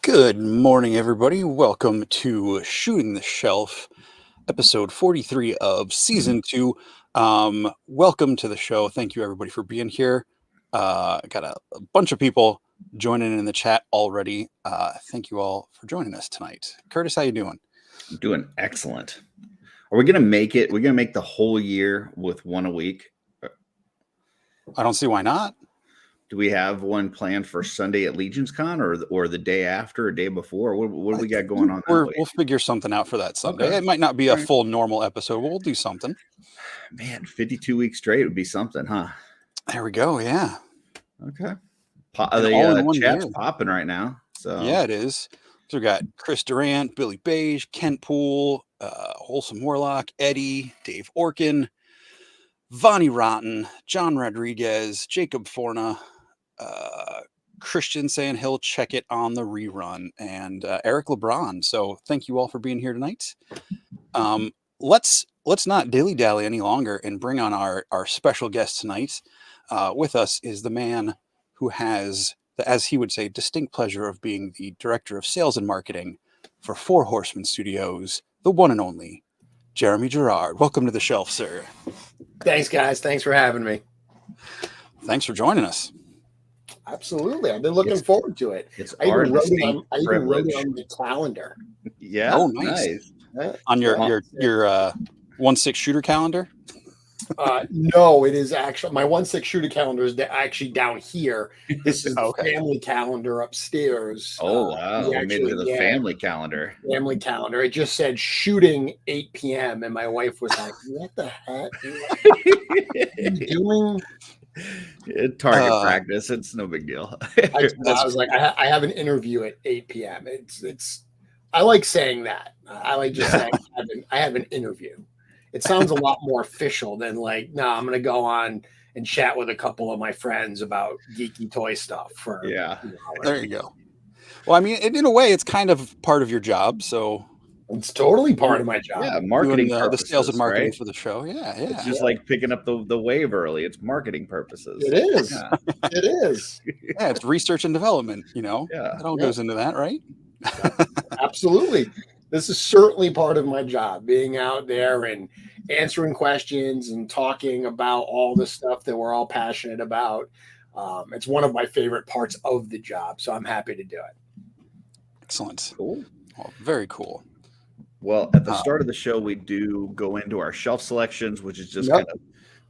Good morning, everybody. Welcome to Shooting the Shelf, episode 43 of season 2. Welcome to the show. Thank you, everybody, for being here. Got a bunch of people joining in the chat already. Thank you all for joining us tonight. Curtis, how you doing? I'm doing excellent. Are we going to make it? We're going to make the whole year with one a week. I don't see why not. Do we have one planned for Sunday at LegionsCon or the day after or day before? What do we got going on? We'll figure something out for that Sunday. Okay. It might not be a full normal episode. We'll do something. Man, 52 weeks straight would be something, huh? There we go. Yeah. Okay. The chat's popping right now. So yeah, it is. So we got Chris Durant, Billy Beige, Kent Poole, Wholesome Warlock, Eddie, Dave Orkin, Vonnie Rotten, John Rodriguez, Jacob Forna, Christian saying he'll check it on the rerun, and Eric LeBron. So thank you all for being here tonight. Let's not dilly-dally any longer and bring on our special guest tonight. With us is the man who has, as he would say, distinct pleasure of being the director of sales and marketing for Four Horsemen Studios, the one and only Jeremy Girard. Welcome to the shelf, sir. Thanks, guys. Thanks for having me. Thanks for joining us. Absolutely. I've been looking forward to it. I even wrote it on the calendar. Yeah. Oh, nice. On your 1/6 shooter calendar? No, it is actually my 1/6 shooter calendar is actually down here. This is the family calendar upstairs. Oh wow! We made it to the family calendar. Family calendar. It just said shooting 8 p.m. and my wife was like, "What the heck are you doing?" Target practice. It's no big deal. I was like, I have an interview at 8 p.m. It's. I like saying that. I like just saying I have an interview. It sounds a lot more official than like, no, I'm going to go on and chat with a couple of my friends about geeky toy stuff. There you go. Well, I mean, in a way, it's kind of part of your job. So it's totally part of my job. Yeah, marketing the sales and marketing for the show. Yeah. It's just like picking up the wave early. It's marketing purposes. It is. Yeah. It is. Yeah, it's research and development. You know, it all goes into that, right? Absolutely. This is certainly part of my job, being out there and answering questions and talking about all the stuff that we're all passionate about. It's one of my favorite parts of the job, so I'm happy to do it. Excellent. Cool. Well, very cool. Well, at the start of the show, we do go into our shelf selections, which is just kind of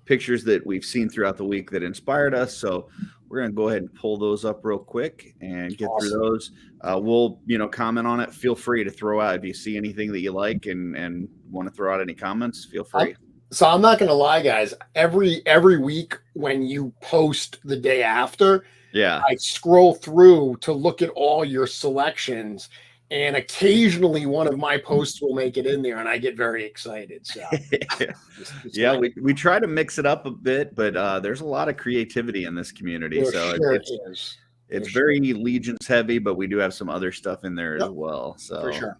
pictures that we've seen throughout the week that inspired us. So we're going to go ahead and pull those up real quick and get through those. We'll, comment on it. Feel free to throw out if you see anything that you like and want to throw out any comments. Feel free. So I'm not going to lie, guys. Every week when you post the day after, I scroll through to look at all your selections. And occasionally one of my posts will make it in there and I get very excited. So we try to mix it up a bit, but there's a lot of creativity in this community. It's very Legions heavy, but we do have some other stuff in there as well. So for sure.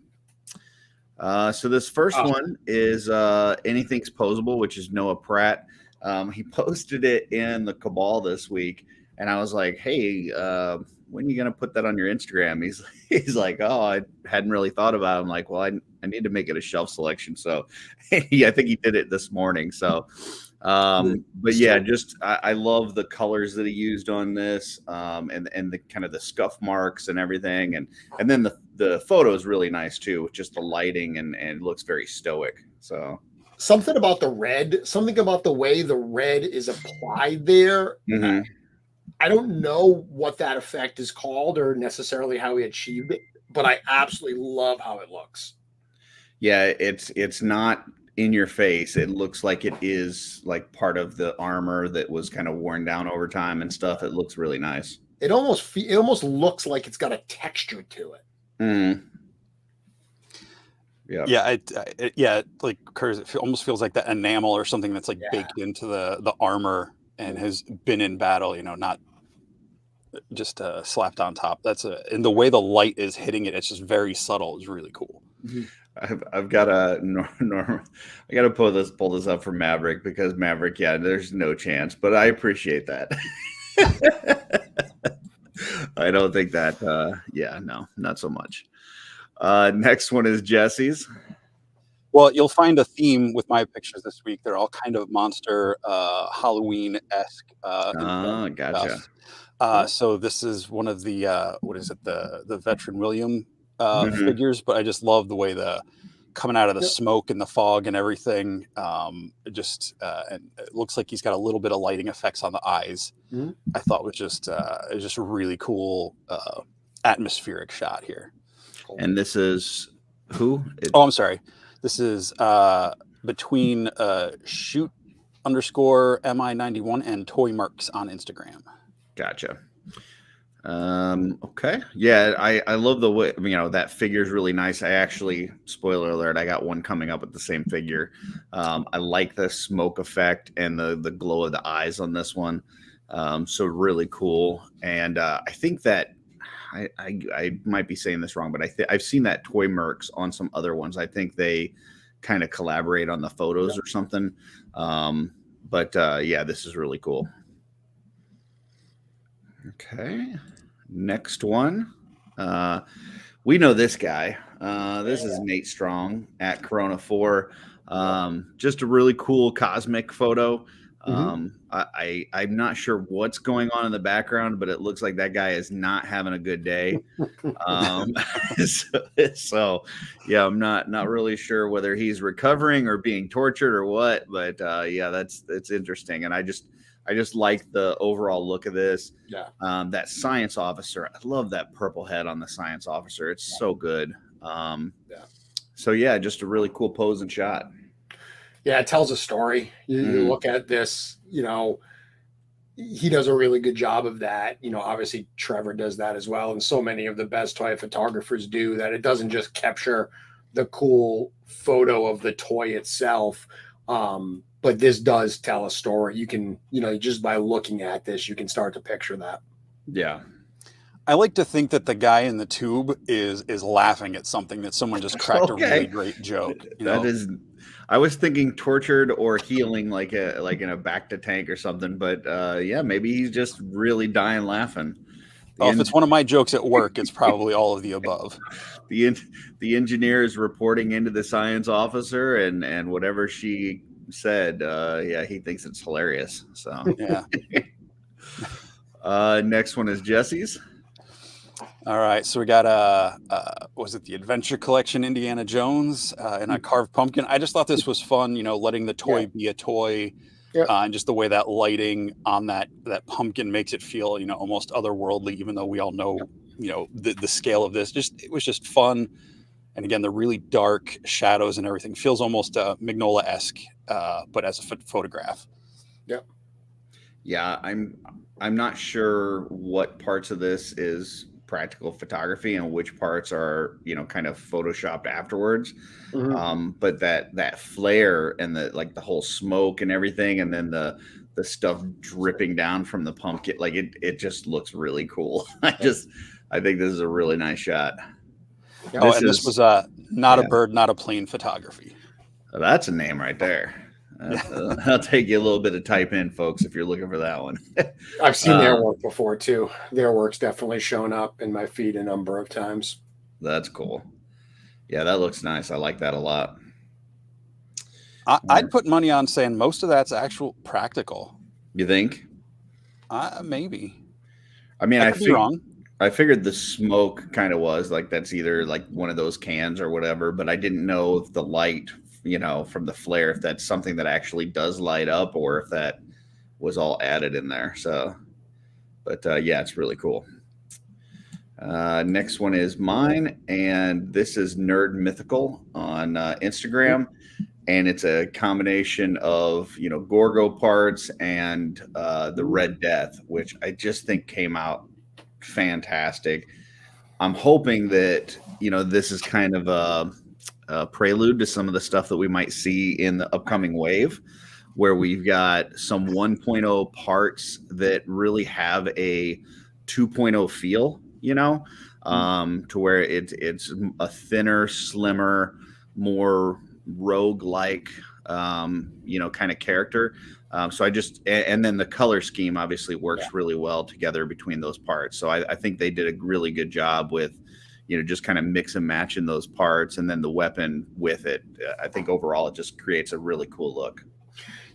So this first one is Anything's Posable, which is Noah Pratt. He posted it in the Cabal this week. And I was like, hey, when are you going to put that on your Instagram? He's like, oh, I hadn't really thought about it. I'm like, well, I need to make it a shelf selection. So I think he did it this morning. So, but yeah, I love the colors that he used on this and the kind of the scuff marks and everything. And then the photo is really nice too, with just the lighting and it looks very stoic. So something about the way the red is applied there. Mm-hmm. I don't know what that effect is called or necessarily how he achieved it, but I absolutely love how it looks. Yeah, it's not in your face. It looks like it is like part of the armor that was kind of worn down over time and stuff. It looks really nice. It almost looks like it's got a texture to it. Mm. Yeah, like Curtis, it almost feels like that enamel or something that's like baked into the armor and has been in battle, not just slapped on top. And the way the light is hitting it, it's just very subtle. It's really cool. I've got I got to pull this up for Maverick because Maverick, there's no chance, but I appreciate that. I don't think that. Yeah, no, not so much. Next one is Jesse's. Well, you'll find a theme with my pictures this week. They're all kind of monster, Halloween-esque Oh, gotcha. stuff. So this is one of the what is it, the Veteran William Mhm. figures, but I just love the way the coming out of the Yep. smoke and the fog and everything. And it looks like he's got a little bit of lighting effects on the eyes. Mhm. I thought was just it was just a really cool atmospheric shot here. And this is who? Oh, I'm sorry. This is between shoot underscore MI91 and Toy Marks on Instagram. Gotcha. Okay. Yeah, I love the way, that figure is really nice. I actually, spoiler alert, I got one coming up with the same figure. I like the smoke effect and the glow of the eyes on this one. So really cool. And I think that I might be saying this wrong, but I've seen that Toy Mercs on some other ones. I think they kind of collaborate on the photos or something. Yeah, this is really cool. Okay. Next one. We know this guy. This is Nate Strong at Corona 4. Just a really cool cosmic photo. I'm not sure what's going on in the background, but it looks like that guy is not having a good day. So yeah, I'm not really sure whether he's recovering or being tortured or what, but yeah, that's interesting. And I just like the overall look of this. Yeah. That science officer, I love that purple head on the science officer. It's so good. So yeah, just a really cool pose and shot. Yeah, it tells a story. You look at this, he does a really good job of that. Obviously Trevor does that as well. And so many of the best toy photographers do that. It doesn't just capture the cool photo of the toy itself. But this does tell a story. You can, just by looking at this, you can start to picture that. Yeah. I like to think that the guy in the tube is laughing at something, that someone just cracked a really great joke. I was thinking tortured or healing, like in a back to tank or something. But yeah, maybe he's just really dying laughing. If it's one of my jokes at work, it's probably all of the above. The engineer is reporting into the science officer, and whatever she said, yeah, he thinks it's hilarious. So yeah. Next one is Jesse's. All right, so we got was it the Adventure Collection Indiana Jones and a carved pumpkin? I just thought this was fun, letting the toy be a toy, and just the way that lighting on that pumpkin makes it feel, almost otherworldly, even though we all know, the scale of this. It was just fun, and again, the really dark shadows and everything feels almost Mignola-esque, but as a photograph. Yep. Yeah, I'm not sure what parts of this is practical photography and which parts are kind of photoshopped afterwards. But that flare and the whole smoke and everything, and then the stuff dripping down from the pumpkin, like it just looks really cool. I think this is a really nice shot. This was not a bird, not a plane photography. That's a name right there. I'll take you a little bit of type in, folks, if you're looking for that one. I've seen their work before too. Their work's definitely shown up in my feed a number of times. That's cool. Yeah, that looks nice. I like that a lot. I'd put money on saying most of that's actual practical. You think? Maybe. I mean, I could be wrong. I figured the smoke kind of was like that's either like one of those cans or whatever, but I didn't know if the light, from the flare, if that's something that actually does light up or if that was all added in there. So, but yeah, it's really cool. Next one is mine, and this is Nerd Mythical on Instagram, and it's a combination of Gorgo parts and the Red Death, which I just think came out fantastic. I'm hoping that this is kind of a prelude to some of the stuff that we might see in the upcoming wave, where we've got some 1.0 parts that really have a 2.0 feel, to where it's a thinner, slimmer, more rogue-like kind of character. So I just, and then the color scheme obviously works really well together between those parts. So I think they did a really good job with, just kind of mix and match in those parts, and then the weapon with it. I think overall it just creates a really cool look.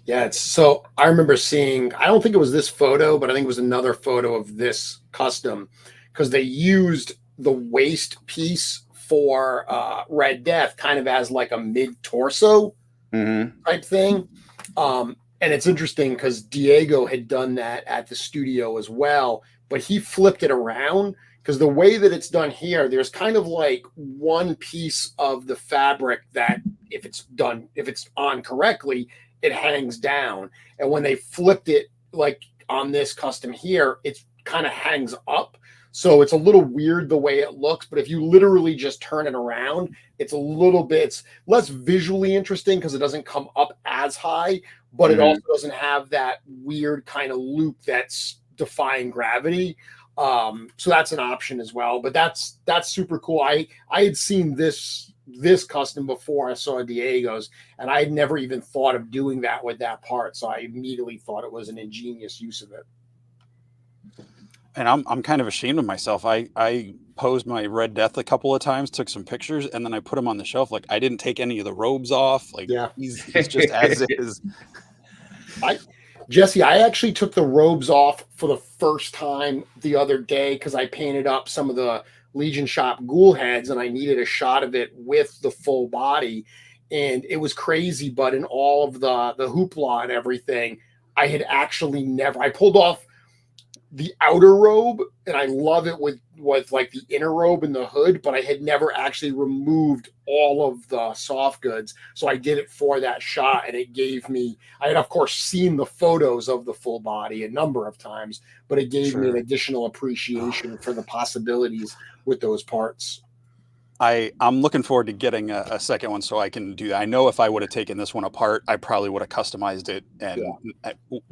Yeah, so I remember seeing, I don't think it was this photo, but I think it was another photo of this custom, because they used the waist piece for Red Death kind of as like a mid-torso type thing. And it's interesting because Diego had done that at the studio as well, but he flipped it around, because the way that it's done here, there's kind of like one piece of the fabric that if it's on correctly, it hangs down. And when they flipped it, like on this custom here, it kind of hangs up. So it's a little weird the way it looks, but if you literally just turn it around, it's less visually interesting because it doesn't come up as high, but it also doesn't have that weird kind of loop that's defying gravity. So that's an option as well, but that's super cool. I had seen this custom before I saw Diego's, and I had never even thought of doing that with that part. So I immediately thought it was an ingenious use of it. And I'm kind of ashamed of myself. I posed my Red Death a couple of times, took some pictures, and then I put him on the shelf. Like, I didn't take any of the robes off. Like, he's just as is. Jesse, I actually took the robes off for the first time the other day because I painted up some of the Legion Shop ghoul heads, and I needed a shot of it with the full body. And it was crazy, but in all of the hoopla and everything, I had actually I pulled off the outer robe, and I love it with like the inner robe and the hood, but I had never actually removed all of the soft goods. So I did it for that shot, and it gave me, I had of course seen the photos of the full body a number of times, but it gave me an additional appreciation for the possibilities with those parts. I'm looking forward to getting a second one so I can do that. I know if I would have taken this one apart, I probably would have customized it and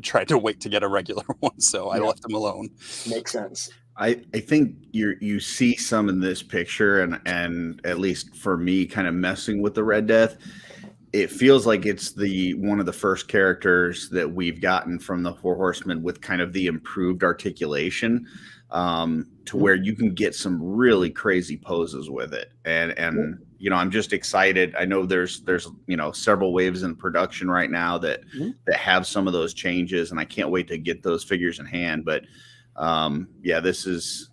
tried to wait to get a regular one. So I left them alone. Makes sense. I think you see some in this picture, and at least for me, kind of messing with the Red Death. It feels like it's one of the first characters that we've gotten from the Four Horsemen with kind of the improved articulation, to where you can get some really crazy poses with it. And I'm just excited. I know there's several waves in production right now that have some of those changes, and I can't wait to get those figures in hand. But this is,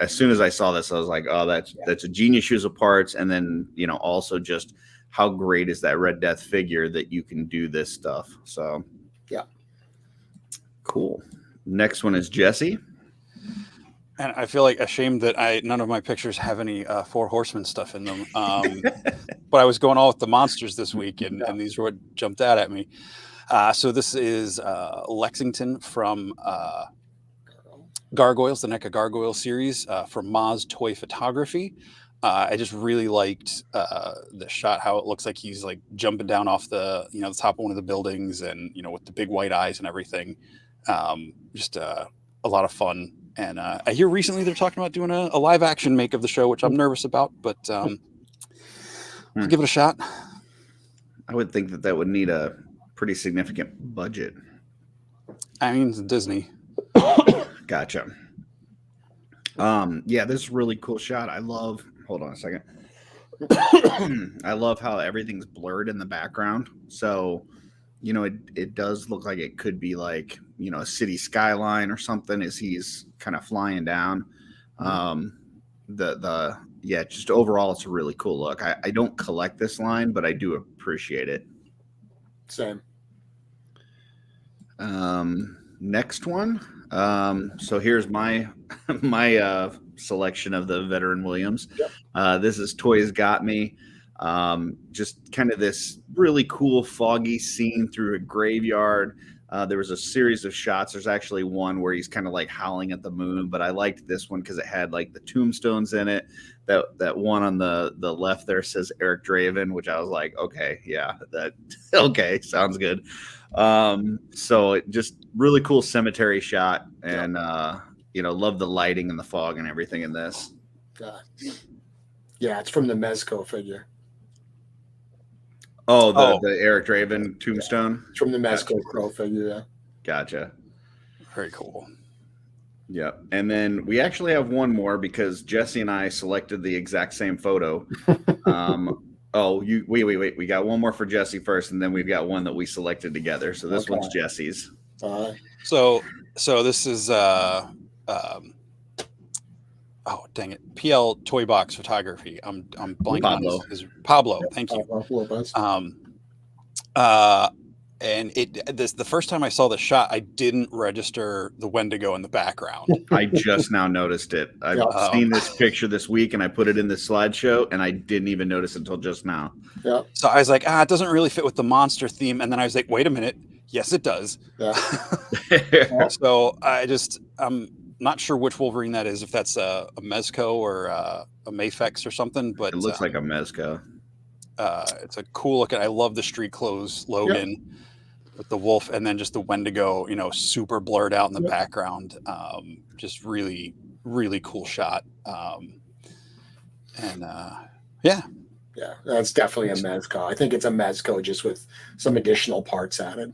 as soon as I saw this, I was like, oh, that's a genius use of parts. And then, also just how great is that Red Death figure that you can do this stuff. So, cool. Next one is Jesse. And I feel like ashamed that none of my pictures have any Four Horsemen stuff in them. But I was going all with the monsters this week, and these were what jumped out at me. So this is Lexington from Gargoyles, the NECA Gargoyle series from Maz Toy Photography. I just really liked the shot, how it looks like he's like jumping down off the top of one of the buildings, and with the big white eyes and everything. Just a lot of fun. And I hear recently they're talking about doing a live action make of the show, which I'm nervous about, but I'll give it a shot. I would think that would need a pretty significant budget. I mean, it's Disney. Gotcha. This is a really cool shot. Hold on a second. I love how everything's blurred in the background. So, it does look like it could be like, a city skyline or something as he's kind of flying down. Just overall, it's a really cool look. I don't collect this line, but I do appreciate it. Same. Next one. So here's my selection of the Veteran Williams. This is Toys Got Me. Just kind of this really cool foggy scene through a graveyard. There was a series of shots. There's actually one where he's kind of like howling at the moon, but I liked this one because it had like the tombstones in it. That one on the left there says Eric Draven, which I was like, okay, okay, sounds good. So it just really cool cemetery shot, and love the lighting and the fog and everything in this. Yeah, it's from the Mezco figure. Oh, Oh. the Eric Draven tombstone. It's from the Mezco Crow figure. Yeah. Gotcha. Very cool. Yeah. And then we actually have one more because Jesse and I selected the exact same photo. Wait. We got one more for Jesse first, and then we've got one that we selected together. So this one's Jesse's. So this is oh dang it, PL Toy Box Photography. I'm blanking on his Pablo. Thank you. And the first time I saw the shot, I didn't register the Wendigo in the background. I just now noticed it. I've seen this picture this week, and I put it in the slideshow, and I didn't even notice it until just now. Yeah. So I was like, it doesn't really fit with the monster theme. And then I was like, wait a minute. Yes, it does. Yeah. So I'm not sure which Wolverine that is, if that's a Mezco or a Mafex or something, but it looks like a Mezco. It's a cool looking. I love the street clothes Logan with the wolf, and then just the Wendigo, super blurred out in the background. Just really, really cool shot. Yeah, that's definitely a Mezco. I think it's a Mezco just with some additional parts added.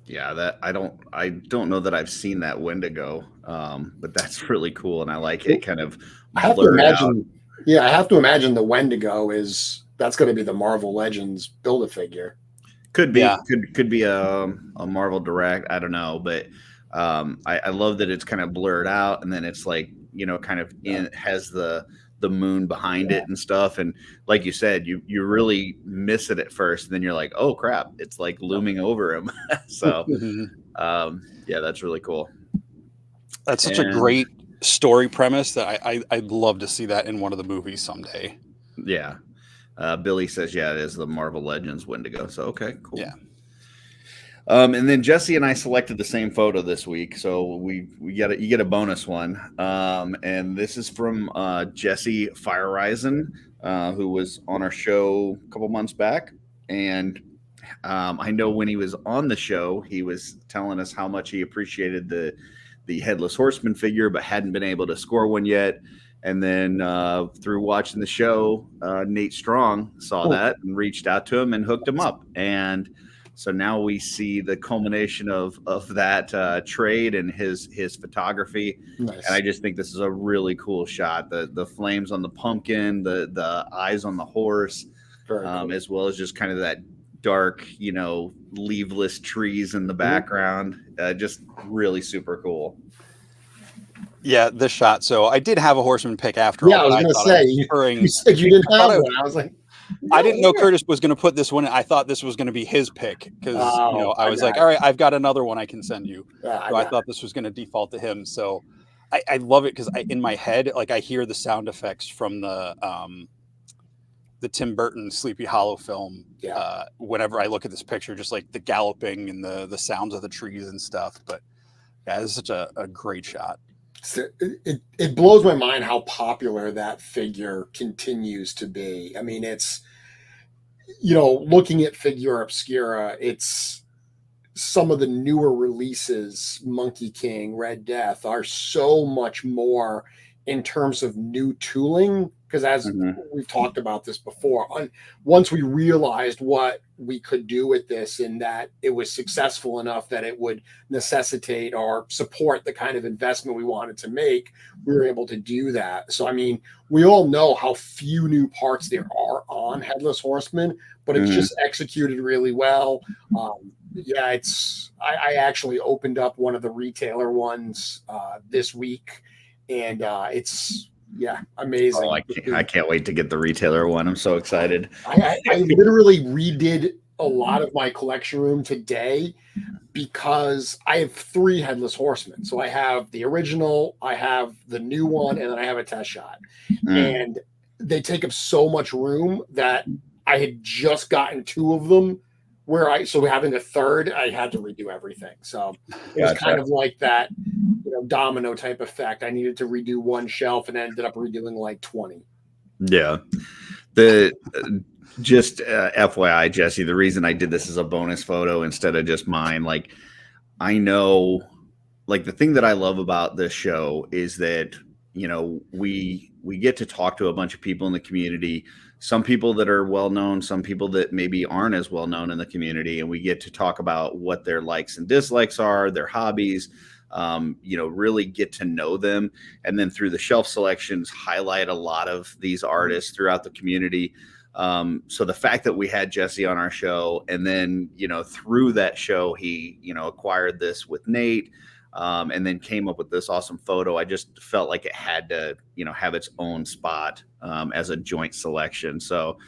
Yeah, that I don't know that I've seen that Wendigo, but that's really cool, and I like it. Kind of. I have to imagine. Yeah, I have to imagine the Wendigo that's going to be the Marvel Legends Build-A-Figure. Could be, could be a Marvel Direct. I don't know, but I love that it's kind of blurred out, and then it's like kind of has the moon behind it and stuff. And like you said, you really miss it at first, and then you're like, oh crap, it's like looming over him. So that's really cool. That's such a great story premise that I'd love to see that in one of the movies someday. Yeah. Billy says, it is the Marvel Legends Wendigo. So, okay, cool. Yeah. And then Jesse and I selected the same photo this week. So you get a bonus one. And this is from Jesse Firerizon, who was on our show a couple months back. And I know when he was on the show, he was telling us how much he appreciated the Headless Horseman figure, but hadn't been able to score one yet. And then through watching the show, Nate Strong saw that and reached out to him and hooked him up. And so now we see the culmination of that trade and his photography. Nice. And I just think this is a really cool shot. The flames on the pumpkin, the eyes on the horse, cool. As well as just kind of that dark, leaveless trees in the background. Just really super cool. Yeah, this shot. So I did have a Horseman pick after all. Yeah, I was going to say, you said you didn't have one. I was like, I didn't know Curtis was going to put this one in. I thought this was going to be his pick because I was like, all right, I've got another one I can send you. So I thought this was going to default to him. So I love it because in my head, like I hear the sound effects from the Tim Burton Sleepy Hollow film. Whenever I look at this picture, just like the galloping and the sounds of the trees and stuff. But yeah, it's such a great shot. It blows my mind how popular that figure continues to be. I mean, it's, looking at Figure Obscura, it's some of the newer releases, Monkey King, Red Death, are so much more in terms of new tooling. Because as we've talked about this before, once we realized what we could do with this and that it was successful enough that it would necessitate or support the kind of investment we wanted to make, we were able to do that. So, I mean, we all know how few new parts there are on Headless Horseman, but it's just executed really well. I actually opened up one of the retailer ones this week, and it's amazing. Oh, I can't wait to get the retailer one. I'm so excited. I literally redid a lot of my collection room today because I have 3 Headless Horsemen. So I have the original, I have the new one, and then I have a test shot. And they take up so much room that I had just gotten 2 of them so having a third, I had to redo everything. So it was kind of like that, domino type effect. I needed to redo one shelf and ended up redoing like 20. Yeah. Just FYI, Jesse, the reason I did this as a bonus photo instead of just mine, like I know, like the thing that I love about this show is that, we get to talk to a bunch of people in the community, some people that are well known, some people that maybe aren't as well known in the community, and we get to talk about what their likes and dislikes are, their hobbies, really get to know them, and then through the shelf selections highlight a lot of these artists throughout the community. So the fact that we had Jesse on our show, and then through that show he acquired this with Nate, and then came up with this awesome photo. I just felt like it had to have its own spot as a joint selection. So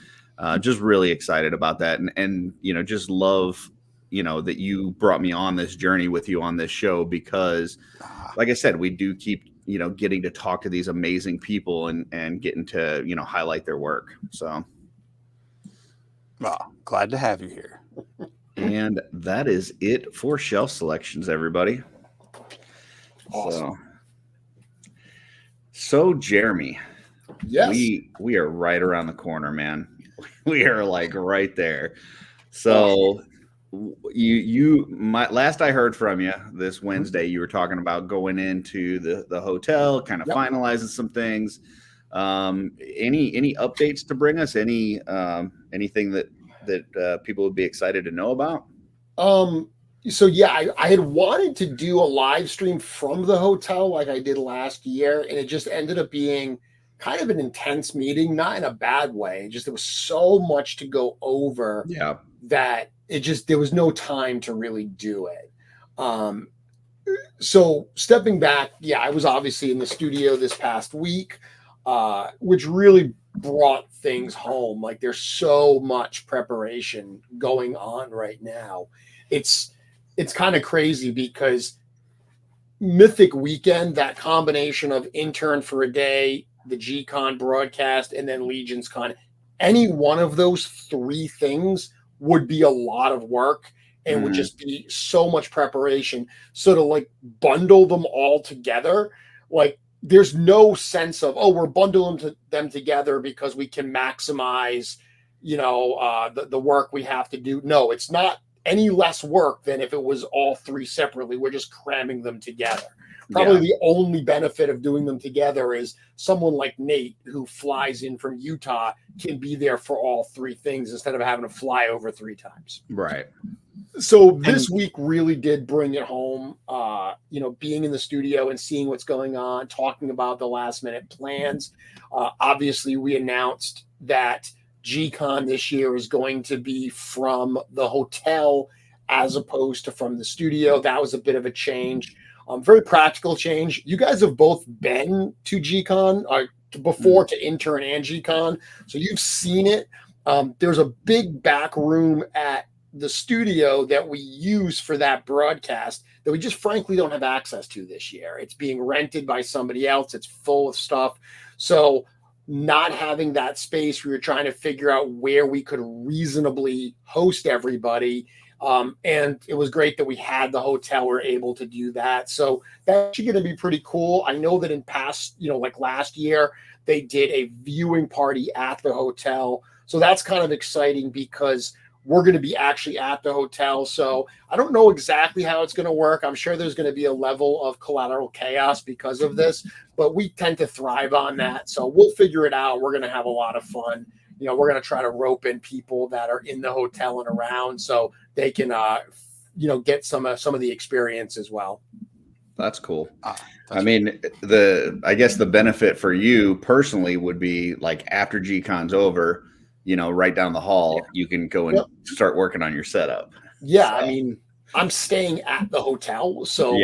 just really excited about that, and just love that you brought me on this journey with you on this show, because like I said, we do keep getting to talk to these amazing people and getting to highlight their work. So well, glad to have you here. And that is it for shelf selections, everybody. Awesome. So Jeremy, Yes. we are right around the corner, man. We are like right there. So last I heard from you this Wednesday, you were talking about going into the hotel, kind of finalizing some things. Any updates to bring us? Anything that people would be excited to know about? So yeah, I had wanted to do a live stream from the hotel like I did last year, and it just ended up being kind of an intense meeting, not in a bad way. Just there was so much to go over that there was no time to really do it. So stepping back, I was obviously in the studio this past week, which really brought things home. Like there's so much preparation going on right now. It's kind of crazy because Mythic Weekend, that combination of intern for a day, the G-Con broadcast, and then LegionsCon, any one of those three things would be a lot of work and would just be so much preparation. So to like bundle them all together, like there's no sense of, we're bundling them together because we can maximize, the work we have to do. No, it's not any less work than if it was all three separately. We're just cramming them together. Probably the only benefit of doing them together is someone like Nate, who flies in from Utah, can be there for all three things instead of having to fly over 3 times. Right. So this week really did bring it home, being in the studio and seeing what's going on, talking about the last minute plans. Obviously, we announced that G-Con this year is going to be from the hotel as opposed to from the studio. That was a bit of a change. Very practical change. You guys have both been to G-Con before, to intern and G-Con, so you've seen it. There's a big back room at the studio that we use for that broadcast that we just frankly don't have access to this year. It's being rented by somebody else. It's full of stuff. So not having that space, we were trying to figure out where we could reasonably host everybody. And it was great that we had the hotel. We were able to do that. So that's actually going to be pretty cool. I know that in past, like last year, they did a viewing party at the hotel. So that's kind of exciting because we're going to be actually at the hotel. So I don't know exactly how it's going to work. I'm sure there's going to be a level of collateral chaos because of this, but we tend to thrive on that. So we'll figure it out. We're going to have a lot of fun. We're going to try to rope in people that are in the hotel and around so they can, get some of the experience as well. That's cool. I mean, I guess the benefit for you personally would be like after G-Con's over, right down the hall, you can go and start working on your setup. Yeah. So. I mean, I'm staying at the hotel. So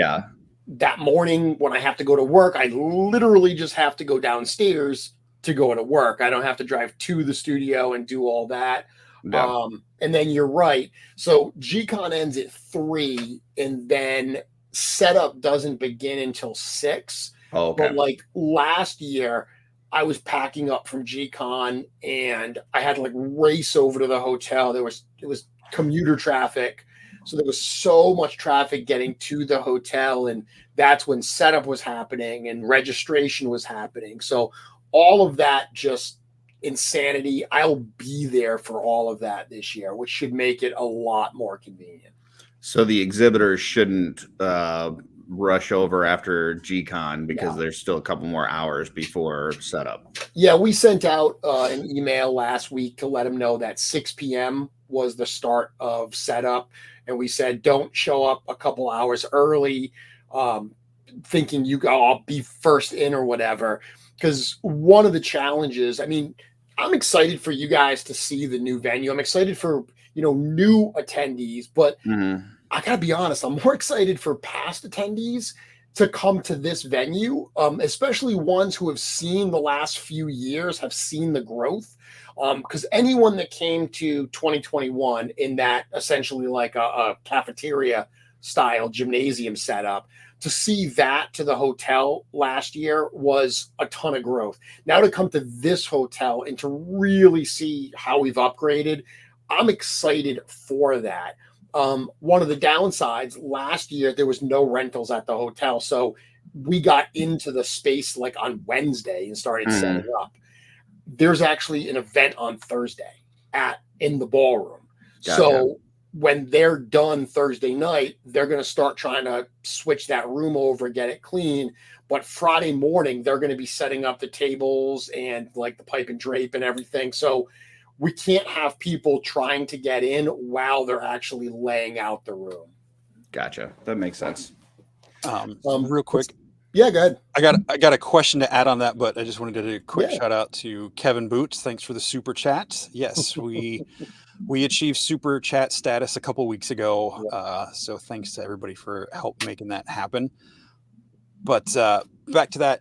that morning when I have to go to work, I literally just have to go downstairs to go to work. I don't have to drive to the studio and do all that. Yeah. And then you're right. So G-Con ends at 3 and then setup doesn't begin until 6. Oh, okay. But like last year, I was packing up from G-Con and I had to like race over to the hotel. It was commuter traffic. So there was so much traffic getting to the hotel, and that's when setup was happening and registration was happening. So all of that, just insanity. I'll be there for all of that this year, which should make it a lot more convenient. So the exhibitors shouldn't rush over after G-Con because there's still a couple more hours before setup. Yeah, we sent out an email last week to let them know that 6 p.m. was the start of setup. And we said, don't show up a couple hours early, thinking I'll be first in or whatever. Because one of the challenges, I mean, I'm excited for you guys to see the new venue. I'm excited for, new attendees, but I gotta be honest, I'm more excited for past attendees to come to this venue, especially ones who have seen the last few years, have seen the growth. Because anyone that came to 2021 in that essentially like a cafeteria style gymnasium setup, to see that to the hotel last year was a ton of growth. Now to come to this hotel and to really see how we've upgraded, I'm excited for that. One of the downsides last year, there was no rentals at the hotel. So we got into the space like on Wednesday and started setting up. There's actually an event on Thursday in the ballroom. Gotcha. So when they're done Thursday night, they're going to start trying to switch that room over, get it clean. But Friday morning, they're going to be setting up the tables and like the pipe and drape and everything. So we can't have people trying to get in while they're actually laying out the room. Gotcha. That makes sense. Real quick. Yeah, go ahead. I got a question to add on that, but I just wanted to do a quick shout out to Kevin Boots. Thanks for the super chat. Yes, we achieved super chat status a couple weeks ago. So thanks to everybody for help making that happen. But back to that.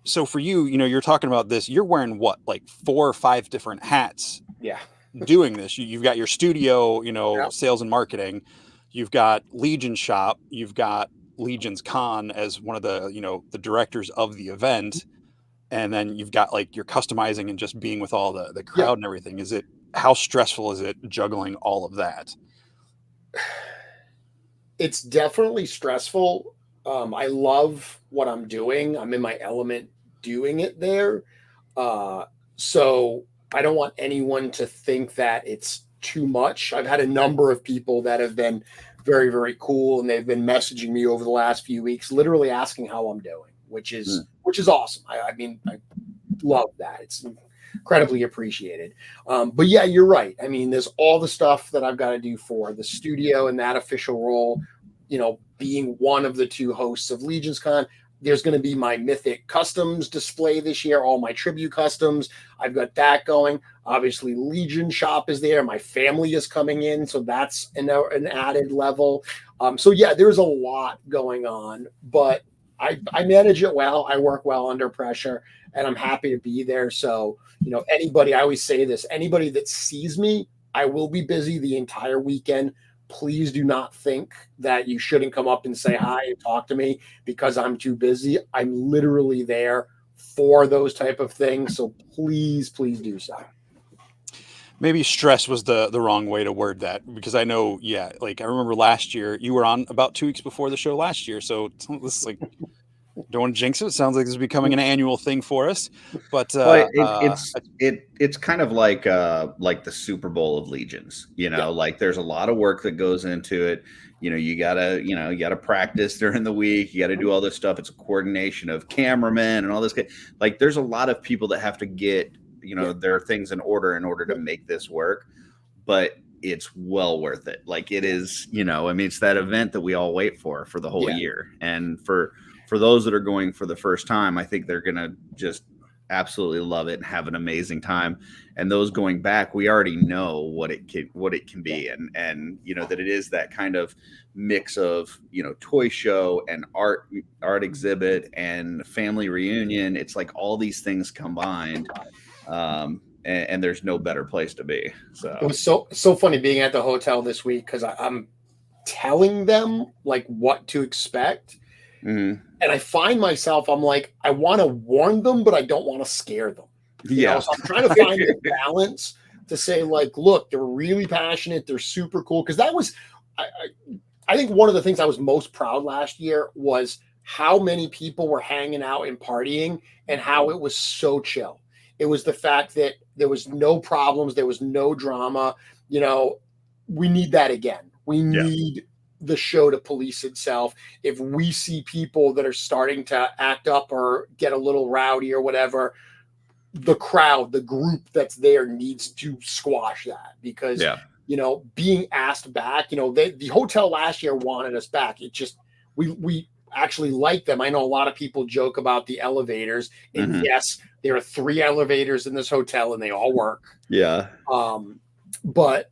So for you, you're talking about this. You're wearing what, like 4 or 5 different hats? Yeah. Doing this, you've got your studio, sales and marketing. You've got Legion Shop. You've got LegionsCon as one of the, the directors of the event. And then you've got like your customizing and just being with all the crowd and everything. How stressful is it juggling all of that? It's definitely stressful. I love what I'm doing. I'm in my element doing it there. So I don't want anyone to think that it's too much. I've had a number of people that have been very, very cool, and they've been messaging me over the last few weeks, literally asking how I'm doing, which is awesome. I mean, I love that. It's incredibly appreciated. But yeah, you're right. I mean, there's all the stuff that I've got to do for the studio and that official role, being one of the 2 hosts of LegionsCon. There's going to be my Mythic Customs display this year, all my tribute customs. I've got that going. Obviously, Legion Shop is there. My family is coming in, so that's an added level. So yeah, there's a lot going on, but I manage it well. I work well under pressure, and I'm happy to be there. So, anybody, I always say this, anybody that sees me, I will be busy the entire weekend. Please do not think that you shouldn't come up and say hi and talk to me because I'm too busy. I'm literally there for those type of things. So please do so. Maybe stress was the wrong way to word that, because I know, like I remember last year you were on about 2 weeks before the show last year. So this is like, don't want to jinx it. It sounds like this is becoming an annual thing for us, but it's kind of like the Super Bowl of Legions, like there's a lot of work that goes into it. You gotta practice during the week. You got to do all this stuff. It's a coordination of cameramen and all this. Like there's a lot of people that have to get, their things in order to make this work, but it's well worth it. Like it is, it's that event that we all wait for the whole year. And for those that are going for the first time, I think they're going to just absolutely love it and have an amazing time. And those going back, we already know what it can be. And that it is that kind of mix of, toy show and art exhibit and family reunion. It's like all these things combined. And there's no better place to be. So it was so funny being at the hotel this week, because I'm telling them like what to expect. And I find myself, I'm like, I want to warn them, but I don't want to scare them. So I'm trying to find a balance to say, like, look, they're really passionate. They're super cool. Because that was, I think one of the things I was most proud last year was how many people were hanging out and partying and how it was so chill. It was the fact that there was no problems. There was no drama. We need that again. We need the show to police itself. If we see people that are starting to act up or get a little rowdy or whatever, the crowd, the group that's there needs to squash that, because being asked back, the hotel last year wanted us back. It just, we actually like them. I know a lot of people joke about the elevators, and yes, there are 3 elevators in this hotel and they all work. Yeah. But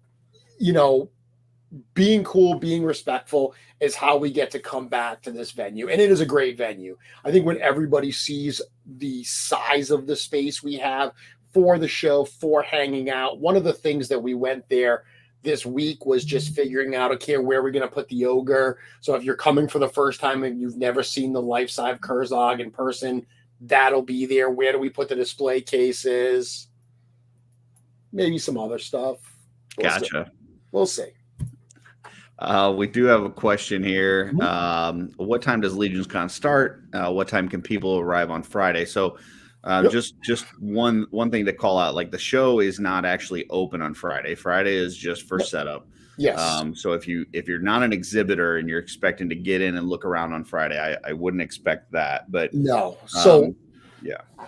being cool, being respectful is how we get to come back to this venue. And it is a great venue. I think when everybody sees the size of the space we have for the show, for hanging out, one of the things that we went there this week was just figuring out, okay, where we're going to put the ogre. So if you're coming for the first time and you've never seen the life-size Kurzog in person, that'll be there. Where do we put the display cases? Maybe some other stuff. Gotcha. We'll see. We do have a question here. What time does LegionsCon start? What time can people arrive on Friday? So just one thing to call out, like the show is not actually open on Friday. Friday is just for setup. Yes. So if you're not an exhibitor and you're expecting to get in and look around on Friday, I wouldn't expect that. But no. So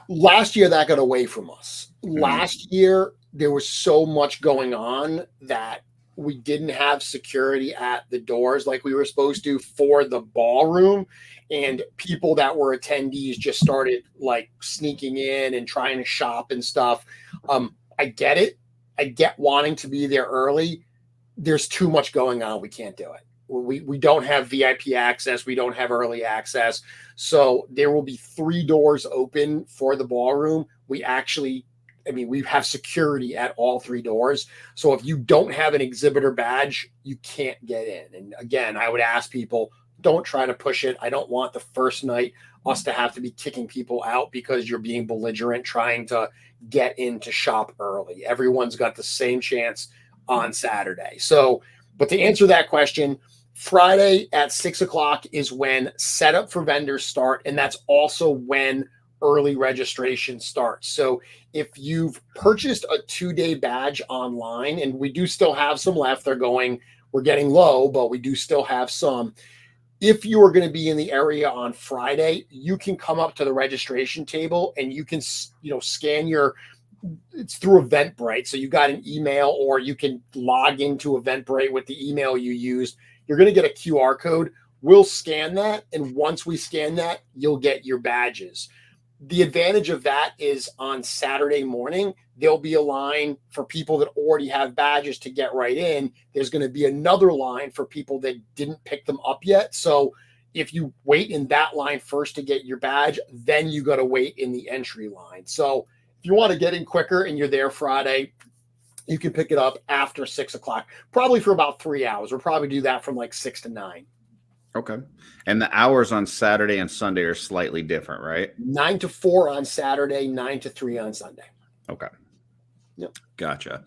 last year that got away from us. Last year there was so much going on that we didn't have security at the doors like we were supposed to for the ballroom, and people that were attendees just started like sneaking in and trying to shop and stuff. I get it. I get wanting to be there early. There's too much going on. We can't do it. We don't have VIP access. We don't have early access. So there will be 3 doors open for the ballroom. We have security at all 3 doors. So if you don't have an exhibitor badge, you can't get in. And again, I would ask people, don't try to push it. I don't want the first night us to have to be kicking people out because you're being belligerent trying to get in to shop early. Everyone's got the same chance on Saturday. So, but to answer that question, Friday at 6:00 is when setup for vendors start. And that's also when early registration starts. So if you've purchased a 2-day badge online, and we do still have some left, we're getting low, but we do still have some. If you are going to be in the area on Friday, you can come up to the registration table and you can, scan it's through Eventbrite. So you got an email, or you can log into Eventbrite with the email you used. You're going to get a QR code. We'll scan that. And once we scan that, you'll get your badges. The advantage of that is on Saturday morning, there'll be a line for people that already have badges to get right in. There's going to be another line for people that didn't pick them up yet. So if you wait in that line first to get your badge, then you got to wait in the entry line. So if you want to get in quicker and you're there Friday, you can pick it up after 6:00, probably for about 3 hours. We'll probably do that from like 6 to 9. Okay. And the hours on Saturday and Sunday are slightly different, right? 9 to 4 on Saturday, 9 to 3 on Sunday. Okay. Yep. Gotcha.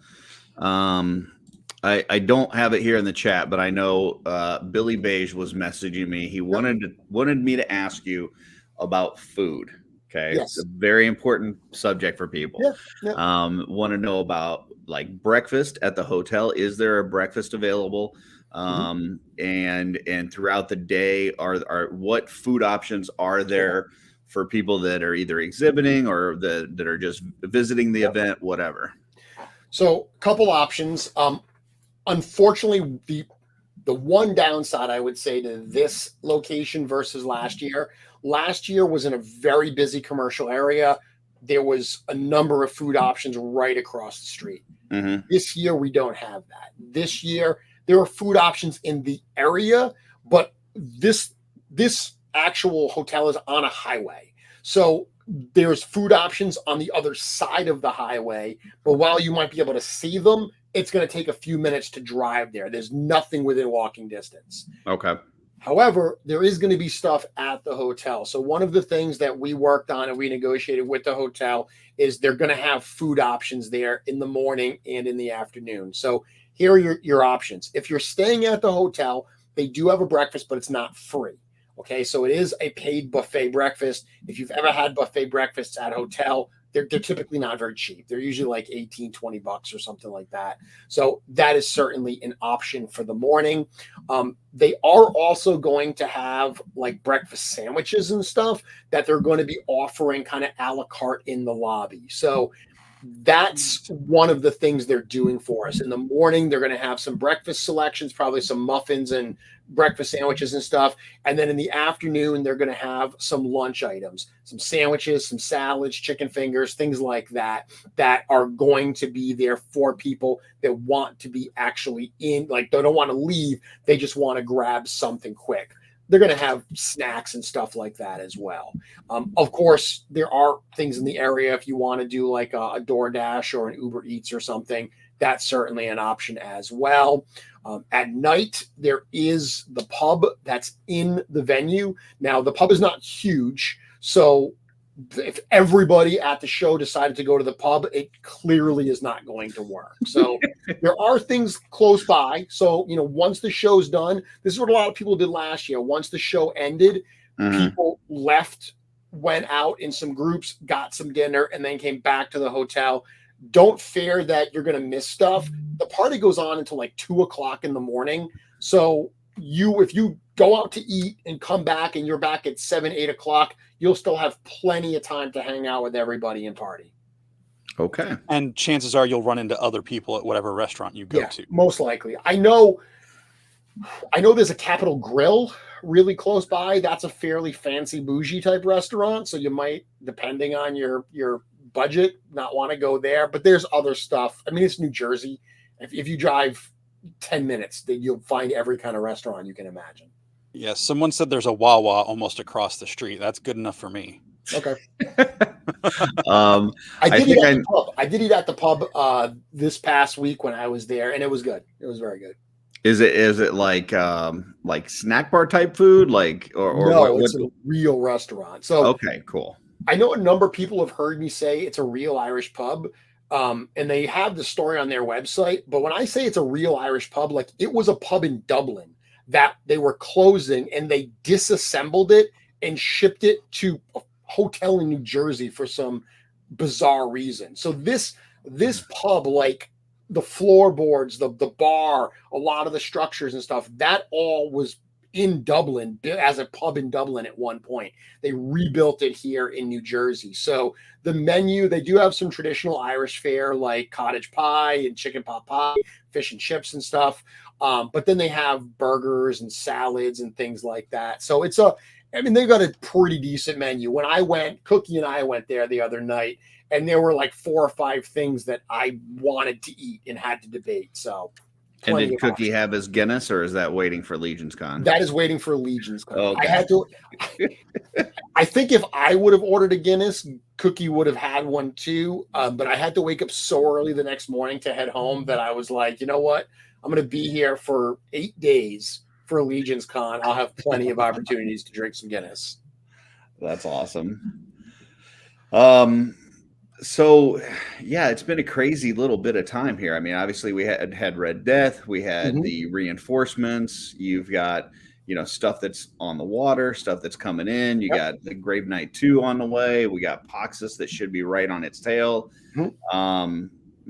I don't have it here in the chat, but I know Billy Beige was messaging me. He wanted me to ask you about food. Okay. Yes. It's a very important subject for people. Yeah. Want to know about like breakfast at the hotel. Is there a breakfast available? And throughout the day, are what food options are there for people that are either exhibiting or that are just visiting the event, whatever? So a couple options. Unfortunately, the one downside I would say to this location versus last year was in a very busy commercial area. There was a number of food options right across the street. This year, we don't have that. This year, there are food options in the area, but this actual hotel is on a highway. So there's food options on the other side of the highway, but while you might be able to see them, it's going to take a few minutes to drive there. There's nothing within walking distance. Okay. However, there is going to be stuff at the hotel. So one of the things that we worked on and we negotiated with the hotel is they're going to have food options there in the morning and in the afternoon. So here are your options. If you're staying at the hotel, they do have a breakfast, but it's not free. Okay, so it is a paid buffet breakfast. If you've ever had buffet breakfasts at a hotel, they're typically not very cheap. They're usually like 18, $20 or something like that. So that is certainly an option for the morning. They are also going to have like breakfast sandwiches and stuff that they're going to be offering kind of a la carte in the lobby. So that's one of the things they're doing for us. In the morning, they're going to have some breakfast selections, probably some muffins and breakfast sandwiches and stuff. And then in the afternoon, they're going to have some lunch items, some sandwiches, some salads, chicken fingers, things like that, that are going to be there for people that want to be actually in, like they don't want to leave. They just want to grab something quick. They're going to have snacks and stuff like that as well. Of course, there are things in the area if you want to do like a DoorDash or an Uber Eats or something. That's certainly an option as well. At night, there is the pub that's in the venue. Now, the pub is not huge, so if everybody at the show decided to go to the pub, it clearly is not going to work. So there are things close by. So, once the show's done, this is what a lot of people did last year. Once the show ended, people left, went out in some groups, got some dinner, and then came back to the hotel. Don't fear that you're going to miss stuff. The party goes on until like 2:00 in the morning. So if you go out to eat and come back and you're back at 7, 8 o'clock, you'll still have plenty of time to hang out with everybody and party. Okay. And chances are you'll run into other people at whatever restaurant you go to. Most likely. I know there's a Capitol Grill really close by. That's a fairly fancy bougie type restaurant. So you might, depending on your budget, not want to go there. But there's other stuff. I mean, it's New Jersey. If you drive 10 minutes, then you'll find every kind of restaurant you can imagine. Yes, someone said there's a Wawa almost across the street. That's good enough for me. Okay. I did eat at the pub this past week when I was there, and it was good. It was very good. Is it like snack bar type food, or no? It's a real restaurant. So okay, cool. I know a number of people have heard me say it's a real Irish pub. And they have the story on their website. But when I say it's a real Irish pub, like it was a pub in Dublin that they were closing and they disassembled it and shipped it to a hotel in New Jersey for some bizarre reason. So this pub, like the floorboards, the bar, a lot of the structures and stuff, that all was in Dublin as a pub in Dublin at one point. They rebuilt it here in New Jersey. So the menu, they do have some traditional Irish fare like cottage pie and chicken pot pie, fish and chips and stuff. But then they have burgers and salads and things like that. So they've got a pretty decent menu. When I went, Cookie and I went there the other night, and there were like 4 or 5 things that I wanted to eat and had to debate. So and did Cookie have his Guinness, or is that waiting for LegionsCon? That is waiting for LegionsCon. Okay. I think if I would have ordered a Guinness, Cookie would have had one too. But I had to wake up so early the next morning to head home that I was like, you know what? I'm going to be here for 8 days for LegionsCon. I'll have plenty of opportunities to drink some Guinness. That's awesome. So, yeah, it's been a crazy little bit of time here. I mean, obviously we had Red Death, we had the reinforcements. You've got, stuff that's on the water, stuff that's coming in. You got the Grave Knight 2 on the way. We got Poxus that should be right on its tail.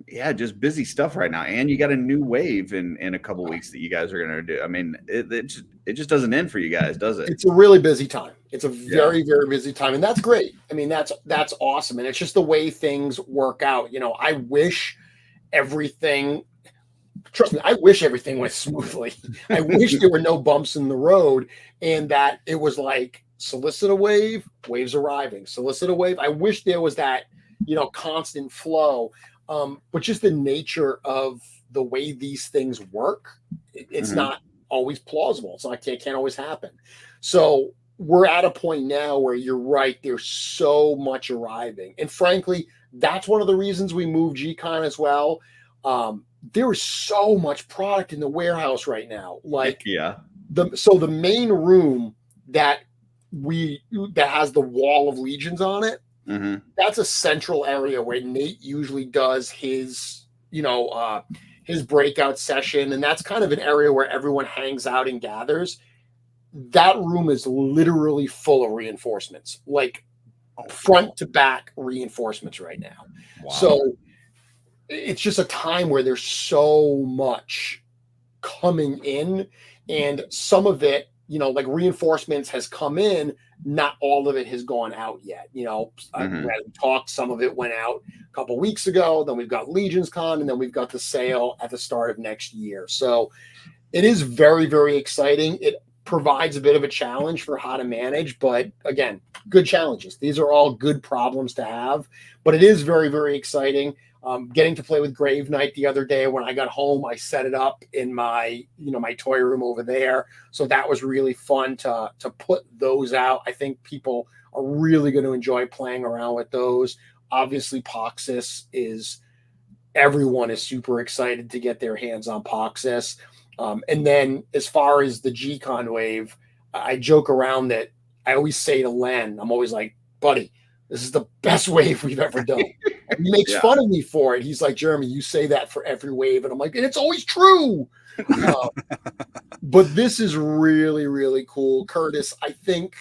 Yeah, just busy stuff right now. And you got a new wave in a couple weeks that you guys are going to do. I mean, it just doesn't end for you guys, does it? It's a really busy time. It's a very, very busy time. And that's great. I mean, that's awesome. And it's just the way things work out. I wish everything, trust me, I wish everything went smoothly. I wish there were no bumps in the road and that it was like solicit a wave, waves arriving, solicit a wave. I wish there was that, constant flow. But just the nature of the way these things work, it's not always plausible. It's like it can't always happen. So we're at a point now where you're right. There's so much arriving. And frankly, that's one of the reasons we moved G-Con as well. There is so much product in the warehouse right now. Like, the main room that has the wall of Legions on it, that's a central area where Nate usually does his breakout session. And that's kind of an area where everyone hangs out and gathers. That room is literally full of reinforcements, like front to back reinforcements right now. Wow. So it's just a time where there's so much coming in, and some of it, like reinforcements has come in, not all of it has gone out yet. As we talked, some of it went out a couple weeks ago. Then we've got LegionsCon, and then we've got the sale at the start of next year. So it is very, very exciting. It provides a bit of a challenge for how to manage, but again, good challenges. These are all good problems to have, but it is very, very exciting. Getting to play with Grave Knight the other day when I got home, I set it up in my, my toy room over there. So that was really fun to put those out. I think people are really going to enjoy playing around with those. Obviously, Poxis everyone is super excited to get their hands on Poxis. And then as far as the G-Con wave, I joke around that I always say to Len, I'm always like, buddy, this is the best wave we've ever done. And he makes fun of me for it. He's like, Jeremy, you say that for every wave. And I'm like, and it's always true. But this is really, really cool. Curtis, I think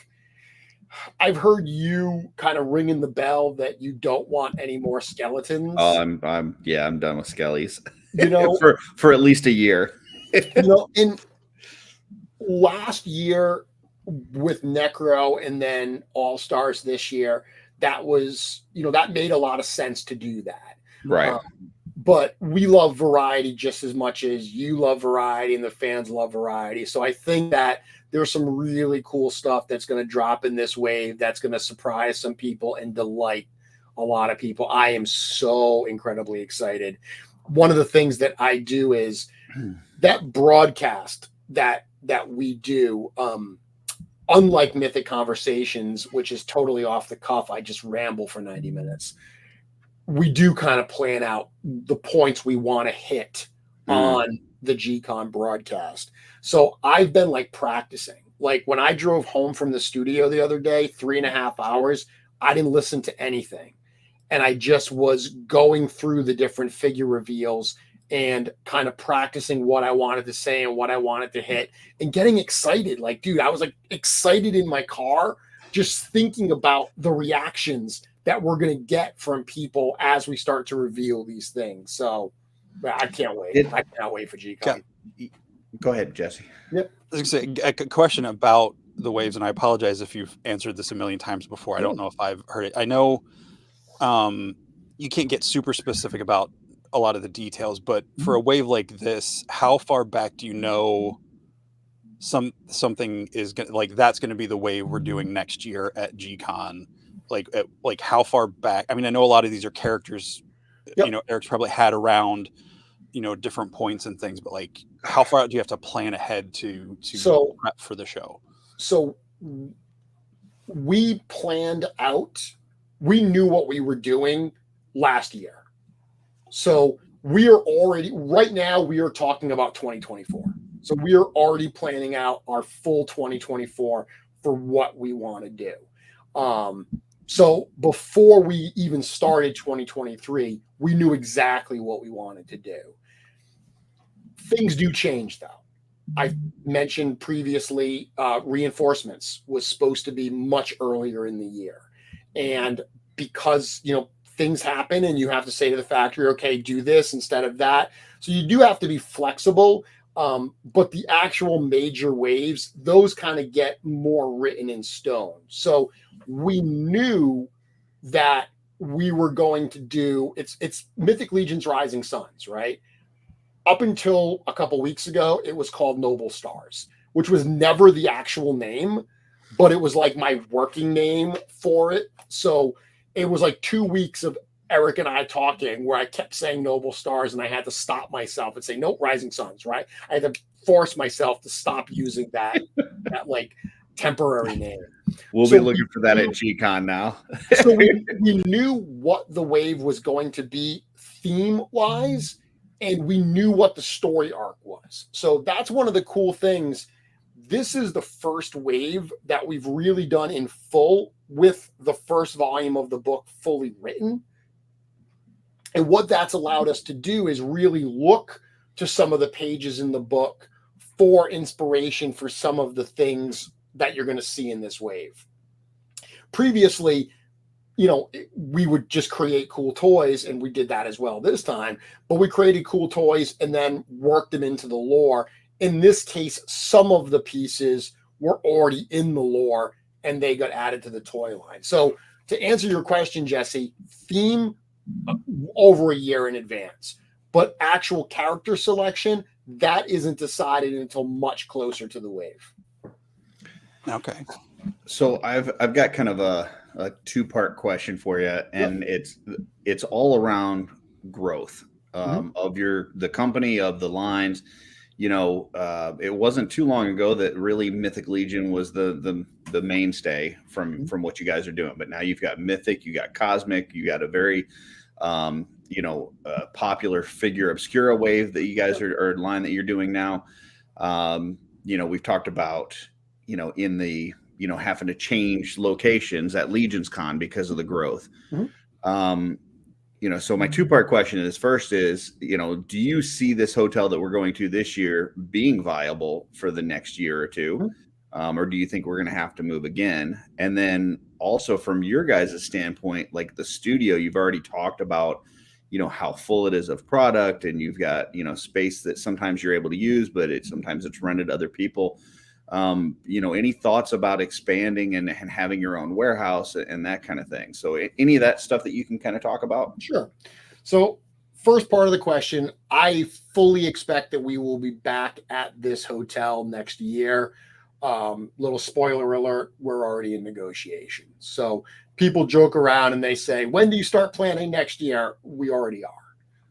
I've heard you kind of ringing the bell that you don't want any more skeletons. Oh, I'm done with skellies. For at least a year. In last year with Necro and then All Stars this year, that was, that made a lot of sense to do that. Right. But we love variety just as much as you love variety and the fans love variety. So I think that there's some really cool stuff that's going to drop in this wave that's going to surprise some people and delight a lot of people. I am so incredibly excited. One of the things that I do is that broadcast that we do, unlike Mythic Conversations, which is totally off the cuff, I just ramble for 90 minutes. We do kind of plan out the points we want to hit on the G-Con broadcast. So I've been practicing. Like when I drove home from the studio the other day, 3.5 hours, I didn't listen to anything. And I just was going through the different figure reveals and kind of practicing what I wanted to say and what I wanted to hit and getting excited. Like, dude, I was excited in my car, just thinking about the reactions that we're going to get from people as we start to reveal these things. So I can't wait. I cannot wait for G-Con. Go ahead, Jesse. Yep. I was going to say a question about the waves, and I apologize if you've answered this a million times before. I don't know if I've heard it. I know you can't get super specific about a lot of the details, but for a wave like this, how far back do you know something is that's going to be the wave we're doing next year at G-Con? Like how far back? I mean, I know a lot of these are characters, Eric's probably had around, different points and things, but how far out do you have to plan ahead to prep for the show? So we planned out, we knew what we were doing last year. So we are already, right now, we are talking about 2024. So we are already planning out our full 2024 for what we want to do. So before we even started 2023, we knew exactly what we wanted to do. Things do change, though. I mentioned previously, reinforcements was supposed to be much earlier in the year. And because, things happen and you have to say to the factory, okay, do this instead of that. So you do have to be flexible. But the actual major waves, those kind of get more written in stone. So we knew that we were going to do, it's Mythic Legions Rising Suns, right? Up until a couple weeks ago, it was called Noble Stars, which was never the actual name, but it was my working name for it. So it was 2 weeks of Eric and I talking where I kept saying Noble Stars and I had to stop myself and say, no, Rising Suns, right? I had to force myself to stop using that temporary name. We'll be looking for that at G-Con now. So we knew what the wave was going to be theme-wise, and we knew what the story arc was. So that's one of the cool things. This is the first wave that we've really done in full with the first volume of the book fully written. And what that's allowed us to do is really look to some of the pages in the book for inspiration for some of the things that you're going to see in this wave. Previously, we would just create cool toys, and we did that as well this time. But we created cool toys and then worked them into the lore. In this case, some of the pieces were already in the lore, and they got added to the toy line. So to answer your question, Jesse, theme over a year in advance, but actual character selection, that isn't decided until much closer to the wave. Okay. So I've got kind of a two-part question for you, and it's all around growth of the company, of the lines. It wasn't too long ago that really Mythic Legion was the mainstay from what you guys are doing. But now you've got Mythic, you got Cosmic, you got a very popular figure Obscura wave that you guys are line that you're doing now. We've talked about in the having to change locations at LegionsCon because of the growth. So my two-part question is, first is, do you see this hotel that we're going to this year being viable for the next year or two? Or do you think we're going to have to move again? And then also from your guys' standpoint, like the studio, you've already talked about, how full it is of product, and you've got, space that sometimes you're able to use, but sometimes it's rented to other people. Any thoughts about expanding and having your own warehouse and that kind of thing? So any of that stuff that you can kind of talk about? Sure. So first part of the question, I fully expect that we will be back at this hotel next year. Little spoiler alert, we're already in negotiations. So people joke around and they say, when do you start planning next year? We already are.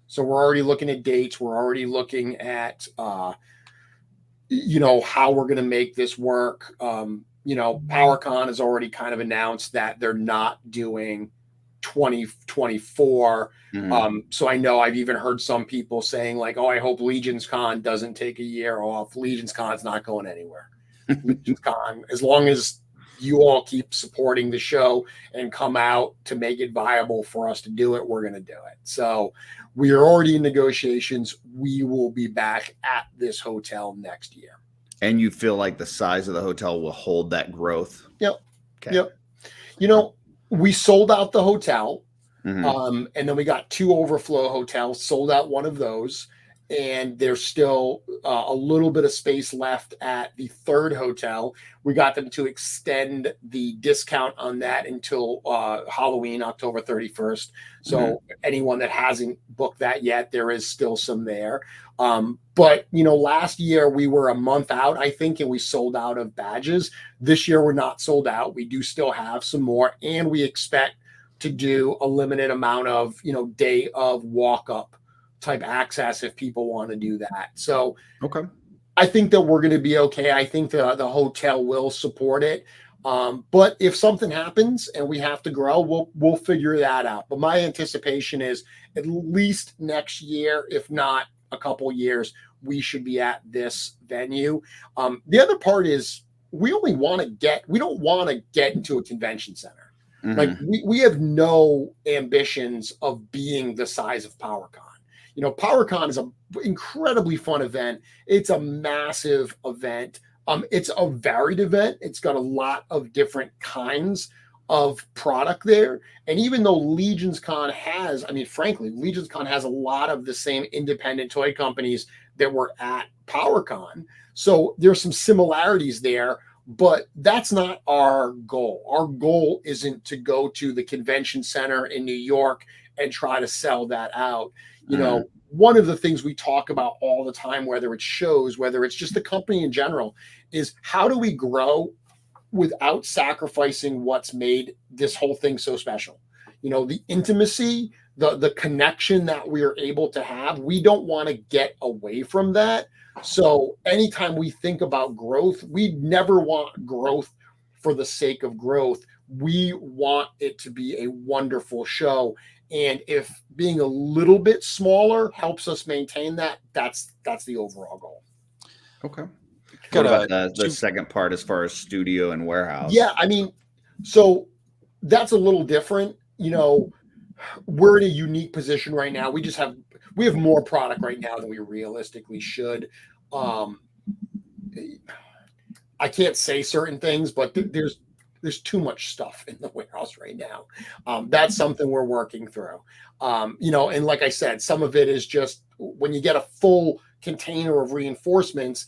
So we're already looking at dates. We're already looking at, how we're going to make this work. PowerCon has already kind of announced that they're not doing 2024. So I know I've even heard some people saying like, oh, I hope LegionsCon doesn't take a year off. LegionsCon's not going anywhere. LegionsCon, as long as you all keep supporting the show and come out to make it viable for us to do it, we're going to do it. So we are already in negotiations. We will be back at this hotel next year. And you feel like the size of the hotel will hold that growth? Yep. Okay. Yep. We sold out the hotel, and then we got 2 overflow hotels, sold out one of those. And there's still a little bit of space left at the 3rd hotel. We got them to extend the discount on that until Halloween, October 31st. So anyone that hasn't booked that yet, there is still some there. But, last year we were a month out, I think, and we sold out of badges. This year we're not sold out. We do still have some more, and we expect to do a limited amount of, day of walk up type access if people want to do that. So okay, I think that we're going to be okay. I think the hotel will support it. But if something happens and we have to grow, we'll figure that out. But my anticipation is at least next year, if not a couple years, we should be at this venue. The other part is we don't want to get into a convention center. Like we have no ambitions of being the size of PowerCon. PowerCon is an incredibly fun event. It's a massive event. It's a varied event. It's got a lot of different kinds of product there. And even though LegionsCon has, frankly, LegionsCon has a lot of the same independent toy companies that were at PowerCon. So there's some similarities there, but that's not our goal. Our goal isn't to go to the convention center in New York and try to sell that out. One of the things we talk about all the time, whether it's shows, whether it's just the company in general, is how do we grow without sacrificing what's made this whole thing so special? The intimacy, the connection that we are able to have, we don't want to get away from that. So anytime we think about growth, we never want growth for the sake of growth. We want it to be a wonderful show. And if being a little bit smaller helps us maintain that, that's the overall goal. Okay. What about the second part as far as studio and warehouse? Yeah, so that's a little different. We're in a unique position right now. We have more product right now than we realistically should. I can't say certain things, but there's too much stuff in the warehouse. warehouse right now. That's something we're working through. And like I said, some of it is just when you get a full container of reinforcements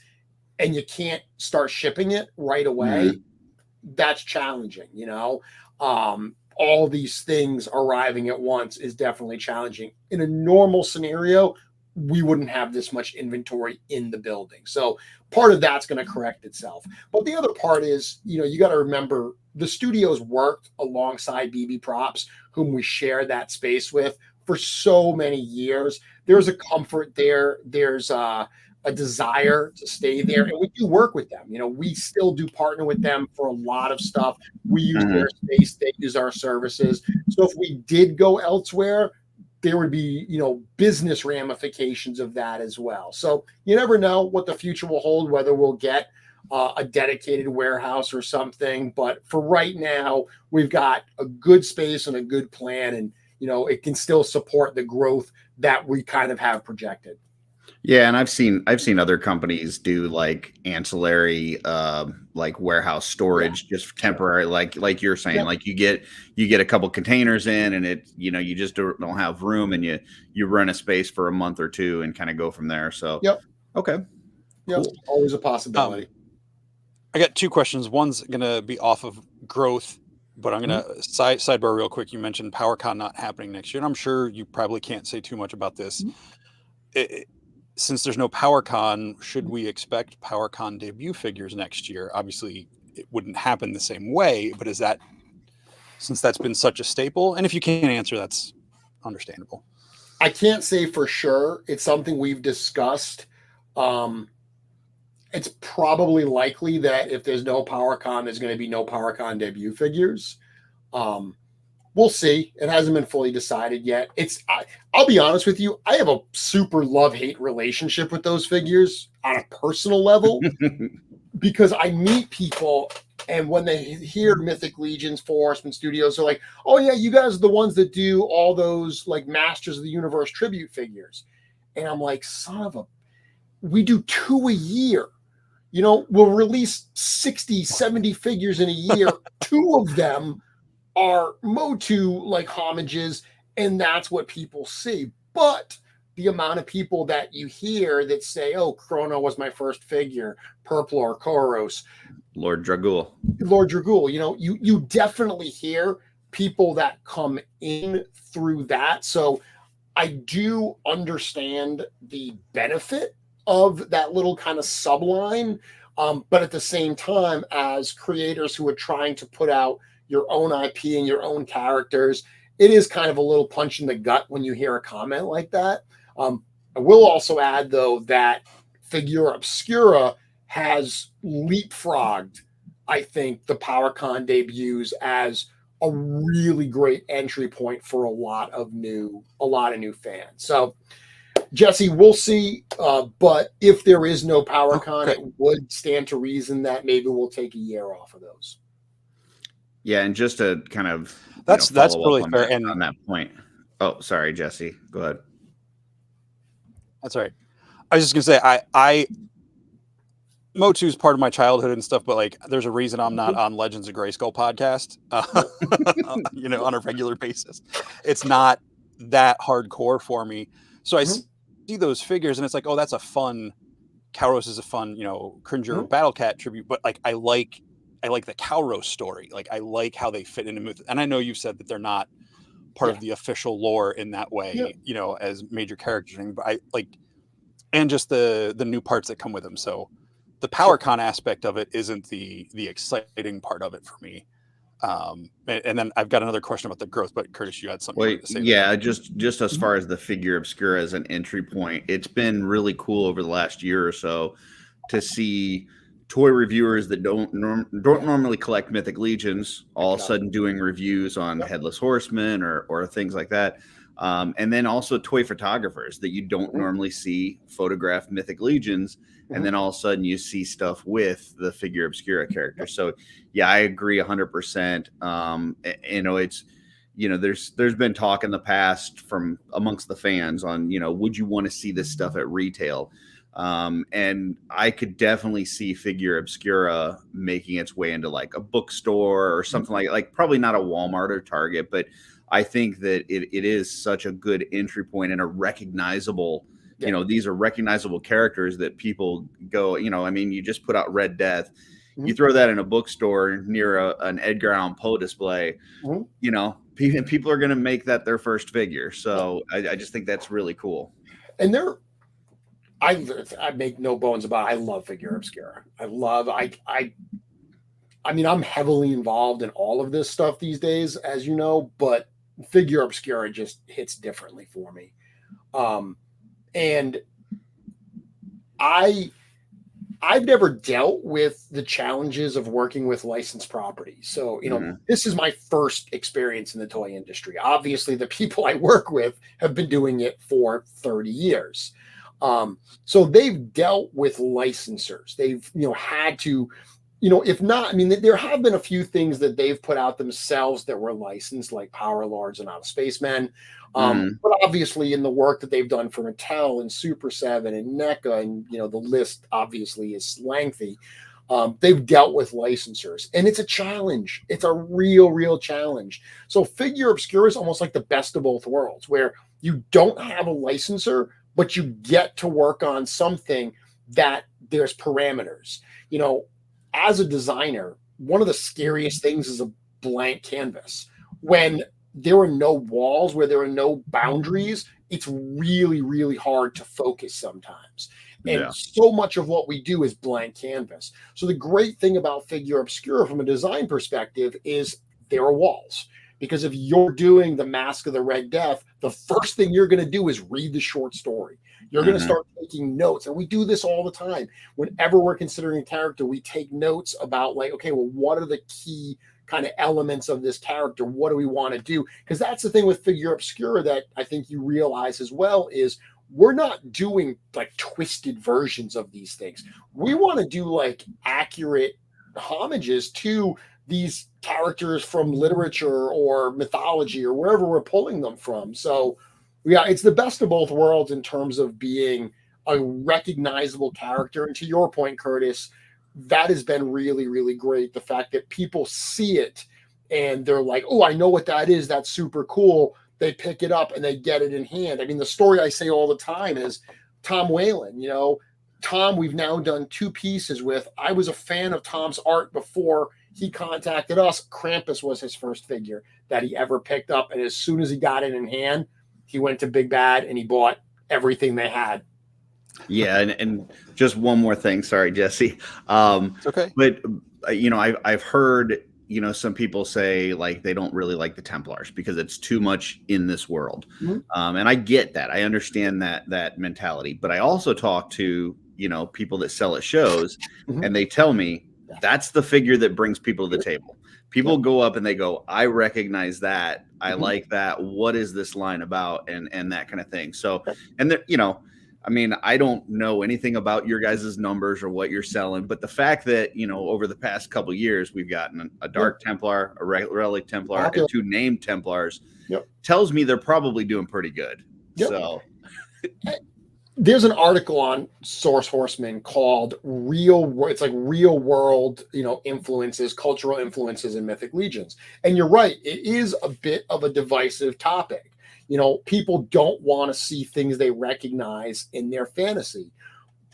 and you can't start shipping it right away, that's challenging. All these things arriving at once is definitely challenging. In a normal scenario, we wouldn't have this much inventory in the building. So part of that's going to correct itself. But the other part is, you got to remember the studios worked alongside BB Props, whom we share that space with for so many years. There's a comfort there. There's a desire to stay there. And we do work with them. We still do partner with them for a lot of stuff. We use their space. They use our services. So if we did go elsewhere, there would be, business ramifications of that as well. So you never know what the future will hold, whether we'll get a dedicated warehouse or something. But for right now, we've got a good space and a good plan. And, it can still support the growth that we kind of have projected. Yeah, and I've seen other companies do like ancillary like warehouse storage, just temporary, like you're saying, like you get a couple containers in and it, you just don't have room and you rent a space for a month or two and kind of go from there. So okay. Cool. Always a possibility. I got two questions. One's gonna be off of growth, but I'm gonna sidebar real quick. You mentioned PowerCon not happening next year, and I'm sure you probably can't say too much about this. Since there's no PowerCon, should we expect PowerCon debut figures next year? Obviously, it wouldn't happen the same way, but since that's been such a staple? And if you can't answer, that's understandable. I can't say for sure. It's something we've discussed. It's probably likely that if there's no PowerCon, there's going to be no PowerCon debut figures. We'll see. It hasn't been fully decided yet. I'll be honest with you. I have a super love-hate relationship with those figures on a personal level because I meet people and when they hear Mythic Legions, Horsemen Studios, they're like, oh yeah, you guys are the ones that do all those like Masters of the Universe tribute figures. And I'm like, we do 2 a year. We'll release 60, 70 figures in a year. 2 of them are Motu like homages, and that's what people see. But the amount of people that you hear that say, oh, Chrono was my first figure, Purple or Koros, Lord Dragul, you definitely hear people that come in through that. So I do understand the benefit of that little kind of subline. But at the same time, as creators who are trying to put out your own IP and your own characters, it is kind of a little punch in the gut when you hear a comment like that. I will also add, though, that Figura Obscura has leapfrogged, I think, the PowerCon debuts as a really great entry point for a lot of new fans. So, Jesse, we'll see. But if there is no PowerCon, it would stand to reason that maybe we'll take a year off of those. Yeah, and just to kind of that's really fair. On that point. Oh, sorry, Jesse. Go ahead. That's all right. I was just gonna say I Motu is part of my childhood and stuff, but like there's a reason I'm not on Legends of Grayskull podcast, on a regular basis. It's not that hardcore for me. So I see those figures and it's like, oh, that's a fun. Kauros is a fun, Cringer Battle Cat tribute, but like I like the Kauros story. Like I like how they fit into myth. And I know you said that they're not part of the official lore in that way, as major characters. But I like, and just the new parts that come with them. So the PowerCon aspect of it isn't the exciting part of it for me. And then I've got another question about the growth, but Curtis, you had something to say. Yeah, just as far as the Figure Obscura as an entry point, it's been really cool over the last year or so to see toy reviewers that don't normally collect Mythic Legions all of a sudden doing reviews on Headless Horsemen or things like that. And then also toy photographers that you don't normally see photograph Mythic Legions. And then all of a sudden you see stuff with the Figure Obscura character. So yeah, I agree 100%. It's, there's been talk in the past from amongst the fans on, would you want to see this stuff at retail? And I could definitely see Figure Obscura making its way into like a bookstore or something like probably not a Walmart or Target, but I think that it is such a good entry point and a recognizable, these are recognizable characters that people go, I mean, you just put out Red Death, you throw that in a bookstore near an Edgar Allan Poe display, people are going to make that their first figure. So I just think that's really cool. And I make no bones about it. I love Figure Obscura. I mean, I'm heavily involved in all of this stuff these days, as you know, but Figure Obscura just hits differently for me. And I've never dealt with the challenges of working with licensed property. So, this is my first experience in the toy industry. Obviously, the people I work with have been doing it for 30 years. So they've dealt with licensors. They've, had to, if not, I mean, there have been a few things that they've put out themselves that were licensed, like Power Lords and Out of Spacemen. But obviously in the work that they've done for Mattel and Super 7 and NECA, and, the list obviously is lengthy. They've dealt with licensors, and it's a challenge. It's a real challenge. So Figure Obscura is almost like the best of both worlds, where you don't have a licensor, but you get to work on something that there's parameters. As a designer, one of the scariest things is a blank canvas. When there are no walls, where there are no boundaries, it's really hard to focus sometimes. And so much of what we do is blank canvas. So the great thing about Figure Obscura from a design perspective is there are walls. Because if you're doing the Mask of the Red Death, the first thing you're going to do is read the short story. You're going to start taking notes. And we do this all the time. Whenever we're considering a character, we take notes about like, okay, well, what are the key kind of elements of this character? What do we want to do? Because that's the thing with Figure Obscura that I think you realize as well is we're not doing like twisted versions of these things. We want to do like accurate homages to these characters from literature or mythology or wherever we're pulling them from. So yeah, it's the best of both worlds in terms of being a recognizable character. And to your point, Curtis, that has been really great. The fact that people see it and they're like, oh, I know what that is. That's super cool. They pick it up and they get it in hand. I mean, the story I say all the time is Tom Whalen, Tom, we've now done 2 pieces with. I was a fan of Tom's art before he contacted us. Krampus was his first figure that he ever picked up. And as soon as he got it in hand, he went to Big Bad and he bought everything they had. Yeah. And just one more thing. Sorry, Jesse. It's okay. But, I've heard, some people say like they don't really like the Templars because it's too much in this world. And I get that. I understand that mentality. But I also talk to, people that sell at shows and they tell me that's the figure that brings people to the table. People go up and they go, I recognize that. I like that. What is this line about? And that kind of thing. So, and I mean, I don't know anything about your guys' numbers or what you're selling, but the fact that, over the past couple of years, we've gotten a Dark Templar, a Relic Templar, and 2 named Templars tells me they're probably doing pretty good. So there's an article on Source Horsemen called real world, influences, cultural influences in Mythic Legions. And you're right. It is a bit of a divisive topic. People don't want to see things they recognize in their fantasy.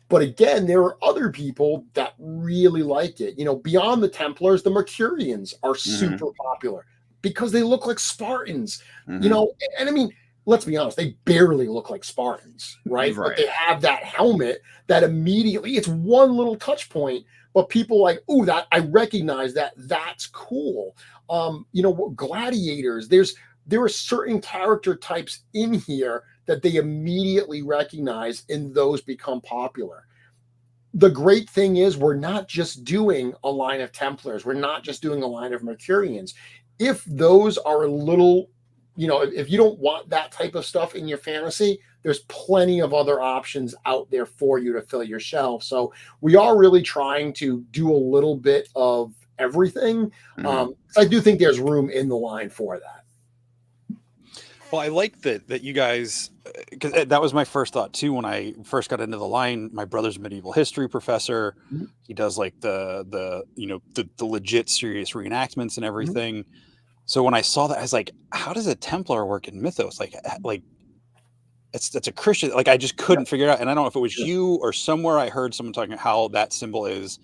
But again, there are other people that really like it. Beyond the Templars, the Mercurians are super popular because they look like Spartans, and I mean, let's be honest, they barely look like Spartans, right? But they have that helmet that immediately, it's one little touch point, but people like, oh, that I recognize that. That's cool. Gladiators, there are certain character types in here that they immediately recognize and those become popular. The great thing is we're not just doing a line of Templars. We're not just doing a line of Mercurians. If those are a little, if you don't want that type of stuff in your fantasy, there's plenty of other options out there for you to fill your shelf. So we are really trying to do a little bit of everything. I do think there's room in the line for that. Well, I like that you guys, because that was my first thought too when I first got into the line. My brother's a medieval history professor. Mhm. He does like the legit serious reenactments and everything. So when I saw that, I was like, how does a Templar work in Mythos? Like it's a Christian. Like I just couldn't figure it out. And I don't know if it was you or somewhere I heard someone talking about how that symbol is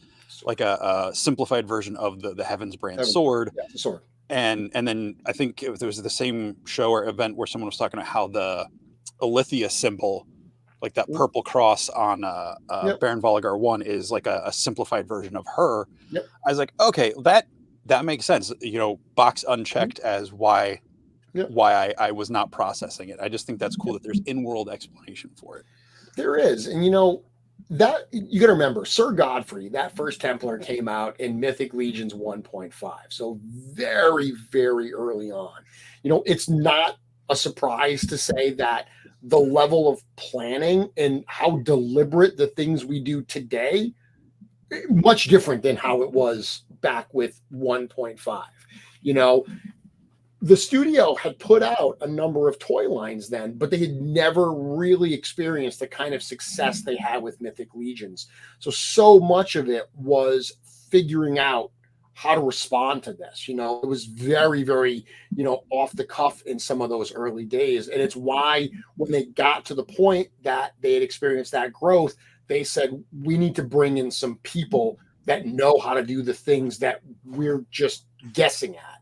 like a simplified version of the Heaven's Brand sword. Yeah, the sword. And then I think it was the same show or event where someone was talking about how the Alithia symbol, like that purple cross on Baron Voligar 1, is like a simplified version of her. Yep. I was like, okay, that makes sense. Box unchecked as why I was not processing it. I just think that's cool that there's in-world explanation for it. There is, and that you got to remember, Sir Godfrey, that first Templar came out in Mythic Legions 1.5, so very, very early on. It's not a surprise to say that the level of planning and how deliberate the things we do today, much different than how it was back with 1.5. The studio had put out a number of toy lines then, but they had never really experienced the kind of success they had with Mythic Legions. So much of it was figuring out how to respond to this. It was very, very, off the cuff in some of those early days. And it's why when they got to the point that they had experienced that growth, they said, we need to bring in some people that know how to do the things that we're just guessing at.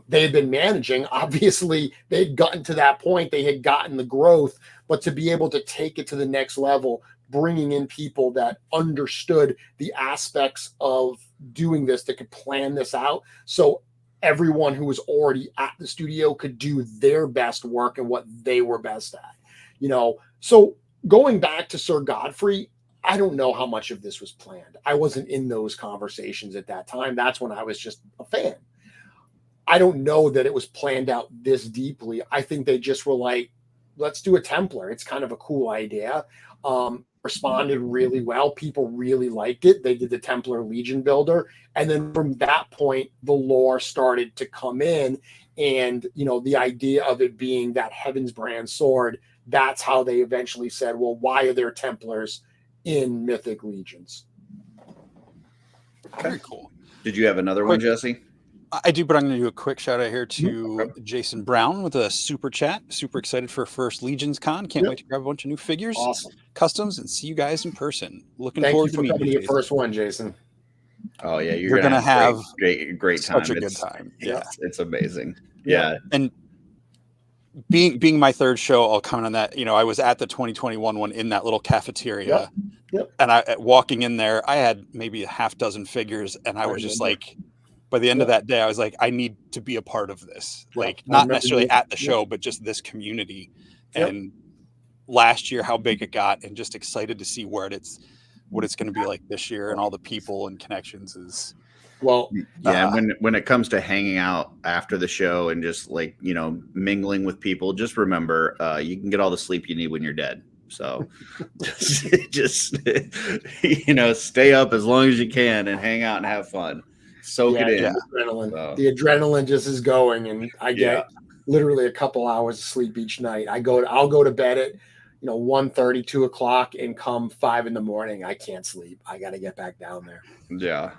They had been managing. Obviously, they had gotten to that point. They had gotten the growth, but to be able to take it to the next level, bringing in people that understood the aspects of doing this, that could plan this out. So everyone who was already at the studio could do their best work and what they were best at. So going back to Sir Godfrey, I don't know how much of this was planned. I wasn't in those conversations at that time. That's when I was just a fan. I don't know that it was planned out this deeply. I think they just were like, let's do a Templar. It's kind of a cool idea. Responded really well. People really liked it. They did the Templar Legion builder. And then from that point, the lore started to come in. And, the idea of it being that Heaven's Brand sword, that's how they eventually said, well, why are there Templars in Mythic Legions? Very cool. Did you have another one, Jesse? I do, but I'm going to do a quick shout out here to Jason Brown with a super chat. Super excited for first LegionsCon. Can't wait to grab a bunch of new figures, customs, and see you guys in person. Looking forward to meeting you. Your first one, Jason. Oh yeah, you're gonna have great time. Such a good time. Yeah, it's amazing. Yeah, and being my third show, I'll comment on that. I was at the 2021 one in that little cafeteria, and walking in there, I had maybe a half dozen figures, and I was just like. By the end of that day, I was like, I need to be a part of this. Like, not necessarily at the show, but just this community. And last year, how big it got, and just excited to see what it's going to be like this year, and all the people and connections is. Well, yeah. When it comes to hanging out after the show and just like mingling with people, just remember you can get all the sleep you need when you're dead. So just stay up as long as you can and hang out and have fun. Soak it in. The adrenaline just is going, and I get literally a couple hours of sleep each night. I'll go to bed at 1:30, 2 o'clock, and come 5 a.m. I can't sleep. I got to get back down there. Yeah.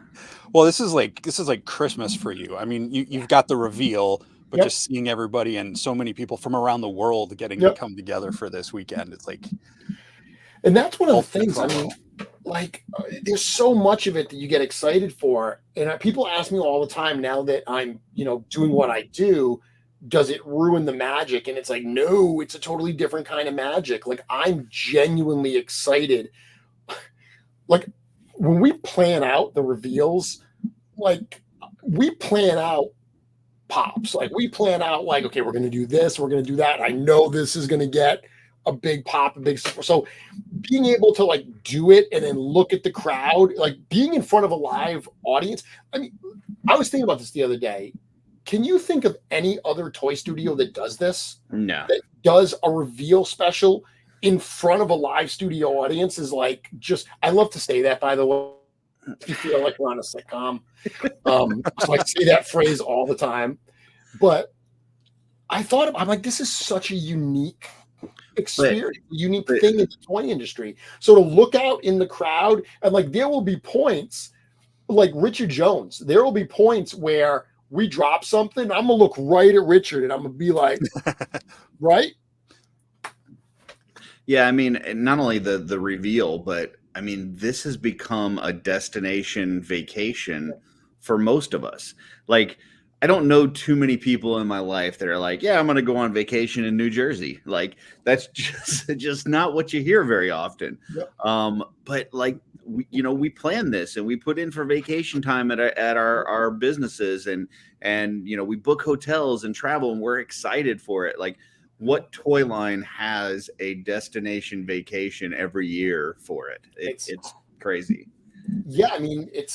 Well, this is like Christmas for you. I mean, you've got the reveal, but just seeing everybody and so many people from around the world getting to come together for this weekend, it's like. And that's one of the things. I mean, there's so much of it that you get excited for. And people ask me all the time now that I'm, doing what I do, does it ruin the magic? And it's like, no, it's a totally different kind of magic. Like, I'm genuinely excited. Like, when we plan out the reveals, we plan out pops. Like, we plan out okay, we're going to do this, we're going to do that. I know this is going to get a big pop, a big support. So being able to do it and then look at the crowd, being in front of a live audience. I mean, I was thinking about this the other day. Can you think of any other toy studio that does this? No. That does a reveal special in front of a live studio audience is I love to say that, by the way. You feel like we're on a sitcom. So I say that phrase all the time. But I thought, I'm like, this is such a unique experience, unique but- thing in the toy industry. So to look out in the crowd and like, there will be points like Richard Jones, there will be points where we drop something. I'm gonna look right at Richard and I'm gonna be like, right? Yeah, I mean, not only the reveal, but I mean, this has become a destination vacation for most of us. Like, I don't know too many people in my life that are like, yeah, I'm going to go on vacation in New Jersey. Like, that's just not what you hear very often. Yep. But like, we plan this and we put in for vacation time at our businesses, and we book hotels and travel, and we're excited for it. Like, what toy line has a destination vacation every year for it? It's crazy. Yeah, I mean, it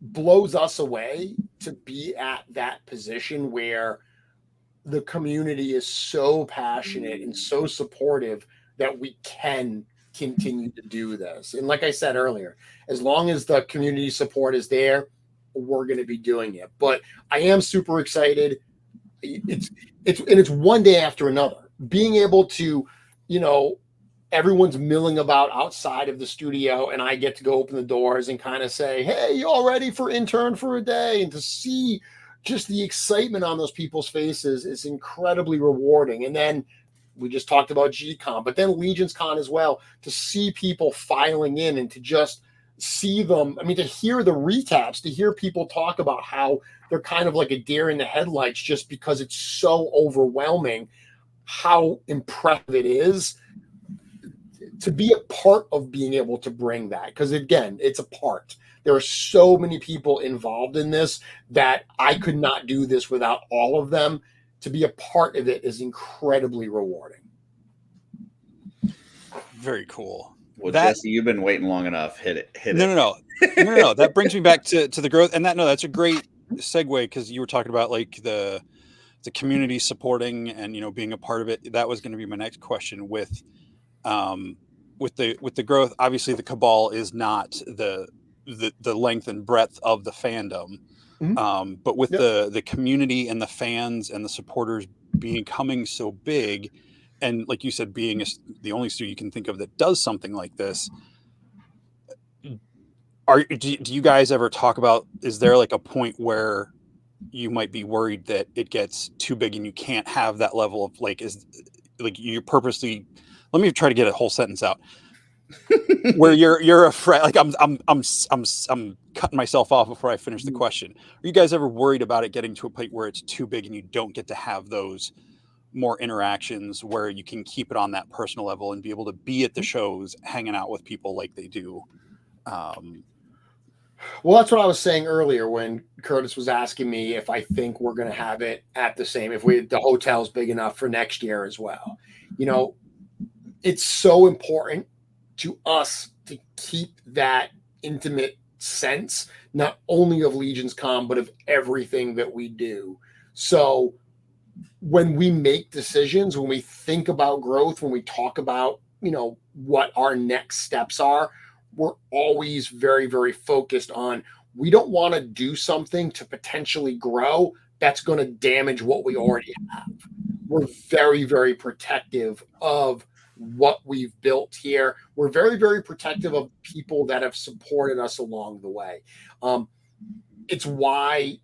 blows us away to be at that position where the community is so passionate and so supportive that we can continue to do this. And like I said earlier, as long as the community support is there, we're going to be doing it. But I am super excited. It's one day after another. Being able to, everyone's milling about outside of the studio, and I get to go open the doors and kind of say, hey, you all ready for intern for a day? And to see just the excitement on those people's faces is incredibly rewarding. And then we just talked about GCon, but then LegionsCon as well, to see people filing in and to just see them. I mean, to hear the recaps, to hear people talk about how they're kind of like a deer in the headlights just because it's so overwhelming, how impressive it is to be a part of being able to bring that. Because again, it's a part. There are so many people involved in this that I could not do this without all of them. To be a part of it is incredibly rewarding. Very cool. Well, Jesse, you've been waiting long enough. Hit it. No. That brings me back to the growth, and that's a great segue, because you were talking about like the community supporting and being a part of it. That was going to be my next question with the growth. Obviously, the Cabal is not the length and breadth of the fandom, but with the community and the fans and the supporters becoming so big, and like you said, being the only studio you can think of that does something like this. Do you guys ever talk about, is there like a point where you might be worried that it gets too big and you can't have that level of you're purposely, let me try to get a whole sentence out, where you're afraid, like I'm cutting myself off before I finish the question. Are you guys ever worried about it getting to a point where it's too big and you don't get to have those more interactions where you can keep it on that personal level and be able to be at the shows, hanging out with people like they do? Well, that's what I was saying earlier when Curtis was asking me if I think we're going to have it at the same, if the hotel's big enough for next year as well. It's so important to us to keep that intimate sense, not only of LegionsCon, but of everything that we do. So when we make decisions, when we think about growth, when we talk about, what our next steps are, we're always very, very focused on, we don't want to do something to potentially grow that's going to damage what we already have. We're very, very protective of what we've built here. We're very, very protective of people that have supported us along the way. It's why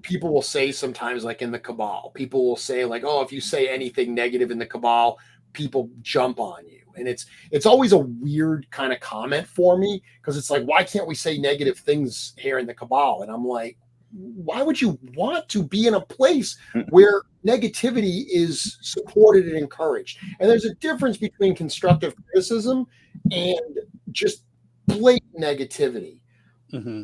people will say sometimes, like in the Cabal, people will say like, oh, if you say anything negative in the Cabal, people jump on you. And it's always a weird kind of comment for me, because it's like, why can't we say negative things here in the Cabal? And I'm like, why would you want to be in a place where negativity is supported and encouraged? And there's a difference between constructive criticism and just blatant negativity. Mm-hmm.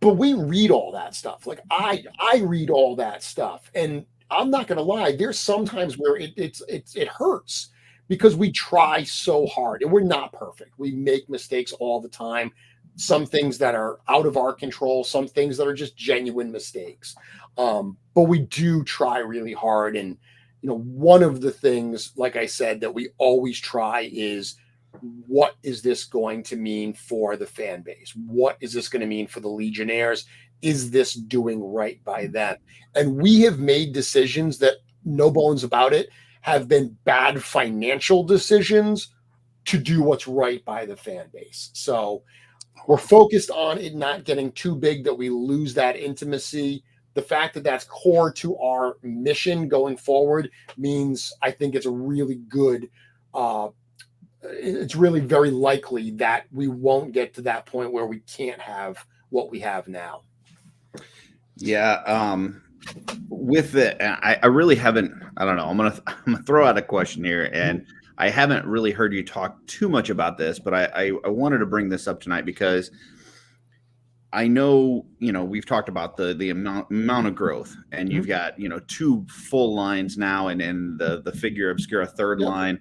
But we read all that stuff. Like I read all that stuff, and I'm not going to lie, there's sometimes where it hurts, because we try so hard and we're not perfect. We make mistakes all the time. Some things that are out of our control, some things that are just genuine mistakes. But we do try really hard. And, one of the things, like I said, that we always try is what is this going to mean for the fan base? What is this going to mean for the Legionnaires? Is this doing right by them? And we have made decisions that, no bones about it, have been bad financial decisions to do what's right by the fan base. So we're focused on it not getting too big that we lose that intimacy. The fact that that's core to our mission going forward means I think it's a really good, it's really very likely that we won't get to that point where we can't have what we have now. Yeah. With it, I really haven't, I don't know. I'm gonna throw out a question here, and I haven't really heard you talk too much about this, but I wanted to bring this up tonight because I know, we've talked about the amount of growth, and you've got, 2 full lines now, and the figure obscura third line,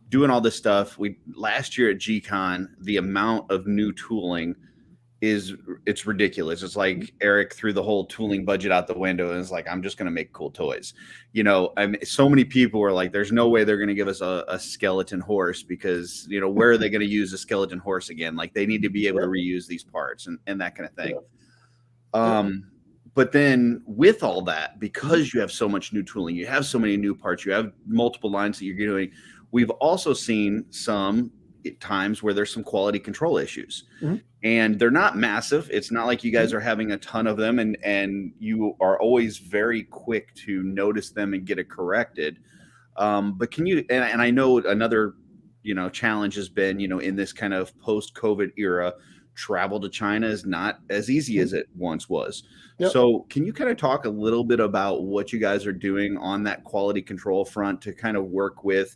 doing all this stuff. Last year at G-Con, the amount of new tooling it's ridiculous. It's like Eric threw the whole tooling budget out the window and is like, I'm just going to make cool toys. I mean, so many people were like, there's no way they're going to give us a skeleton horse because, where are they going to use a skeleton horse again? Like, they need to be able to reuse these parts and that kind of thing. But then with all that, because you have so much new tooling, you have so many new parts, you have multiple lines that you're doing, we've also seen some times where there's some quality control issues. And they're not massive. It's not like you guys are having a ton of them, and you are always very quick to notice them and get it corrected. But can you, and I know another, challenge has been, in this kind of post-COVID era, travel to China is not as easy as it once was. So can you kind of talk a little bit about what you guys are doing on that quality control front to kind of work with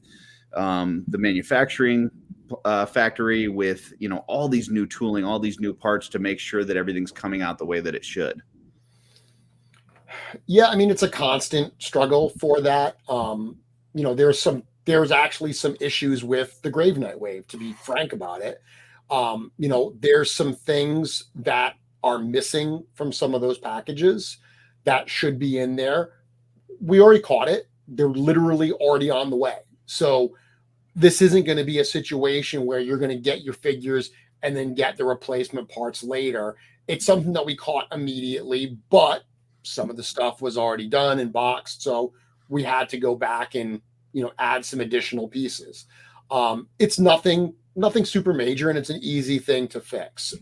the manufacturing factory with, all these new tooling, all these new parts to make sure that everything's coming out the way that it should? Yeah, I mean, it's a constant struggle for that. There's actually some issues with the Grave Knight wave, to be frank about it. There's some things that are missing from some of those packages that should be in there. We already caught it. They're literally already on the way. So this isn't going to be a situation where you're going to get your figures and then get the replacement parts later. It's something that we caught immediately, but some of the stuff was already done and boxed. So we had to go back and, add some additional pieces. It's nothing super major, and it's an easy thing to fix.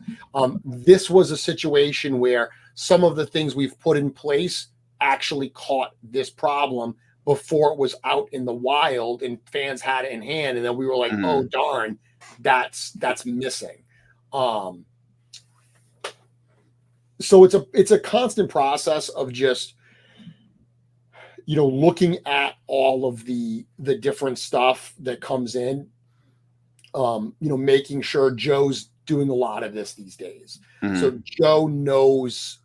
This was a situation where some of the things we've put in place actually caught this problem before it was out in the wild and fans had it in hand. And then we were like, oh, darn, that's missing. So it's a constant process of just, looking at all of the different stuff that comes in, making sure Joe's doing a lot of this these days. So Joe knows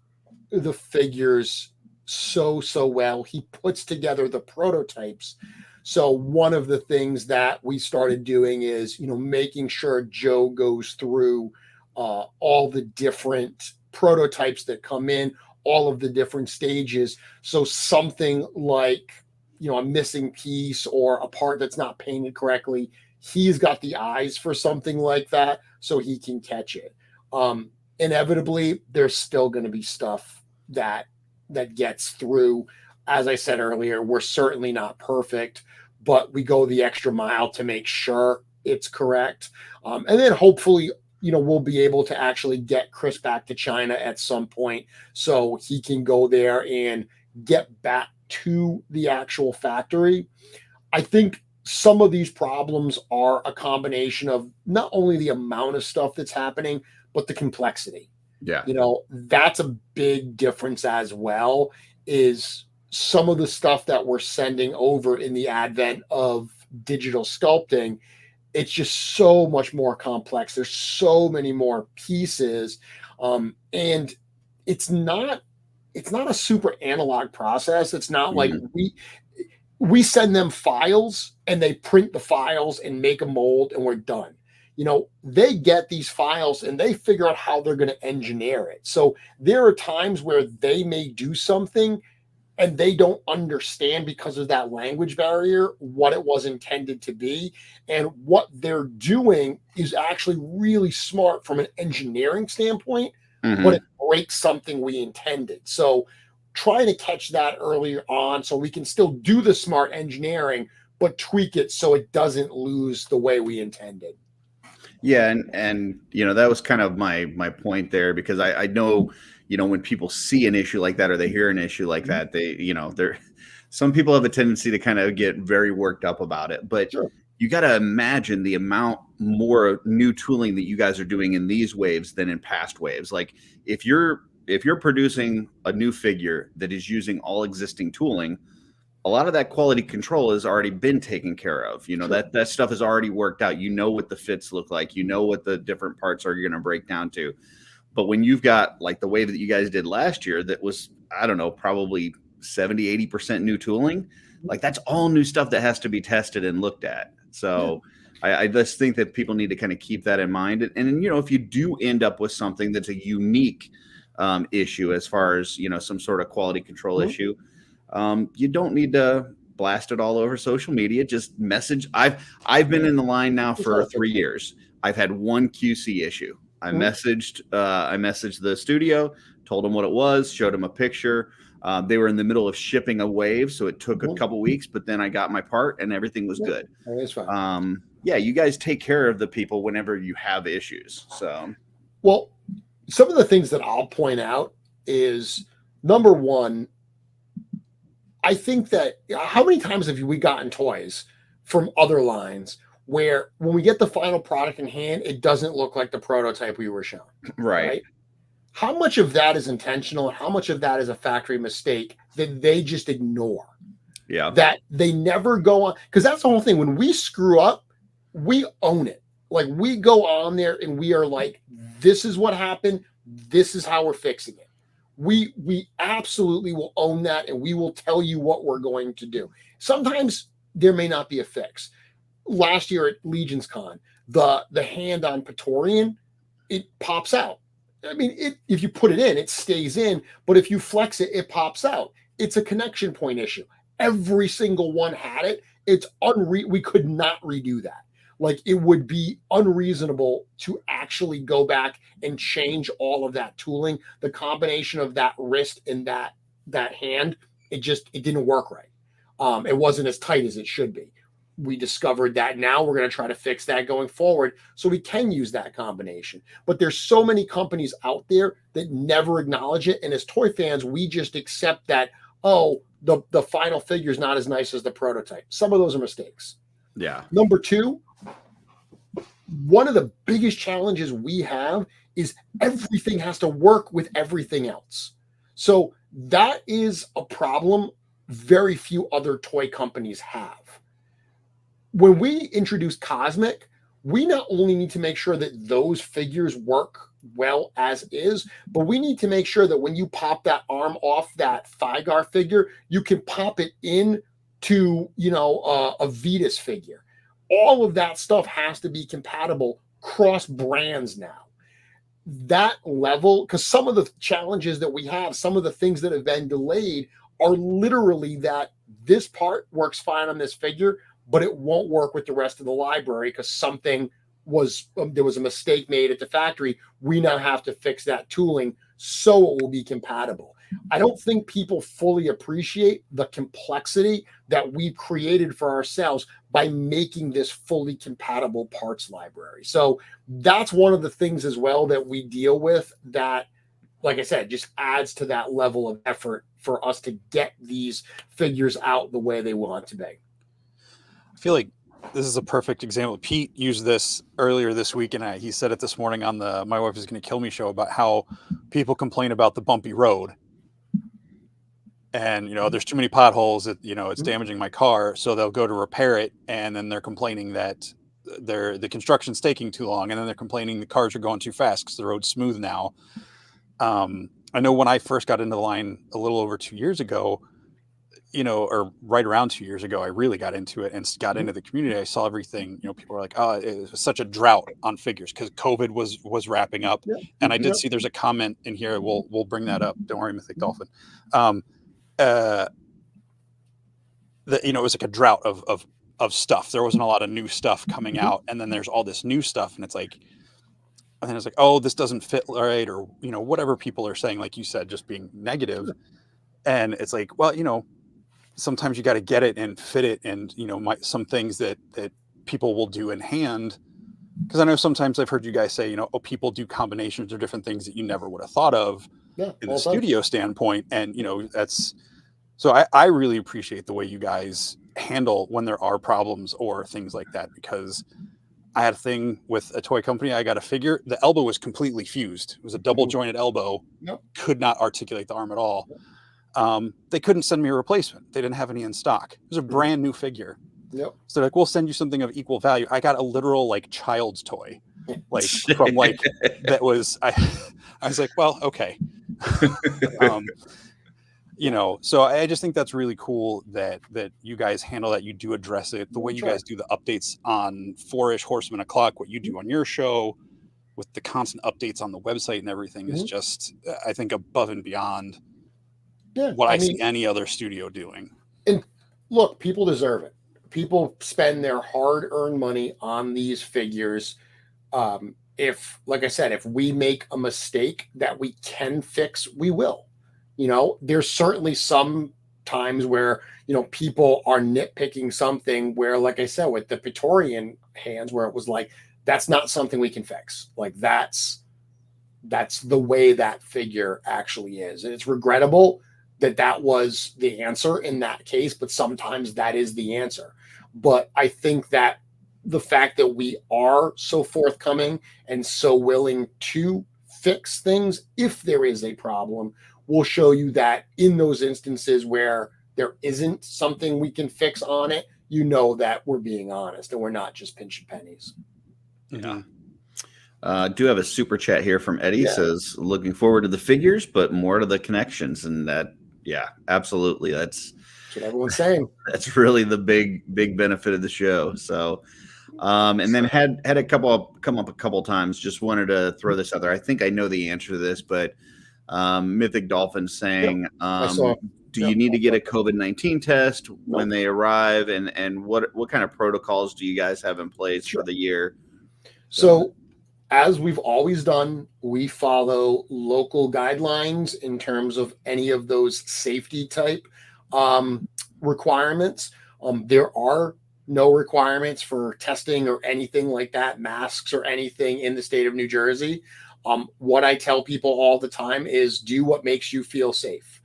the figures so well. He puts together the prototypes. So one of the things that we started doing is, making sure Joe goes through all the different prototypes that come in, all of the different stages. So something like, a missing piece or a part that's not painted correctly, he's got the eyes for something like that so he can catch it. Inevitably, there's still going to be stuff that gets through. As I said earlier, we're certainly not perfect, but we go the extra mile to make sure it's correct. And then hopefully, we'll be able to actually get Chris back to China at some point so he can go there and get back to the actual factory. I think some of these problems are a combination of not only the amount of stuff that's happening, but the complexity. Yeah. That's a big difference as well, is some of the stuff that we're sending over in the advent of digital sculpting. It's just so much more complex. There's so many more pieces. And it's not a super analog process. It's not like we send them files and they print the files and make a mold and we're done. They get these files and they figure out how they're going to engineer it. So there are times where they may do something and they don't understand because of that language barrier what it was intended to be. And what they're doing is actually really smart from an engineering standpoint, but it breaks something we intended. So trying to catch that earlier on so we can still do the smart engineering, but tweak it so it doesn't lose the way we intended. Yeah, and that was kind of my point there, because I know, when people see an issue like that or they hear an issue like that, they're some people have a tendency to kind of get very worked up about it. But Sure. You got to imagine the amount more new tooling that you guys are doing in these waves than in past waves. Like if you're producing a new figure that is using all existing tooling, a lot of that quality control has already been taken care of. Sure. that stuff is already worked out. What the fits look like, what the different parts are going to break down to. But when you've got like the wave that you guys did last year, that was, I don't know, probably 70-80% new tooling, like that's all new stuff that has to be tested and looked at. So I just think that people need to kind of keep that in mind. And if you do end up with something that's a unique issue as far as, some sort of quality control issue, you don't need to blast it all over social media. Just message. I've been in the line now for 3 years. I've had one QC issue. I messaged the studio, told them what it was, showed them a picture. They were in the middle of shipping a wave, so it took a couple weeks, but then I got my part and everything was good. That's fine. You guys take care of the people whenever you have issues. So, well, some of the things that I'll point out is, number one, I think that how many times have we gotten toys from other lines where when we get the final product in hand, it doesn't look like the prototype we were shown? Right? How much of that is intentional? How much of that is a factory mistake that they just ignore? Yeah. That they never go on, because that's the whole thing. When we screw up, we own it. Like we go on there and we are like, this is what happened. This is how we're fixing it. We absolutely will own that, and we will tell you what we're going to do. Sometimes there may not be a fix. Last year at LegionsCon, the hand on Praetorian, it pops out. I mean, if you put it in, it stays in, but if you flex it, it pops out. It's a connection point issue. Every single one had it. It's we could not redo that. Like it would be unreasonable to actually go back and change all of that tooling. The combination of that wrist and that hand, it didn't work right. It wasn't as tight as it should be. We discovered that. Now we're going to try to fix that going forward so we can use that combination. But there's so many companies out there that never acknowledge it. And as toy fans, we just accept that, the final figure is not as nice as the prototype. Some of those are mistakes. Yeah. Number two, one of the biggest challenges we have is everything has to work with everything else. So that is a problem very few other toy companies have. When we introduce Cosmic, we not only need to make sure that those figures work well as is, but we need to make sure that when you pop that arm off that Thygar figure, you can pop it in to, a Vetus figure. All of that stuff has to be compatible cross brands now. That level, because some of the challenges that we have, some of the things that have been delayed are literally that this part works fine on this figure, but it won't work with the rest of the library because there was a mistake made at the factory. We now have to fix that tooling so it will be compatible. I don't think people fully appreciate the complexity that we've created for ourselves by making this fully compatible parts library. So that's one of the things as well that we deal with that, like I said, just adds to that level of effort for us to get these figures out the way they want to be. I feel like this is a perfect example. Pete used this earlier this week, and he said it this morning on the My Wife Is Going to Kill Me show about how people complain about the bumpy road. And, there's too many potholes that, it's damaging my car. So they'll go to repair it. And then they're complaining that the construction's taking too long. And then they're complaining the cars are going too fast because the road's smooth now. I know when I first got into the line a little over 2 years ago, or right around 2 years ago, I really got into it and got into the community. I saw everything, people were like, oh, it was such a drought on figures because COVID was wrapping up. Yeah. And I did see there's a comment in here. We'll bring that up. Don't worry, Mythic Dolphin. it was like a drought of stuff. There wasn't a lot of new stuff coming out, and then there's all this new stuff, and it's like, and then it's like, oh, this doesn't fit right, or whatever people are saying, like you said, just being negative. And it's like, well, sometimes you got to get it and fit it, and some things that people will do in hand. Because I know sometimes I've heard you guys say, people do combinations or different things that you never would have thought of in the studio standpoint, and that's. So I really appreciate the way you guys handle when there are problems or things like that, because I had a thing with a toy company. I got a figure. The elbow was completely fused. It was a double jointed elbow. Yep. Could not articulate the arm at all. They couldn't send me a replacement. They didn't have any in stock. It was a brand new figure. Yep. So they're like, we'll send you something of equal value. I got a literal child's toy, from that was, I was like, well, okay. So I just think that's really cool that you guys handle that. You do address it the way you guys do the updates on 4-ish Horsemen o'clock, what you do on your show with the constant updates on the website and everything is just, I think, above and beyond what I see any other studio doing. And look, people deserve it. People spend their hard-earned money on these figures. If, like I said, if we make a mistake that we can fix, we will. There's certainly some times where, people are nitpicking something where, like I said, with the Praetorian hands, where it was like, that's not something we can fix. Like that's the way that figure actually is. And it's regrettable that was the answer in that case, but sometimes that is the answer. But I think that the fact that we are so forthcoming and so willing to fix things if there is a problem will show you that in those instances where there isn't something we can fix on it, that we're being honest and we're not just pinching pennies. Yeah. Do have a super chat here from Eddie. Says, looking forward to the figures, but more to the connections. And that, absolutely. That's what everyone's saying. That's really the big benefit of the show. So, and then had a couple come up a couple times. Just wanted to throw this out there. I think I know the answer to this, but Mythic Dolphin saying, do you need to get a COVID-19 test when they arrive, and what kind of protocols do you guys have in place for the year? So as we've always done, we follow local guidelines in terms of any of those safety type requirements. There are no requirements for testing or anything like that, masks or anything in the state of New Jersey. What I tell people all the time is do what makes you feel safe.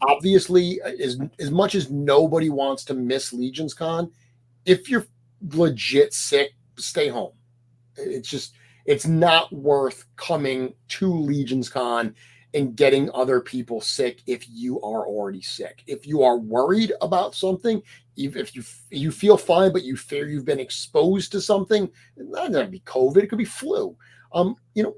Obviously, as much as nobody wants to miss LegionsCon, if you're legit sick, stay home. It's not worth coming to LegionsCon and getting other people sick if you are already sick. If you are worried about something, if you feel fine, but you fear you've been exposed to something, it's not going to be COVID, it could be flu.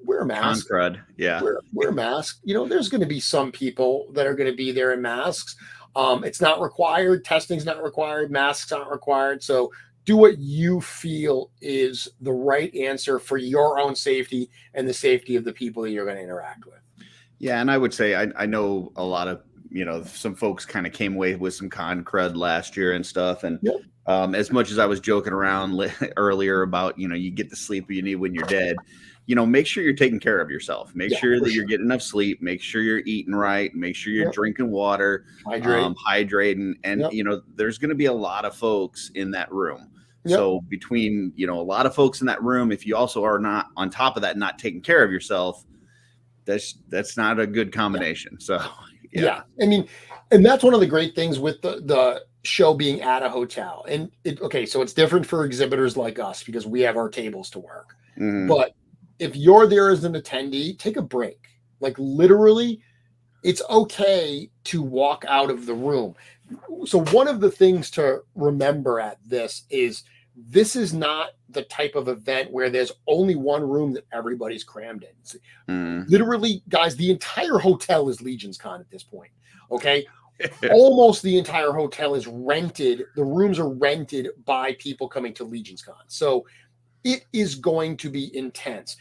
Wear a mask. Crud. Yeah. Wear a mask. There's going to be some people that are going to be there in masks. It's not required. Testing's not required. Masks aren't required. So do what you feel is the right answer for your own safety and the safety of the people that you're going to interact with. Yeah. And I would say, I know a lot of, some folks kind of came away with some con crud last year and stuff. And as much as I was joking around earlier about, you get the sleep you need when you're dead, make sure you're taking care of yourself. Make sure that you're getting enough sleep. Make sure you're eating right. Make sure you're drinking water, hydrating. And, there's going to be a lot of folks in that room. So between, a lot of folks in that room, if you also are not on top of that, not taking care of yourself, that's not a good combination. So, I mean, and that's one of the great things with the show being at a hotel. And so it's different for exhibitors like us because we have our tables to work. But if you're there as an attendee, take a break. Like literally, it's okay to walk out of the room. So one of the things to remember at this is not the type of event where there's only one room that everybody's crammed in. Literally, guys, the entire hotel is LegionsCon at this point. Okay. Almost the entire hotel is rented. The rooms are rented by people coming to LegionsCon. So it is going to be intense.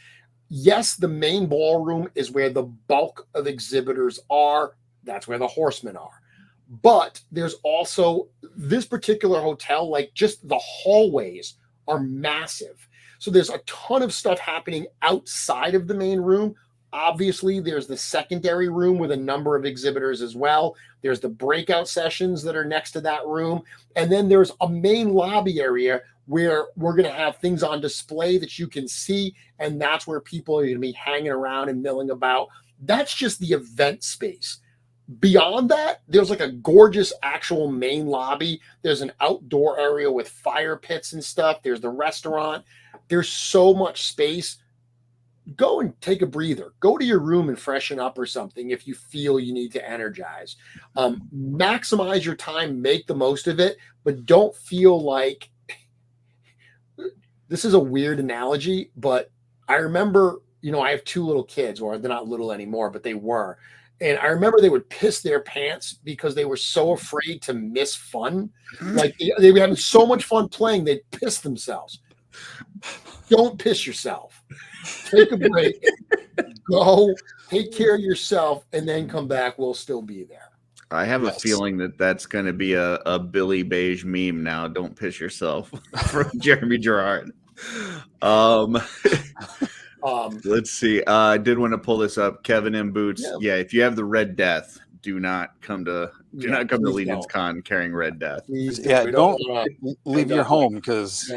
Yes, the main ballroom is where the bulk of exhibitors are. That's where the Horsemen are. But there's also this particular hotel, like just the hallways are massive. So there's a ton of stuff happening outside of the main room. Obviously, there's the secondary room with a number of exhibitors as well. There's the breakout sessions that are next to that room. And then there's a main lobby area where we're going to have things on display that you can see. And that's where people are going to be hanging around and milling about. That's just the event space. Beyond that, there's like a gorgeous actual main lobby. There's an outdoor area with fire pits and stuff. There's the restaurant. There's so much space. Go and take a breather. Go to your room and freshen up or something if you feel you need to energize. Maximize your time, make the most of it, but don't feel like this is a weird analogy, but I remember, I have 2 little kids, or they're not little anymore, but they were. And I remember they would piss their pants because they were so afraid to miss fun. Like they were having so much fun playing, they'd piss themselves. Don't piss yourself. Take a break. Go take care of yourself and then come back. We'll still be there. I have a feeling that that's going to be a Billy Beige meme now. Don't piss yourself from Jeremy Girard. Let's see. I did want to pull this up. Kevin in Boots. Yeah, if you have the Red Death, do not come to LegionsCon carrying Red Death. Don't leave your home because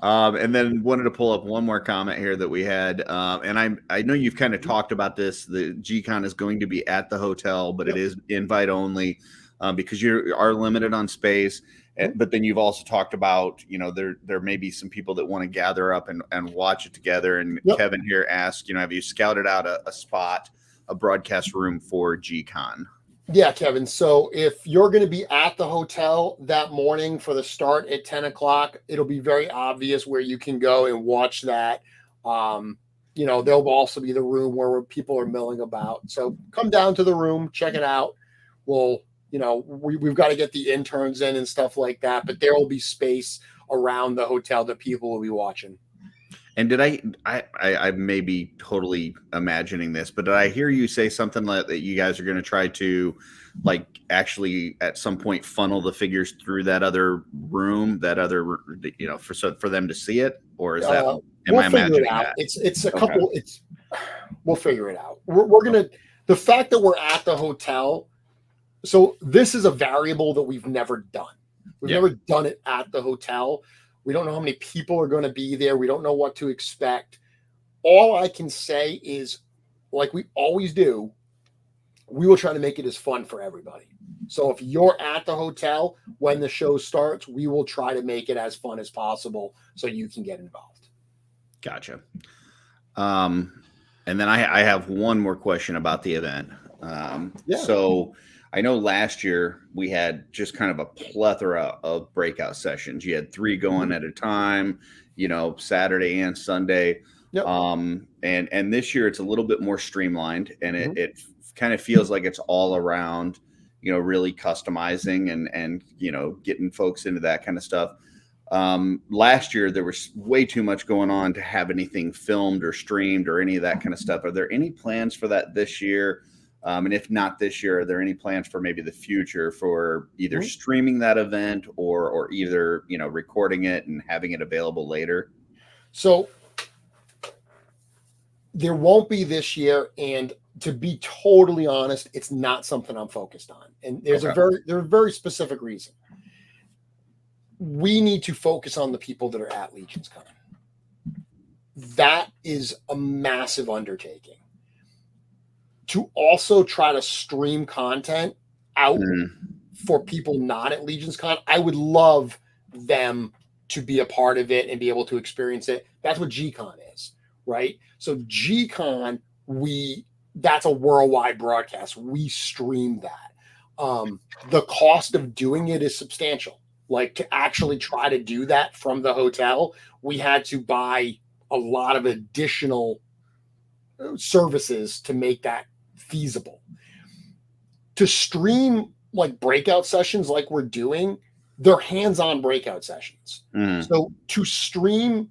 and then wanted to pull up one more comment here that we had. And I know you've kind of talked about this. The G-Con is going to be at the hotel, but it is invite only because you are limited on space. But then you've also talked about, there may be some people that want to gather up and watch it together. And Kevin here asked, have you scouted out a spot, a broadcast room for G-Con? Yeah, Kevin. So if you're going to be at the hotel that morning for the start at 10 o'clock, it'll be very obvious where you can go and watch that. There'll also be the room where people are milling about. So come down to the room, check it out. We've got to get the interns in and stuff like that, but there will be space around the hotel that people will be watching. And did I may be totally imagining this, but did I hear you say something like that you guys are going to try to actually at some point funnel the figures through that other room, for them to see it? Or is that, am I imagining that? It's a couple, we'll figure it out. We're going to, the fact that we're at the hotel. So this is a variable that we've never done. We've never done it at the hotel. We don't know how many people are going to be there. We don't know what to expect. All I can say is, like we always do, we will try to make it as fun for everybody. So if you're at the hotel when the show starts, we will try to make it as fun as possible so you can get involved. Gotcha. And then I have one more question about the event. So I know last year we had just kind of a plethora of breakout sessions. You had 3 going at a time, Saturday and Sunday. Yep. And this year it's a little bit more streamlined, and it kind of feels like it's all around, really customizing and getting folks into that kind of stuff. Last year there was way too much going on to have anything filmed or streamed or any of that kind of stuff. Are there any plans for that this year? And if not this year, are there any plans for maybe the future for either streaming that event or either, recording it and having it available later? So there won't be this year. And to be totally honest, it's not something I'm focused on. And there's a very specific reason. We need to focus on the people that are at LegionsCon. That is a massive undertaking. To also try to stream content out for people not at LegionsCon, I would love them to be a part of it and be able to experience it. That's what G-Con is, right? So G-Con, that's a worldwide broadcast. We stream that. The cost of doing it is substantial. Like, to actually try to do that from the hotel, we had to buy a lot of additional services to make that feasible. To stream like breakout sessions like we're doing, they're hands-on breakout sessions. So to stream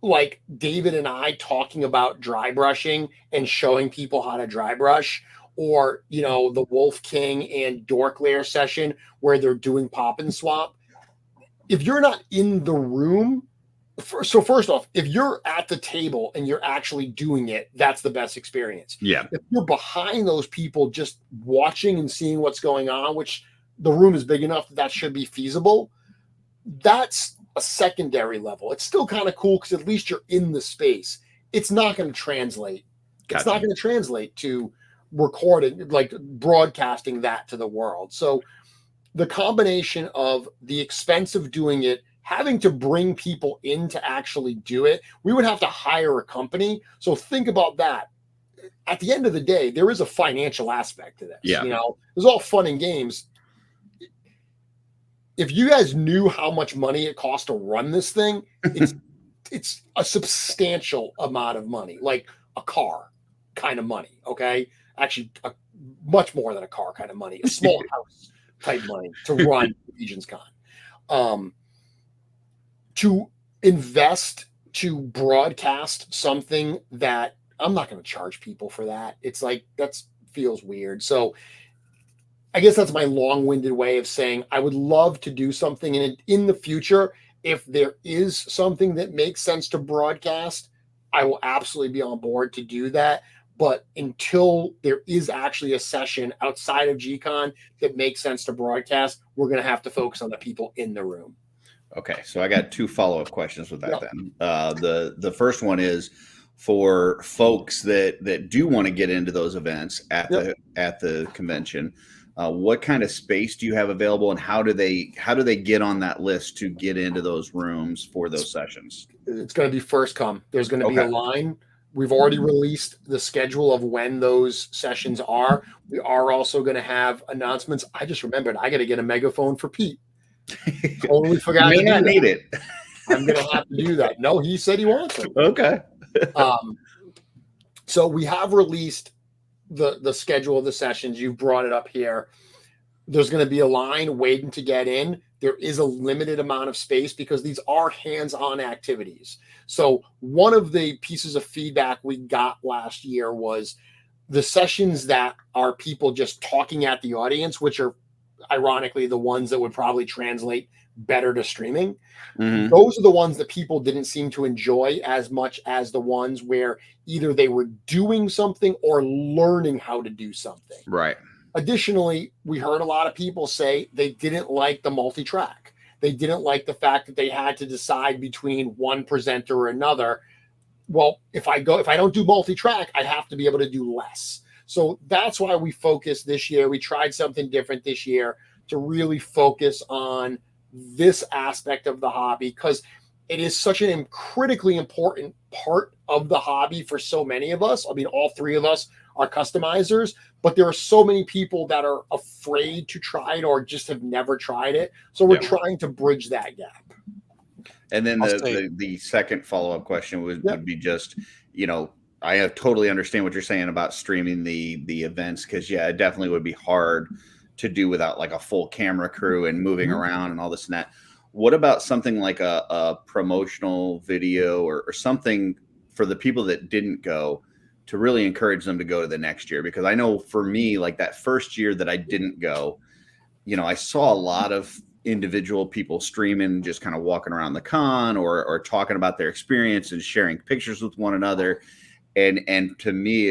like David and I talking about dry brushing and showing people how to dry brush, or, you know, the Wolf King and Dork Lair session where they're doing pop and swap. If you're not in the room, so first off, if you're at the table and you're actually doing it, that's the best experience. Yeah. If you're behind those people just watching and seeing what's going on, which the room is big enough that should be feasible, that's a secondary level. It's still kind of cool because at least you're in the space. It's not going to translate. It's not going to translate to recording, like broadcasting that to the world. So the combination of the expense of doing it, having to bring people in to actually do it, we would have to hire a company. So think about that. At the end of the day, there is a financial aspect to this. Yeah. You know, it's all fun and games. If you guys knew how much money it costs to run this thing, it's a substantial amount of money, like a car kind of money. Okay. Actually, much more than a car kind of money, a small house type money to run LegionsCon. To invest to broadcast something that I'm not going to charge people for that. It's like, that feels weird. So I guess that's my long-winded way of saying I would love to do something in the future. If there is something that makes sense to broadcast, I will absolutely be on board to do that. But until there is actually a session outside of G-Con that makes sense to broadcast, we're going to have to focus on the people in the room. Okay, so I got 2 follow-up questions with that. Then the first one is for folks that do want to get into those events at the convention. What kind of space do you have available, and how do they get on that list to get into those rooms for those sessions? It's going to be first come. There's going to be a line. We've already released the schedule of when those sessions are. We are also going to have announcements. I just remembered I got to get a megaphone for Pete. Totally forgot. You may not need it. I'm going to have to do that. No, he said he wants it. Okay. So we have released the schedule of the sessions. You've brought it up here. There's going to be a line waiting to get in. There is a limited amount of space because these are hands-on activities. So one of the pieces of feedback we got last year was the sessions that are people just talking at the audience, which are ironically the ones that would probably translate better to streaming. Mm-hmm. Those are the ones that people didn't seem to enjoy as much as the ones where either they were doing something or learning how to do something. Right. Additionally, we heard a lot of people say they didn't like the multi-track. They didn't like the fact that they had to decide between one presenter or another. Well, if I don't do multi-track, I have to be able to do less. So that's why we focused this year. We tried something different this year to really focus on this aspect of the hobby because it is such a critically important part of the hobby for so many of us. I mean, all 3 of us are customizers, but there are so many people that are afraid to try it or just have never tried it. So we're trying to bridge that gap. And then the second follow-up question would be just, you know, I totally understand what you're saying about streaming the events because, it definitely would be hard to do without like a full camera crew and moving around and all this and that. What about something like a promotional video or something for the people that didn't go to really encourage them to go to the next year? Because I know for me, like that first year that I didn't go, you know, I saw a lot of individual people streaming, just kind of walking around the con or talking about their experience and sharing pictures with one another. And to me,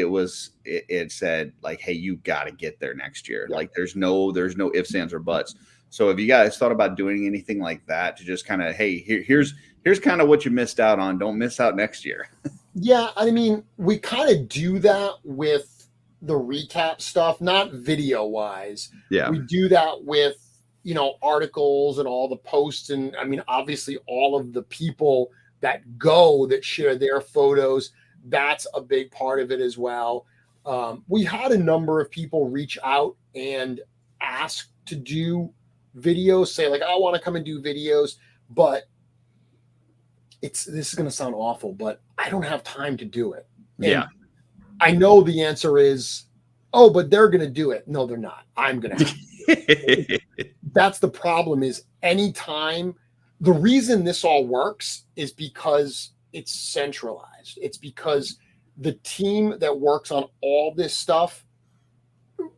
it said like, hey, you got to get there next year. Like there's no ifs, ands, or buts. So have you guys thought about doing anything like that to just kind of, hey, here's kind of what you missed out on. Don't miss out next year. Yeah. I mean, we kind of do that with the recap stuff, not video wise. Yeah. We do that with, you know, articles and all the posts. And I mean, obviously all of the people that share their photos, that's a big part of it as well. We had a number of people reach out and ask to do videos, say like, I want to come and do videos, but this is going to sound awful, but I don't have time to do it. And I know the answer is, oh, but they're going to do it. No, they're not. I'm going to have to. That's the problem is anytime. The reason this all works is because it's centralized. It's because the team that works on all this stuff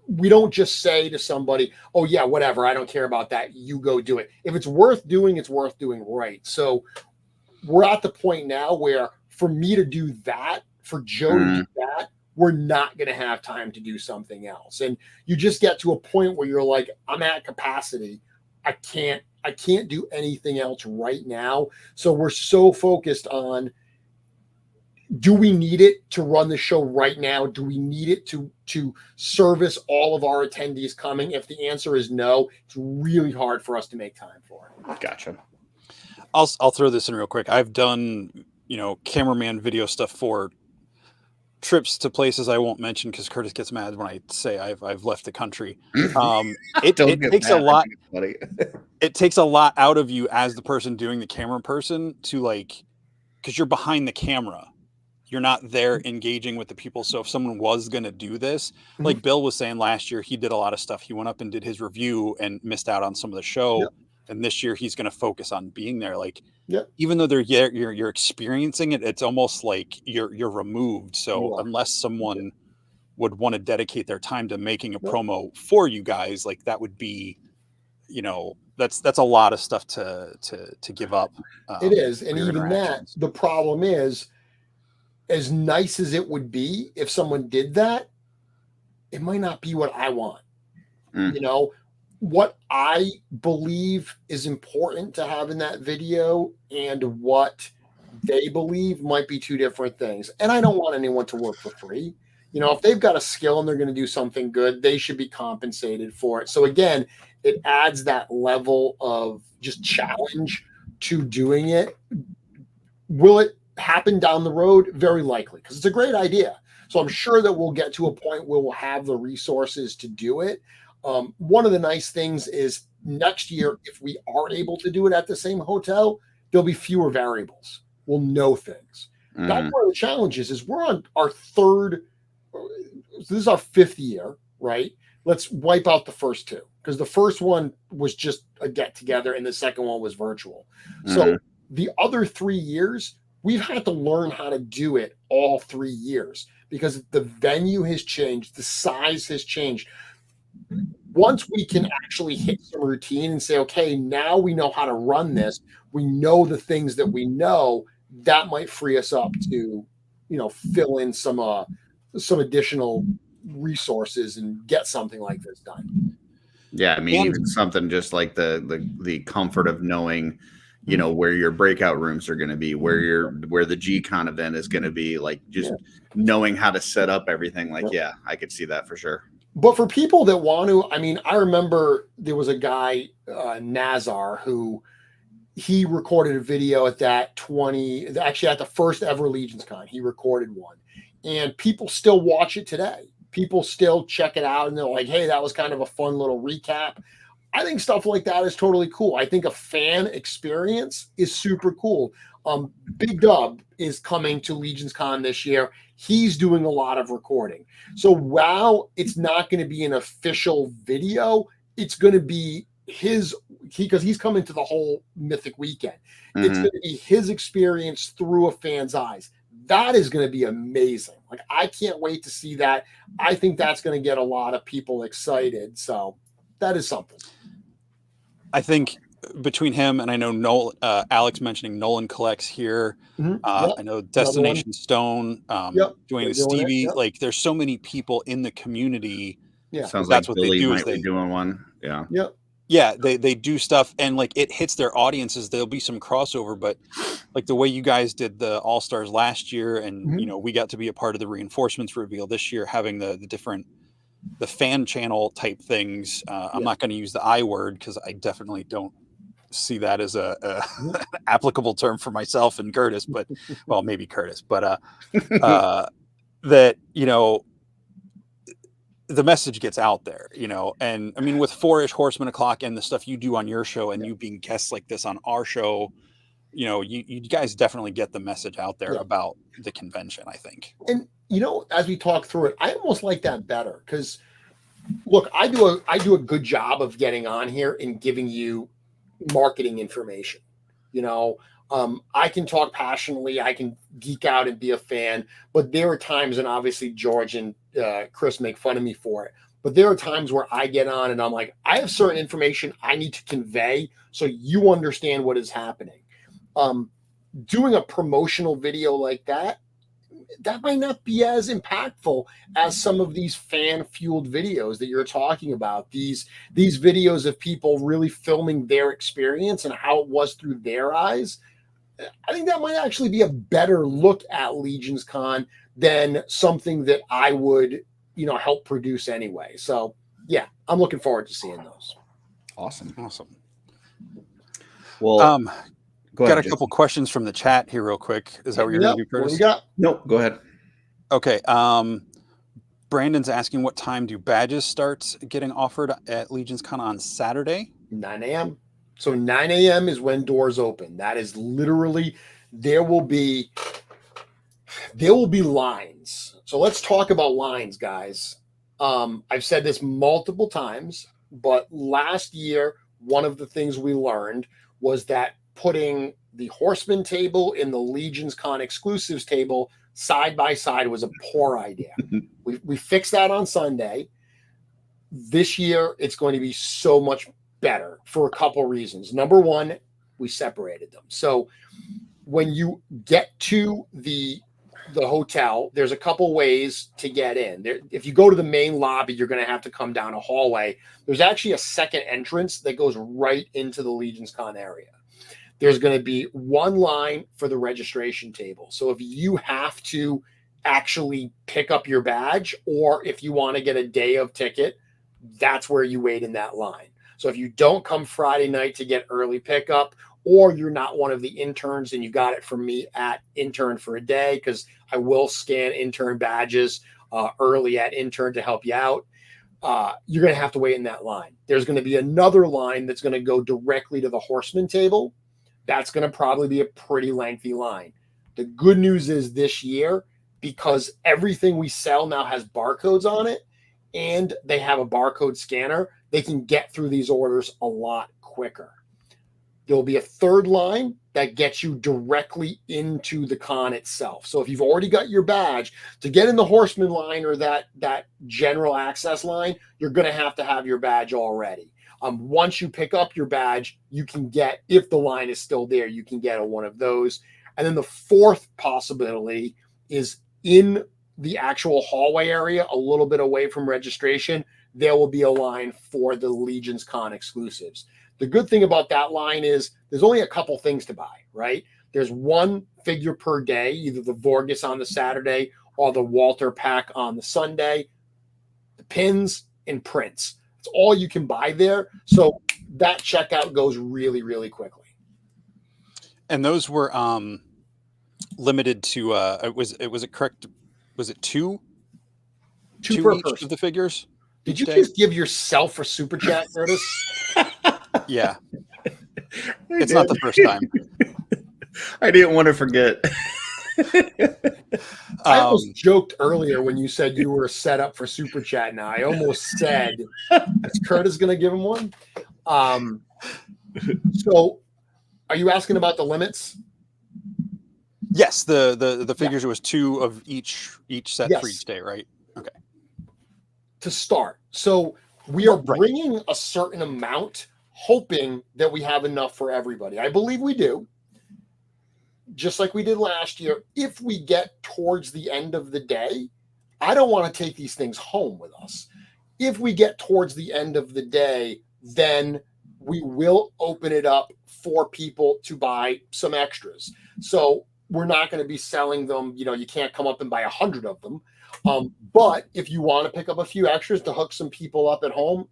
we don't just say to somebody, oh yeah, whatever, I don't care about that, you go do it. If it's worth doing, it's worth doing right. So we're at the point now where for me to do that, for Joe to do that, we're not going to have time to do something else. And you just get to a point where you're like, I'm at capacity. I can't do anything else right now. So we're so focused on, do we need it to run the show right now? Do we need it to service all of our attendees coming? If the answer is no, it's really hard for us to make time for it. Gotcha. I'll throw this in real quick. I've done, cameraman video stuff for trips to places I won't mention because Curtis gets mad when I say I've left the country. It takes a lot. It takes a lot out of you as the person doing the camera person to because you're behind the camera. You're not there engaging with the people. So if someone was going to do this, like Bill was saying last year, he did a lot of stuff. He went up and did his review and missed out on some of the show. Yep. And this year he's going to focus on being there. Even though you're experiencing it, it's almost like you're removed. So unless someone would want to dedicate their time to making a promo for you guys, that would be, that's a lot of stuff to give up. It is. And even that, the problem is, as nice as it would be if someone did that, it might not be what I want. What I believe is important to have in that video and what they believe might be two different things. And I don't want anyone to work for free. If they've got a skill and they're going to do something good, they should be compensated for it. So again, it adds that level of just challenge to doing it. Will it happen down the road? Very likely, because it's a great idea. So I'm sure that we'll get to a point where we'll have the resources to do it. One of the nice things is next year, if we are able to do it at the same hotel, there'll be fewer variables. We'll know things. That's one of the challenges is we're on our third. This is our fifth year, right? Let's wipe out the first two because the first one was just a get together and the second one was virtual. So the other 3 years, we've had to learn how to do it all 3 years because the venue has changed, the size has changed. Once we can actually hit some routine and say, okay, now we know how to run this, we know the things that we know, that might free us up to, fill in some additional resources and get something like this done. Yeah, I mean, even something just like the comfort of knowing, where your breakout rooms are going to be, where the G-Con event is going to be, knowing how to set up everything. I could see that for sure. But for people that want to, I remember there was a guy, Nazar, who he recorded a video at at the first ever LegionsCon. He recorded one, and people still watch it today. People still check it out, and they're like, "Hey, that was kind of a fun little recap." I think stuff like that is totally cool. I think a fan experience is super cool. Big Dub is coming to LegionsCon this year. He's doing a lot of recording. So while it's not going to be an official video, it's going to be because he's coming to the whole Mythic weekend. It's going to be his experience through a fan's eyes. That is going to be amazing. I can't wait to see that. I think that's going to get a lot of people excited. So that is something. I think between him and I know Alex mentioning Nolan Collects here. I know Destination Stone, doing Stevie. There's so many people in the community. Yeah, sounds that's like what Billy they do. Might be doing one. Yeah. Yep. Yeah, they do stuff and it hits their audiences. There'll be some crossover, but the way you guys did the All Stars last year, and we got to be a part of the reinforcements reveal this year, having the different fan channel type things. I'm not going to use the I word because I definitely don't see that as a applicable term for myself and Curtis, but well, maybe Curtis, but that the message gets out there, and I mean with 4-ish Horsemen o'clock and the stuff you do on your show and you being guests like this on our show, you guys definitely get the message out there about the convention, I think. And as we talk through it, I almost like that better because look, I do a good job of getting on here and giving you marketing information. I can talk passionately, I can geek out and be a fan, but there are times, and obviously George and Chris make fun of me for it. But there are times where I get on and I'm like, I have certain information I need to convey so you understand what is happening. Doing a promotional video like that might not be as impactful as some of these fan-fueled videos that you're talking about. These videos of people really filming their experience and how it was through their eyes. I think that might actually be a better look at LegionsCon than something that I would, help produce anyway. So yeah, I'm looking forward to seeing those. Awesome. Well, go got ahead, a couple questions from the chat here real quick. Is that what you're going to do, Curtis? What we got? Nope, go ahead. Okay. Brandon's asking, what time do badges start getting offered at LegionsCon on Saturday? 9 a.m. So 9 a.m. is when doors open. That is literally, there will be lines. So let's talk about lines, guys. I've said this multiple times, but last year, one of the things we learned was that putting the Horsemen table and the LegionsCon exclusives table side by side was a poor idea. We fixed that on Sunday. This year, it's going to be so much better for a couple reasons. Number one, we separated them. So when you get to the hotel, there's a couple ways to get in. There, if you go to the main lobby, you're going to have to come down a hallway. There's actually a second entrance that goes right into the LegionsCon area. There's going to be one line for the registration table. So if you have to actually pick up your badge, or if you want to get a day of ticket, that's where you wait in that line. So if you don't come Friday night to get early pickup, or you're not one of the interns and you got it from me at intern for a day, because I will scan intern badges early at intern to help you out, you're going to have to wait in that line. There's going to be another line that's going to go directly to the Horseman table. That's going to probably be a pretty lengthy line. The good news is this year, because everything we sell now has barcodes on it and they have a barcode scanner, they can get through these orders a lot quicker. There'll be a third line that gets you directly into the con itself. So if you've already got your badge, to get in the Horseman line or that general access line, you're going to have your badge already. Once you pick up your badge, you can get, if the line is still there, you can get one of those. And then the fourth possibility is in the actual hallway area, a little bit away from registration, there will be a line for the LegionsCon exclusives. The good thing about that line is there's only a couple things to buy, right? There's one figure per day, either the Vorgus on the Saturday or the Walter pack on the Sunday, the pins and prints. It's all you can buy there. So that checkout goes really, really quickly. And those were limited to was it correct? Was it two per each person of the figures? Did you day? just give yourself a super chat, Curtis? Yeah. It's not the first time. I didn't want to forget. I almost joked earlier when you said you were set up for super chat now. I almost said, is Curtis going to give him one? So are you asking about the limits? Yes, the figures, it was two of each set for each day, right? Okay. To start. So we are bringing a certain amount, hoping that we have enough for everybody. I believe we do. Just like we did last year. If we get towards the end of the day, I don't want to take these things home with us. If we get towards the end of the day, then we will open it up for people to buy some extras. So we're not going to be selling them. You can't come up and buy 100 of them. But if you want to pick up a few extras to hook some people up at home,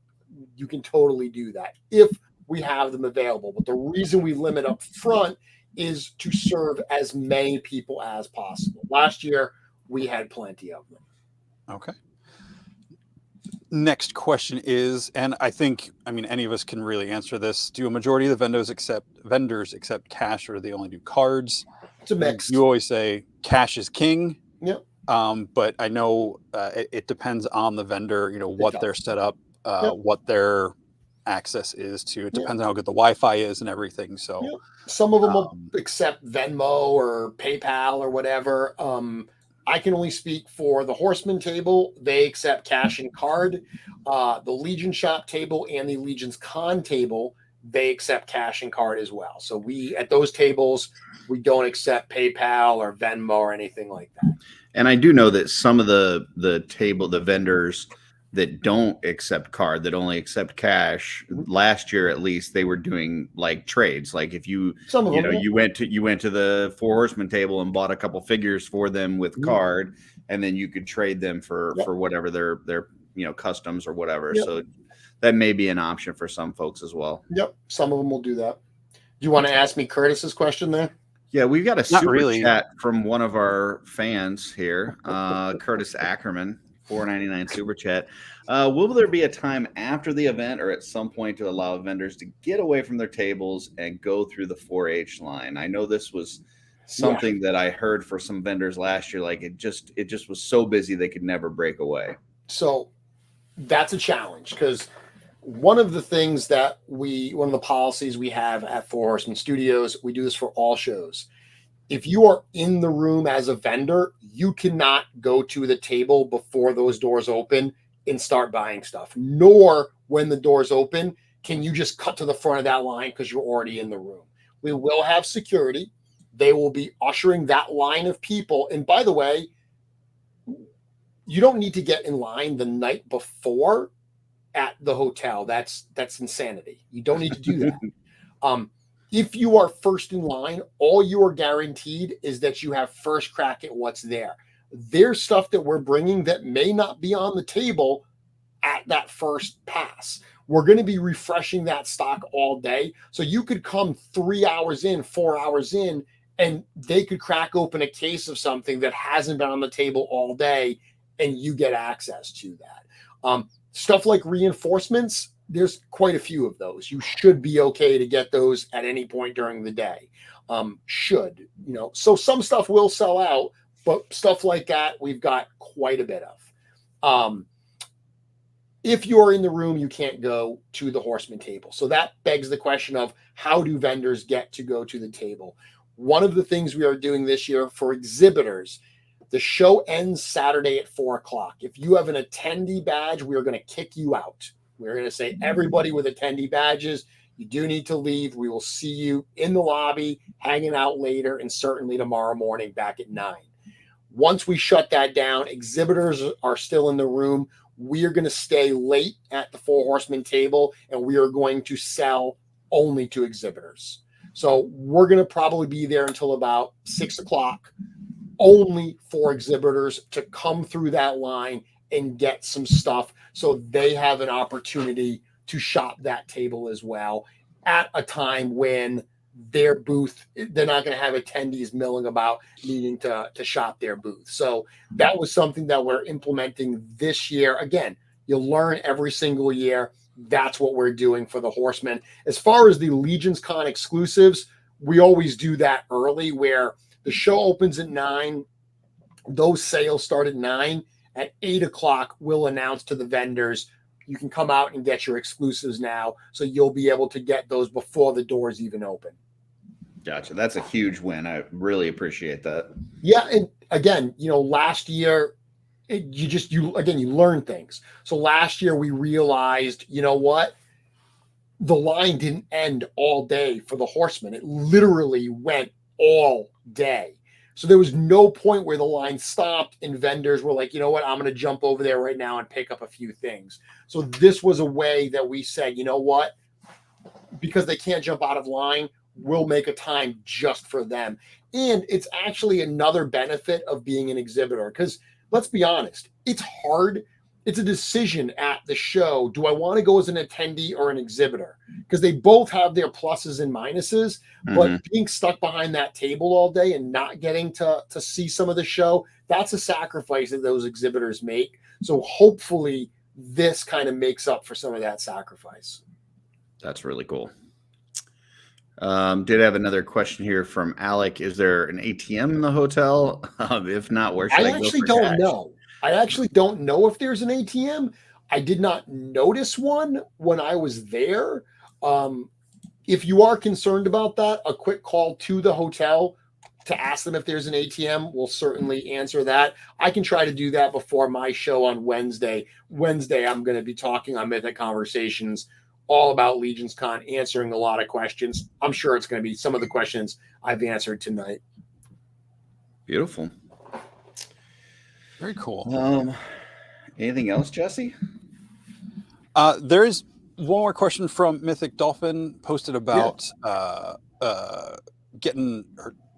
you can totally do that if we have them available. But the reason we limit up front is to serve as many people as possible. Last year, we had plenty of them. Okay. Next question is, and I mean, any of us can really answer this. Do a majority of the vendors accept cash, or do they only do cards? It's a mix. You always say cash is king. Yep. But I know it depends on the vendor, what they're set up, what their access is to. It depends on how good the Wi-Fi is and everything. So some of them will accept Venmo or PayPal or whatever. I can only speak for the Horsemen table. They accept cash and card. The Legion Shop table and the LegionsCon table, they accept cash and card as well. So we, at those tables, we don't accept PayPal or Venmo or anything like that. And I do know that some of the vendors that don't accept card, that only accept cash, last year at least, they were doing like trades. Like if you you went to the Four Horsemen table and bought a couple figures for them with card, and then you could trade them for whatever their customs or whatever. So that may be an option for some folks as well. Yep, some of them will do that. Do you want to ask me Curtis's question there? Yeah, we've got a super chat from one of our fans here, Curtis Ackerman, $4.99 super chat. Will there be a time after the event or at some point to allow vendors to get away from their tables and go through the 4-H line? I know this was something that I heard for some vendors last year. Like it just was so busy they could never break away. So that's a challenge because one of the things that one of the policies we have at Four Horsemen Studios, we do this for all shows. If you are in the room as a vendor, you cannot go to the table before those doors open and start buying stuff. Nor when the doors open, can you just cut to the front of that line because you're already in the room. We will have security. They will be ushering that line of people. And by the way, you don't need to get in line the night before at the hotel. That's insanity. You don't need to do that. If you are first in line, all you are guaranteed is that you have first crack at what's there. There's stuff that we're bringing that may not be on the table at that first pass. We're going to be refreshing that stock all day. So you could come 3 hours in, 4 hours in, and they could crack open a case of something that hasn't been on the table all day, and you get access to that. Stuff like reinforcements, there's quite a few of those. You should be okay to get those at any point during the day. So some stuff will sell out, but stuff like that, we've got quite a bit of. If you're in the room, you can't go to the Horseman table. So that begs the question of how do vendors get to go to the table? One of the things we are doing this year for exhibitors, the show ends Saturday at 4:00. If you have an attendee badge, we are going to kick you out. We're going to say everybody with attendee badges, you do need to leave. We will see you in the lobby, hanging out later, and certainly tomorrow morning back at 9. Once we shut that down, exhibitors are still in the room. We are going to stay late at the Four Horsemen table, and we are going to sell only to exhibitors. So we're going to probably be there until about 6:00, only for exhibitors to come through that line and get some stuff so they have an opportunity to shop that table as well at a time when their booth, they're not going to have attendees milling about needing to shop their booth. So that was something that we're implementing this year. Again, you'll learn every single year. That's what we're doing for the Horsemen. As far as the LegionsCon exclusives, we always do that early where the show opens at 9. Those sales start at 9. At 8:00, we'll announce to the vendors, you can come out and get your exclusives now. So you'll be able to get those before the doors even open. Gotcha. That's a huge win. I really appreciate that. Yeah. And again, last year, you learn things. So last year we realized, the line didn't end all day for the Horsemen. It literally went all day. So there was no point where the line stopped and vendors were like, you know what, I'm going to jump over there right now and pick up a few things. So this was a way that we said, you know what, because they can't jump out of line, we'll make a time just for them. And it's actually another benefit of being an exhibitor because let's be honest, it's hard. It's a decision at the show. Do I want to go as an attendee or an exhibitor? Because they both have their pluses and minuses, but being stuck behind that table all day and not getting to see some of the show, that's a sacrifice that those exhibitors make. So hopefully this kind of makes up for some of that sacrifice. That's really cool. Did have another question here from Alec. Is there an ATM in the hotel? If not, where should I go? I actually don't know if there's an ATM. I did not notice one when I was there. If you are concerned about that, a quick call to the hotel. to ask them if there's an ATM. We'll certainly answer that. I can try to do that before my show on Wednesday. Wednesday, I'm going to be talking on Mythic Conversations all about LegionsCon, answering a lot of questions. I'm sure it's going to be some of the questions I've answered tonight. Beautiful. Very cool. Anything else, Jesse? There is one more question from Mythic Dolphin posted about getting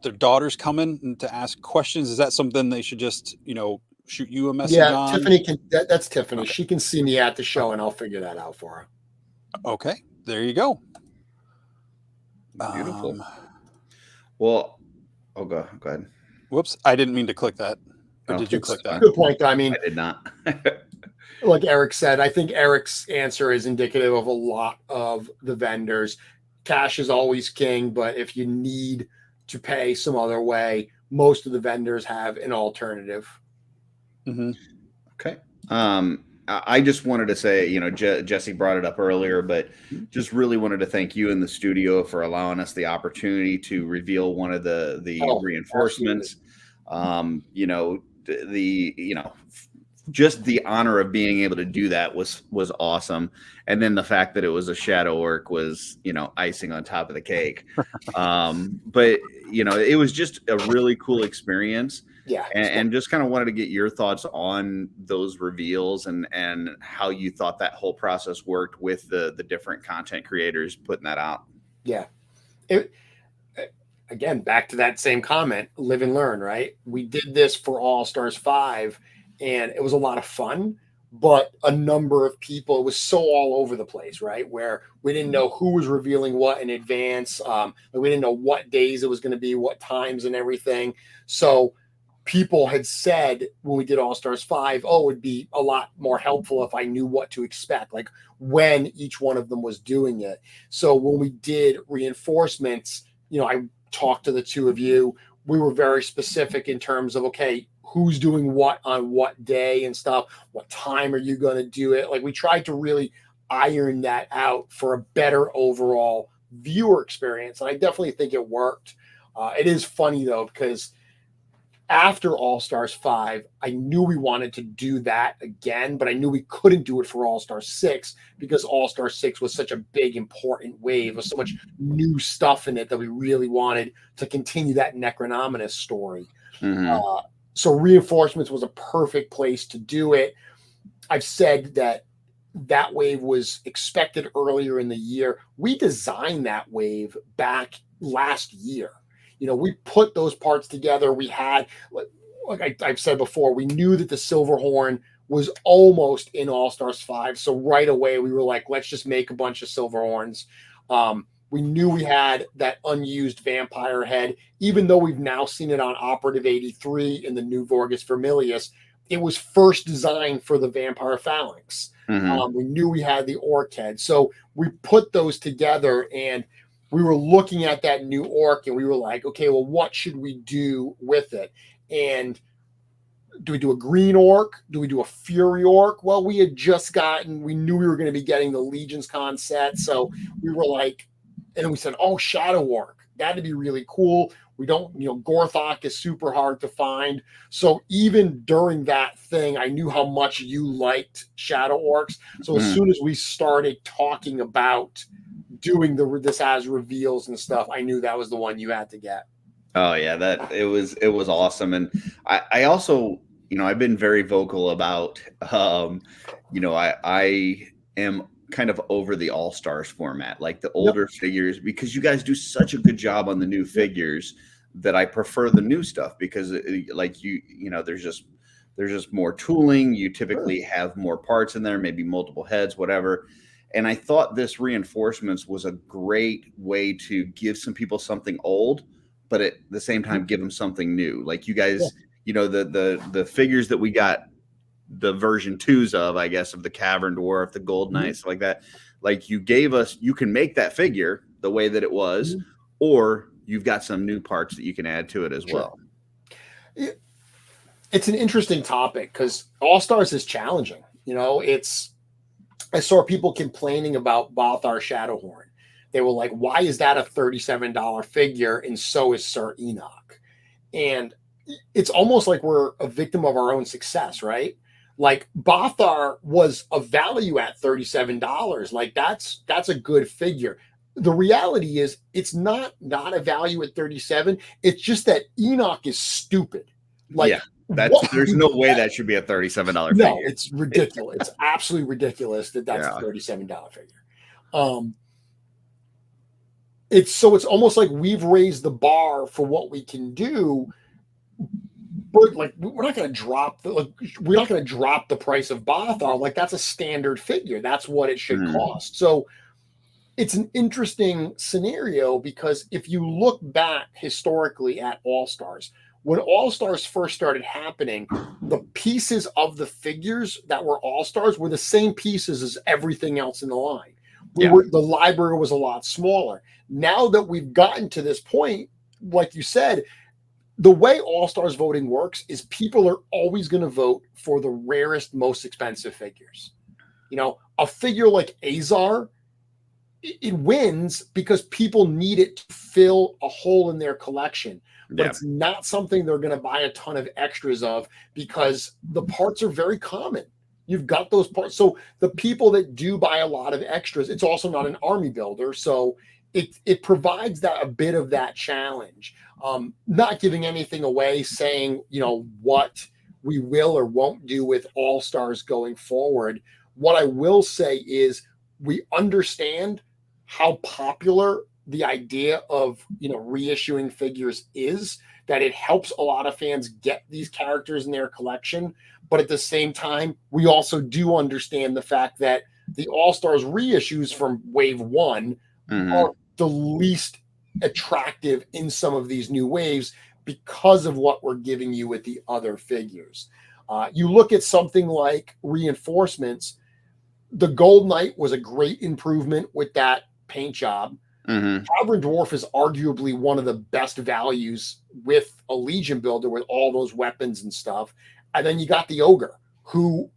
their daughters coming to ask questions. Is that something they should just, shoot you a message on? Tiffany can. That's Tiffany. Okay. She can see me at the show, and I'll figure that out for her. Okay, there you go. Beautiful. Well, go ahead. Whoops, I didn't mean to click that. Or did you click that? Good point, though. I mean, I did not. Like Eric said, I think Eric's answer is indicative of a lot of the vendors. Cash is always king, but if you need to pay some other way, most of the vendors have an alternative. Mm-hmm. Okay. I just wanted to say, Jesse brought it up earlier, but just really wanted to thank you in the studio for allowing us the opportunity to reveal one of the reinforcements. Just the honor of being able to do that was awesome. And then the fact that it was a shadow orc was, icing on top of the cake. But it was just a really cool experience. Yeah. And just kind of wanted to get your thoughts on those reveals and how you thought that whole process worked with the different content creators putting that out. Yeah. Again, back to that same comment, live and learn, right? We did this for All Stars 5 and it was a lot of fun, but a number of people, it was so all over the place, right? Where we didn't know who was revealing what in advance. We didn't know what days it was going to be, what times and everything. So people had said when we did All Stars 5, it would be a lot more helpful if I knew what to expect, like when each one of them was doing it. So when we did reinforcements, I talked to the two of you. We were very specific in terms of, okay, who's doing what on what day and stuff. What time are you going to do it? Like we tried to really iron that out for a better overall viewer experience. And I definitely think it worked. It is funny though, because after All Stars 5, I knew we wanted to do that again, but I knew we couldn't do it for All Stars 6 because All Stars 6 was such a big, important wave with so much new stuff in it that we really wanted to continue that Necronominus story. Mm-hmm. So reinforcements was a perfect place to do it. I've said that wave was expected earlier in the year. We designed that wave back last year. We put those parts together. We had, like I've said before, we knew that the Silverhorn was almost in All Stars 5. So right away we were like, let's just make a bunch of Silverhorns. We knew we had that unused vampire head, even though we've now seen it on Operative 83 in the new Vorgus Vermilius. It was first designed for the vampire phalanx. Mm-hmm. We knew we had the orc head. So we put those together and we were looking at that new orc and we were like, okay, well, what should we do with it? And do we do a green orc? Do we do a fury orc? Well, we knew we were going to be getting the LegionsCon set. So we were like, and we said, shadow orc. That'd be really cool. We don't, Gorthok is super hard to find. So even during that thing, I knew how much you liked shadow orcs. So as soon as we started talking about doing this as reveals and stuff, I knew that was the one you had to get. Oh yeah, it was awesome. And I also, I've been very vocal about, I am kind of over the All Stars format, like the older figures, because you guys do such a good job on the new figures that I prefer the new stuff because there's just more tooling. You typically have more parts in there, maybe multiple heads, whatever. And I thought this reinforcements was a great way to give some people something old, but at the same time, give them something new. Like you guys, the figures that we got the version 2s of, I guess, of the Cavern Dwarf, the Gold Knight, stuff like that. Like you gave us, you can make that figure the way that it was, or you've got some new parts that you can add to it as well. It's an interesting topic because All Stars is challenging. I saw people complaining about Balthar Shadowhorn. They were like, why is that a $37 figure? And so is Sir Enoch. And it's almost like we're a victim of our own success, right? Like Bothar was a value at $37. Like that's a good figure. The reality is it's not a value at 37. It's just that Enoch is stupid. Like yeah, there's no way that should be a $37 figure. No, it's ridiculous. It's absolutely ridiculous that's a $37 figure. It's almost like we've raised the bar for what we can do. But like we're not going to drop the price of Bothar. Like that's a standard figure. That's what it should cost. So it's an interesting scenario because if you look back historically at All-Stars, when All-Stars first started happening, the pieces of the figures that were All-Stars were the same pieces as everything else in the line. The library was a lot smaller. Now that we've gotten to this point, like you said, the way All-Stars voting works is people are always going to vote for the rarest, most expensive figures. You know, a figure like Azar, it wins because people need it to fill a hole in their collection. But it's not something they're going to buy a ton of extras of because the parts are very common. You've got those parts. So the people that do buy a lot of extras, it's also not an army builder. So it provides that a bit of that challenge. Not giving anything away, saying, you know, what we will or won't do with All-Stars going forward. What I will say is we understand how popular the idea of, you know, reissuing figures is, that it helps a lot of fans get these characters in their collection. But at the same time, we also do understand the fact that the All-Stars reissues from Wave 1 are the least attractive in some of these new waves because of what we're giving you with the other figures. You look at something like Reinforcements, the Gold Knight was a great improvement with that paint job. Tavern Dwarf is arguably one of the best values with a Legion builder with all those weapons and stuff. And then you got the Ogre, who,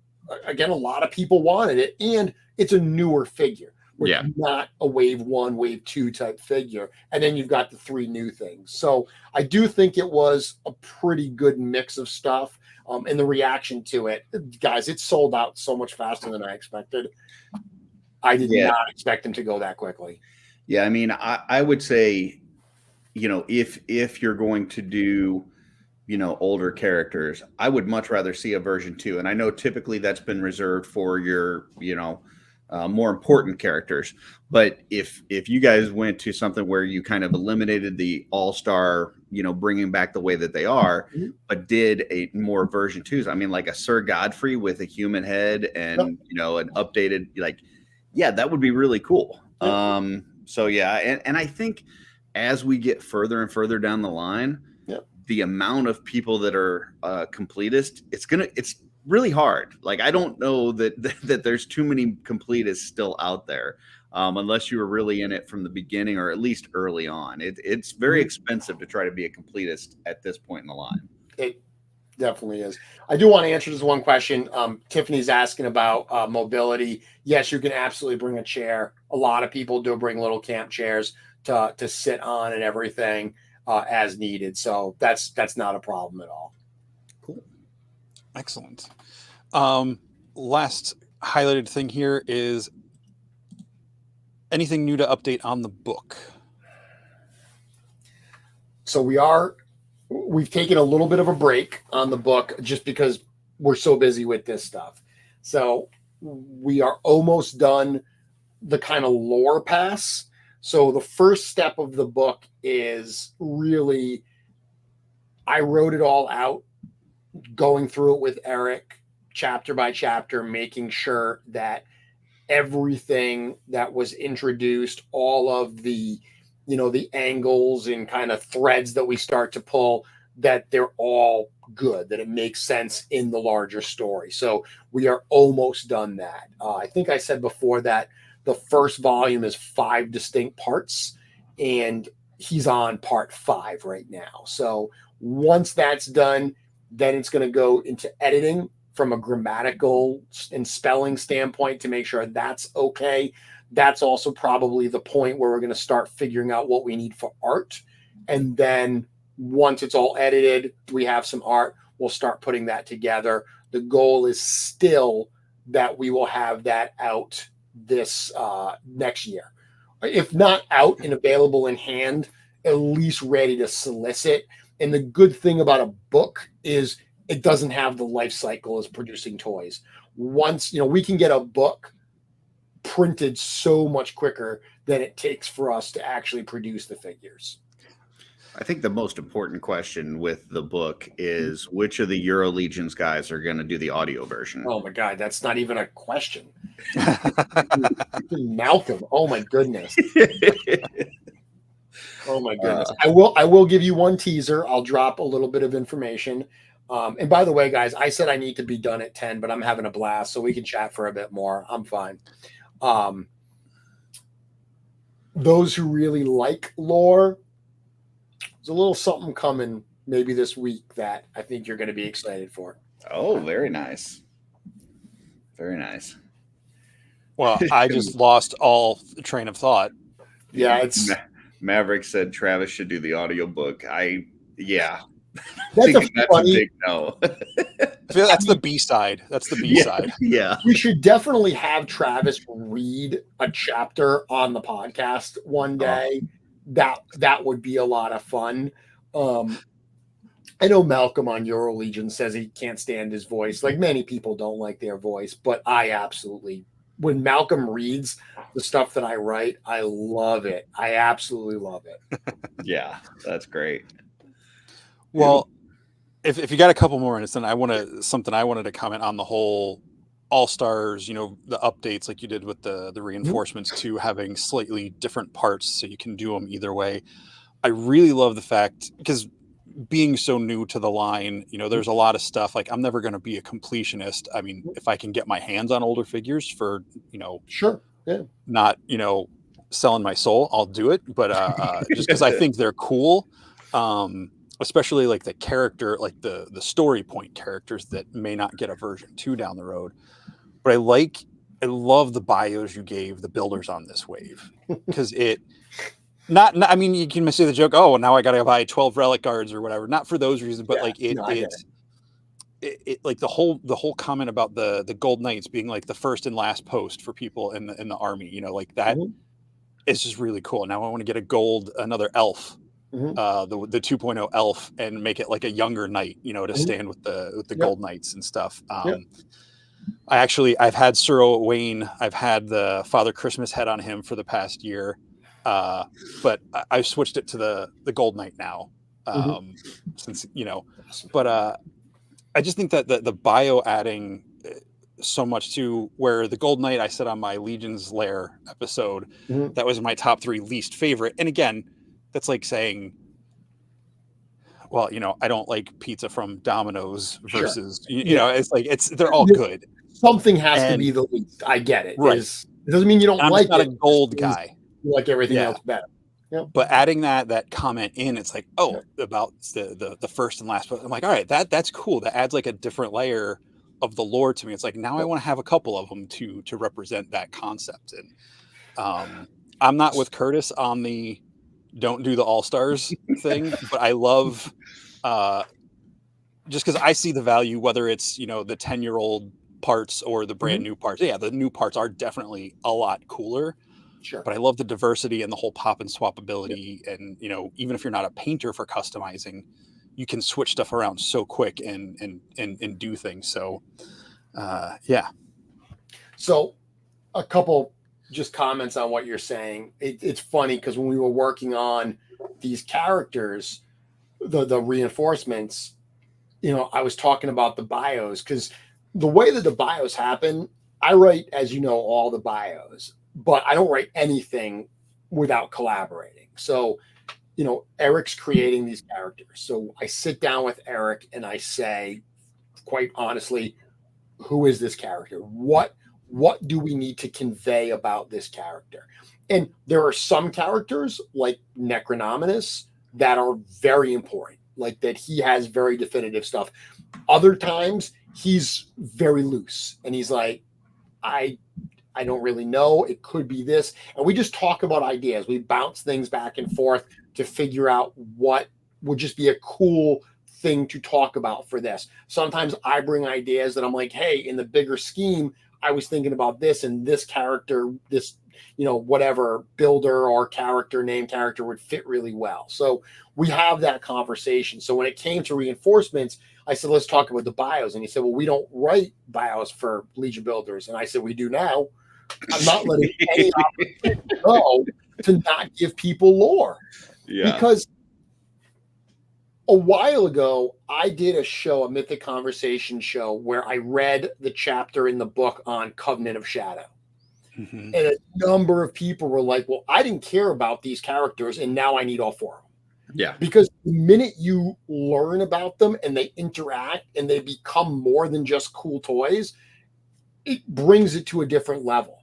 again, a lot of people wanted it, and it's a newer figure. Not a Wave 1, Wave 2 type figure. And then you've got the 3 new things. So I do think it was a pretty good mix of stuff. And the reaction to it, guys, it sold out so much faster than I expected. I did not expect them to go that quickly. Yeah, I mean, I would say, you know, if you're going to do, you know, older characters, I would much rather see a version 2. And I know typically that's been reserved for your, you know, more important characters. But if you guys went to something where you kind of eliminated the All-Star, you know, bringing back the way that they are, but did a more version 2s, I mean, like a Sir Godfrey with a human head and, you know, an updated, like, yeah, that would be really cool. So yeah, and I think as we get further and further down the line, the amount of people that are completist, it's really hard. Like I don't know that there's too many completists still out there, unless you were really in it from the beginning or at least early on. It's very expensive to try to be a completist at this point in the line. It definitely is. I do want to answer this one question. Tiffany's asking about mobility. Yes, you can absolutely bring a chair. A lot of people do bring little camp chairs to sit on and everything as needed. So that's not a problem at all. Cool. Excellent. Last highlighted thing here is anything new to update on the book? So we've taken a little bit of a break on the book just because we're so busy with this stuff. So we are almost done the kind of lore pass. So the first step of the book is really, I wrote it all out, going through it with Eric, chapter by chapter, making sure that everything that was introduced, all of the, you know, the angles and kind of threads that we start to pull, that they're all good, that it makes sense in the larger story. So we are almost done that. I think I said before that the first volume is 5 distinct parts, and he's on part 5 right now. So once that's done, then it's going to go into editing from a grammatical and spelling standpoint to make sure that's okay. That's also probably the point where we're going to start figuring out what we need for art. And then Once it's all edited, we have some art, we'll start putting that together. The goal is still that we will have that out this next year. If not out and available in hand, at least ready to solicit. And the good thing about a book is it doesn't have the life cycle as producing toys. Once, we can get a book printed so much quicker than it takes for us to actually produce the figures. I think the most important question with the book is which of the Euro Legions guys are going to do the audio version. Oh my God, that's not even a question. Malcolm. Oh my goodness. Oh my goodness. I will give you one teaser. I'll drop a little bit of information. And by the way, guys, I said I need to be done at 10, but I'm having a blast, so we can chat for a bit more. I'm fine. Those who really like lore, there's a little something coming maybe this week that I think you're going to be excited for. Oh, very nice. Very nice. Well, I just lost all train of thought. Yeah, it's Maverick said Travis should do the audiobook. Yeah. That's a big no. I feel that's the B side. That's the B side. Yeah. We should definitely have Travis read a chapter on the podcast one day. That would be a lot of fun. I know Malcolm on Euro Legion says he can't stand his voice. Like many people don't like their voice, but I absolutely, when Malcolm reads the stuff that I write, I love it. I absolutely love it. Yeah, that's great. Well, if you got a couple more minutes, then I wanted to comment on the whole All-Stars, the updates like you did with the reinforcements to having slightly different parts so you can do them either way. I really love the fact, because being so new to the line, there's a lot of stuff like I'm never going to be a completionist. I mean, if I can get my hands on older figures for, sure. Yeah. Not, selling my soul, I'll do it. But just because I think they're cool, especially like the character, like the story point characters that may not get a version 2 down the road. But I love the bios you gave the builders on this wave, because I mean, you can say the joke, oh, now I got to buy 12 relic guards or whatever. Not for those reasons, but it like the whole comment about the gold knights being like the first and last post for people in the army, like that is just really cool. Now I want to get another elf, the 2.0 elf, and make it like a younger knight, to stand with the gold knights and stuff. I've had Sir Owain, I've had the Father Christmas head on him for the past year. But I've switched it to the gold knight now, since, but I just think that the bio adding so much to where the gold knight, I said on my Legion's Lair episode, that was my top 3 least favorite. And again, that's like saying, well, I don't like pizza from Domino's versus, it's like, they're all good. Something has to be the least. I get it. Right. It doesn't mean you don't like it. I'm not a gold guy. You like everything else better. Yep. But adding that comment in, it's like, about the first and last. But I'm like, all right, that's cool. That adds like a different layer of the lore to me. It's like, now I want to have a couple of them to represent that concept. And I'm not with Curtis on the don't do the All-Stars thing, but I love just because I see the value, whether it's the 10-year-old parts or the brand new parts. Yeah, the new parts are definitely a lot cooler. Sure. But I love the diversity and the whole pop and swap ability. And, even if you're not a painter for customizing, you can switch stuff around so quick and do things. So, yeah. So a couple just comments on what you're saying. It's funny because when we were working on these characters, the reinforcements, I was talking about the bios, because the way that the bios happen, I write, as you know, all the bios, but I don't write anything without collaborating. So, Eric's creating these characters. So I sit down with Eric and I say, quite honestly, who is this character? What do we need to convey about this character? And there are some characters like Necronominus that are very important, like that he has very definitive stuff. Other times he's very loose and he's like, I don't really know. It could be this. And we just talk about ideas. We bounce things back and forth to figure out what would just be a cool thing to talk about for this. Sometimes I bring ideas that I'm like, hey, in the bigger scheme, I was thinking about this, and this character, this, whatever builder or character would fit really well. So we have that conversation. So when it came to reinforcements, I said, let's talk about the bios. And he said, well, we don't write bios for Legion builders. And I said, we do now. I'm not letting any opportunity go to not give people lore. Yeah. Because a while ago, I did a Mythic Conversation show, where I read the chapter in the book on Covenant of Shadow. Mm-hmm. And a number of people were like, well, I didn't care about these characters, and now I need all four of them. Yeah. Because the minute you learn about them and they interact and they become more than just cool toys, it brings it to a different level.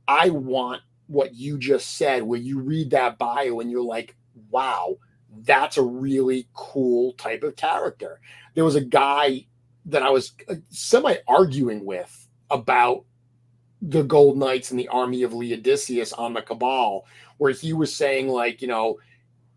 I want what you just said, where you read that bio and you're like, wow, that's a really cool type of character. There was a guy that I was semi-arguing with about the Gold Knights and the army of Leodicius on the Cabal, where he was saying, like,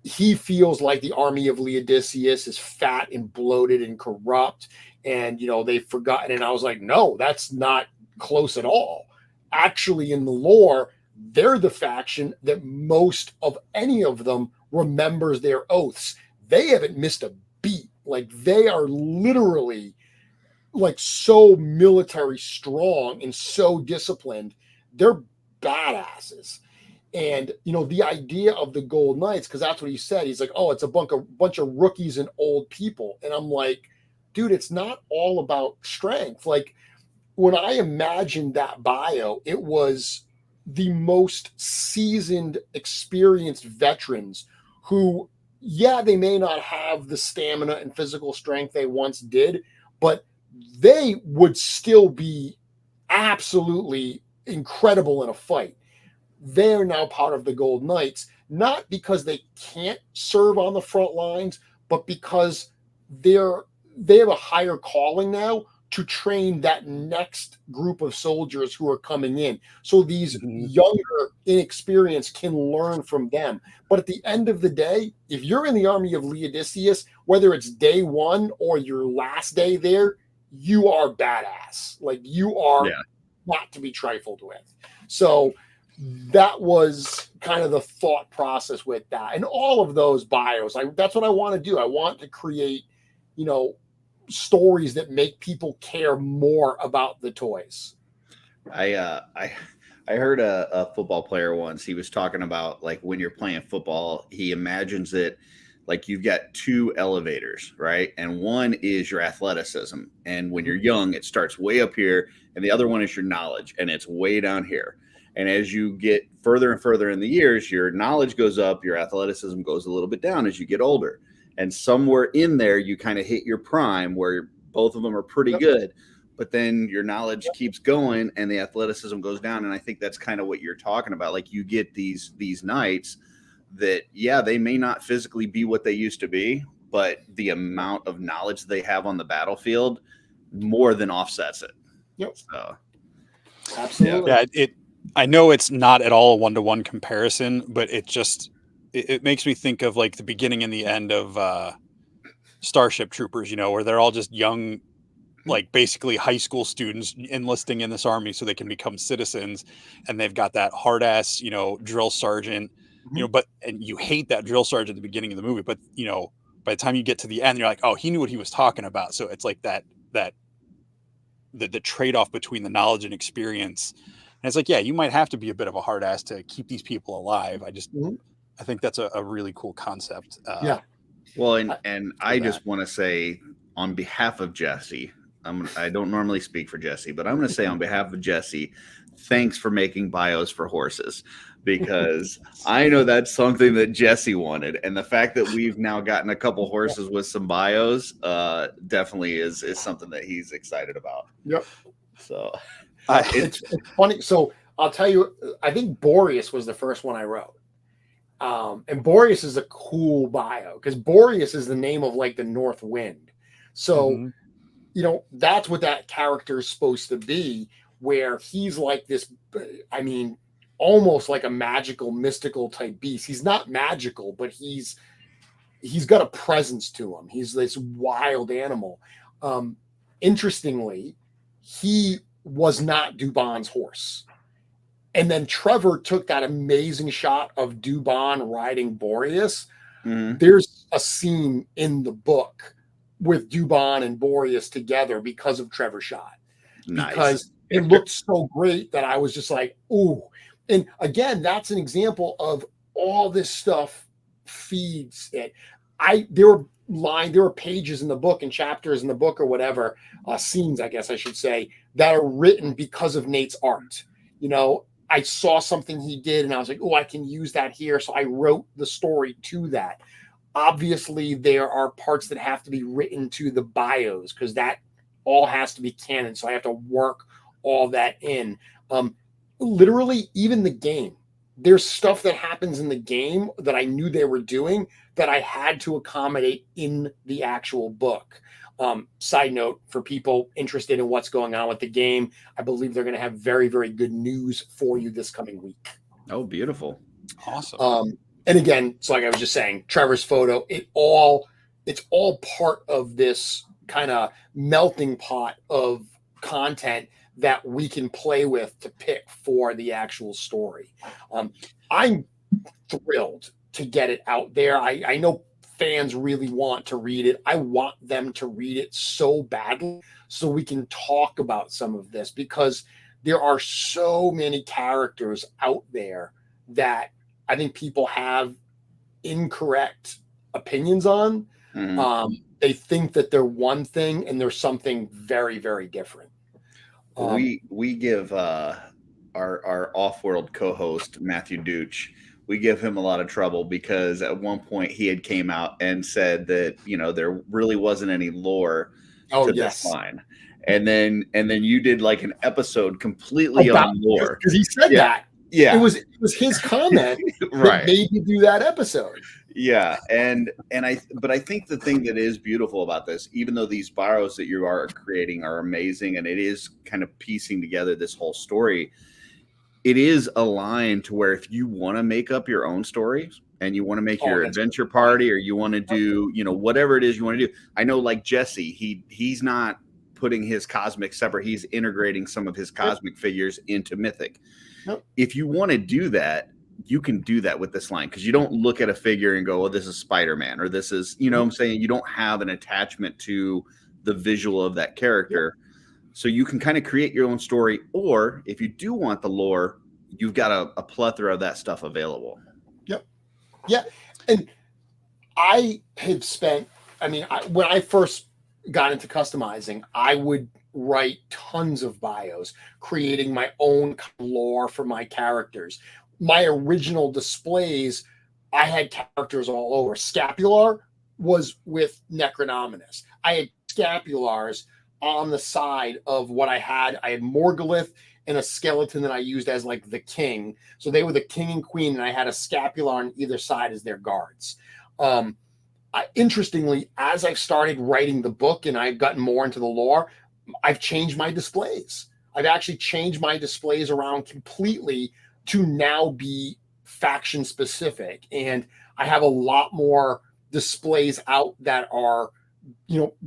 he feels like the army of Leodicius is fat and bloated and corrupt, and they've forgotten. And I was like, no, that's not close at all. Actually, in the lore, they're the faction that most of any of them remembers their oaths. They haven't missed a beat. Like, they are literally like so military strong and so disciplined. They're badasses. And the idea of the Gold Knights, because that's what he said. He's like, oh, it's a bunch of rookies and old people. And I'm like, dude, it's not all about strength. Like, when I imagined that bio, it was the most seasoned, experienced veterans who, yeah, they may not have the stamina and physical strength they once did, but they would still be absolutely incredible in a fight. They're now part of the Gold Knights, not because they can't serve on the front lines, but because they have a higher calling now to train that next group of soldiers who are coming in. So these younger, inexperienced can learn from them. But at the end of the day, if you're in the army of Leodicius, whether it's day one or your last day there, you are badass. Like, you are not to be trifled with. So that was kind of the thought process with that. And all of those bios, that's what I want to do. I want to create, stories that make people care more about the toys. I heard a football player once. He was talking about, like, when you're playing football, he imagines it like you've got two elevators, right? And one is your athleticism. And when you're young, it starts way up here. And the other one is your knowledge, and it's way down here. And as you get further and further in the years, your knowledge goes up, your athleticism goes a little bit down as you get older. And somewhere in there, you kind of hit your prime where both of them are pretty good, but then your knowledge keeps going and the athleticism goes down. And I think that's kind of what you're talking about. Like, you get these knights that, yeah, they may not physically be what they used to be, but the amount of knowledge they have on the battlefield more than offsets it. Yep. So, absolutely. Yeah, I know it's not at all a one-to-one comparison, but it makes me think of, like, the beginning and the end of Starship Troopers, where they're all just young, like, basically high school students enlisting in this army so they can become citizens. And they've got that hard ass, drill sergeant, and you hate that drill sergeant at the beginning of the movie, but by the time you get to the end, you're like, oh, he knew what he was talking about. So it's like the trade-off between the knowledge and experience. And it's like, yeah, you might have to be a bit of a hard ass to keep these people alive. I think that's a really cool concept. Well, and I just want to say, on behalf of Jesse, I don't normally speak for Jesse, but I'm going to say on behalf of Jesse, thanks for making bios for horses, because I know that's something that Jesse wanted. And the fact that we've now gotten a couple horses with some bios definitely is something that he's excited about. Yep. So it's funny. So I'll tell you, I think Boreas was the first one I wrote. And Boreas is a cool bio because Boreas is the name of, like, the North Wind. So, that's what that character is supposed to be, where he's like this, almost like a magical, mystical type beast. He's not magical, but he's he's got a presence to him. He's this wild animal. Interestingly, he was not Dubon's horse. And then Trevor took that amazing shot of Dubon riding Boreas. Mhm. There's a scene in the book with Dubon and Boreas together because of Trevor's shot. Nice. Because it looked so great that I was just like, ooh. And again, that's an example of all this stuff feeds it. There were pages in the book and chapters in the book or whatever, scenes, I guess I should say, that are written because of Nate's art. You know, I saw something he did and I was like, oh, I can use that here. So I wrote the story to that. Obviously, there are parts that have to be written to the bios because that all has to be canon. So I have to work all that in. Literally, even the game. There's stuff that happens in the game that I knew they were doing that I had to accommodate in the actual book. Side note, for people interested in what's going on with the game, I believe they're going to have very, very good news for you this coming week. Oh, beautiful. Awesome. And again, so like I was just saying, Trevor's photo, it's all part of this kind of melting pot of content that we can play with to pick for the actual story. I'm thrilled to get it out there. I know fans really want to read it. I want them to read it so badly so we can talk about some of this because there are so many characters out there that I think people have incorrect opinions on. Mhm. They think that they're one thing and there's something very, very different. We give our OffWorld co-host Matthew Dooch, we give him a lot of trouble because at one point he had came out and said that there really wasn't any lore to this line, and then you did like an episode completely on lore because he said that. Yeah, it was his comment right. that made you do that episode. Yeah, but I think the thing that is beautiful about this, even though these bios that you are creating are amazing, and it is kind of piecing together this whole story, it is aligned to where if you want to make up your own stories and you want to make your adventure party, or you want to do, whatever it is you want to do. I know, like Jesse, he's not putting his cosmic separate; he's integrating some of his cosmic figures into Mythic. If you want to do that, you can do that with this line because you don't look at a figure and go, "Oh, this is Spider-Man," or "This is," what I'm saying. You don't have an attachment to the visual of that character, so you can kind of create your own story. Or if you do want the lore, you've got a plethora of that stuff available. Yeah, and I had spent. I mean, when I first got into customizing, I would write tons of bios, creating my own lore for my characters. My original displays, I had characters all over. Scapular was with Necronominus. I had scapulars on the side of what I had. I had Morgulith and a skeleton that I used as like the king. So they were the king and queen, and I had a scapular on either side as their guards. Interestingly, as I've started writing the book and I've gotten more into the lore, I've changed my displays. I've actually changed my displays around completely to now be faction specific. And I have a lot more displays out that are,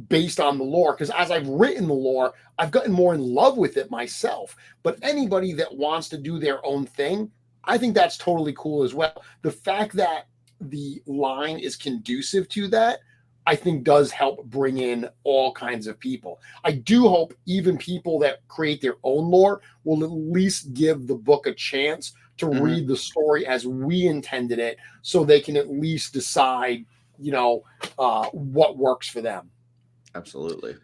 based on the lore. Because as I've written the lore, I've gotten more in love with it myself. But anybody that wants to do their own thing, I think that's totally cool as well. The fact that the line is conducive to that, I think does help bring in all kinds of people. I do hope even people that create their own lore will at least give the book a chance to read the story as we intended it, so they can at least decide, what works for them. Absolutely.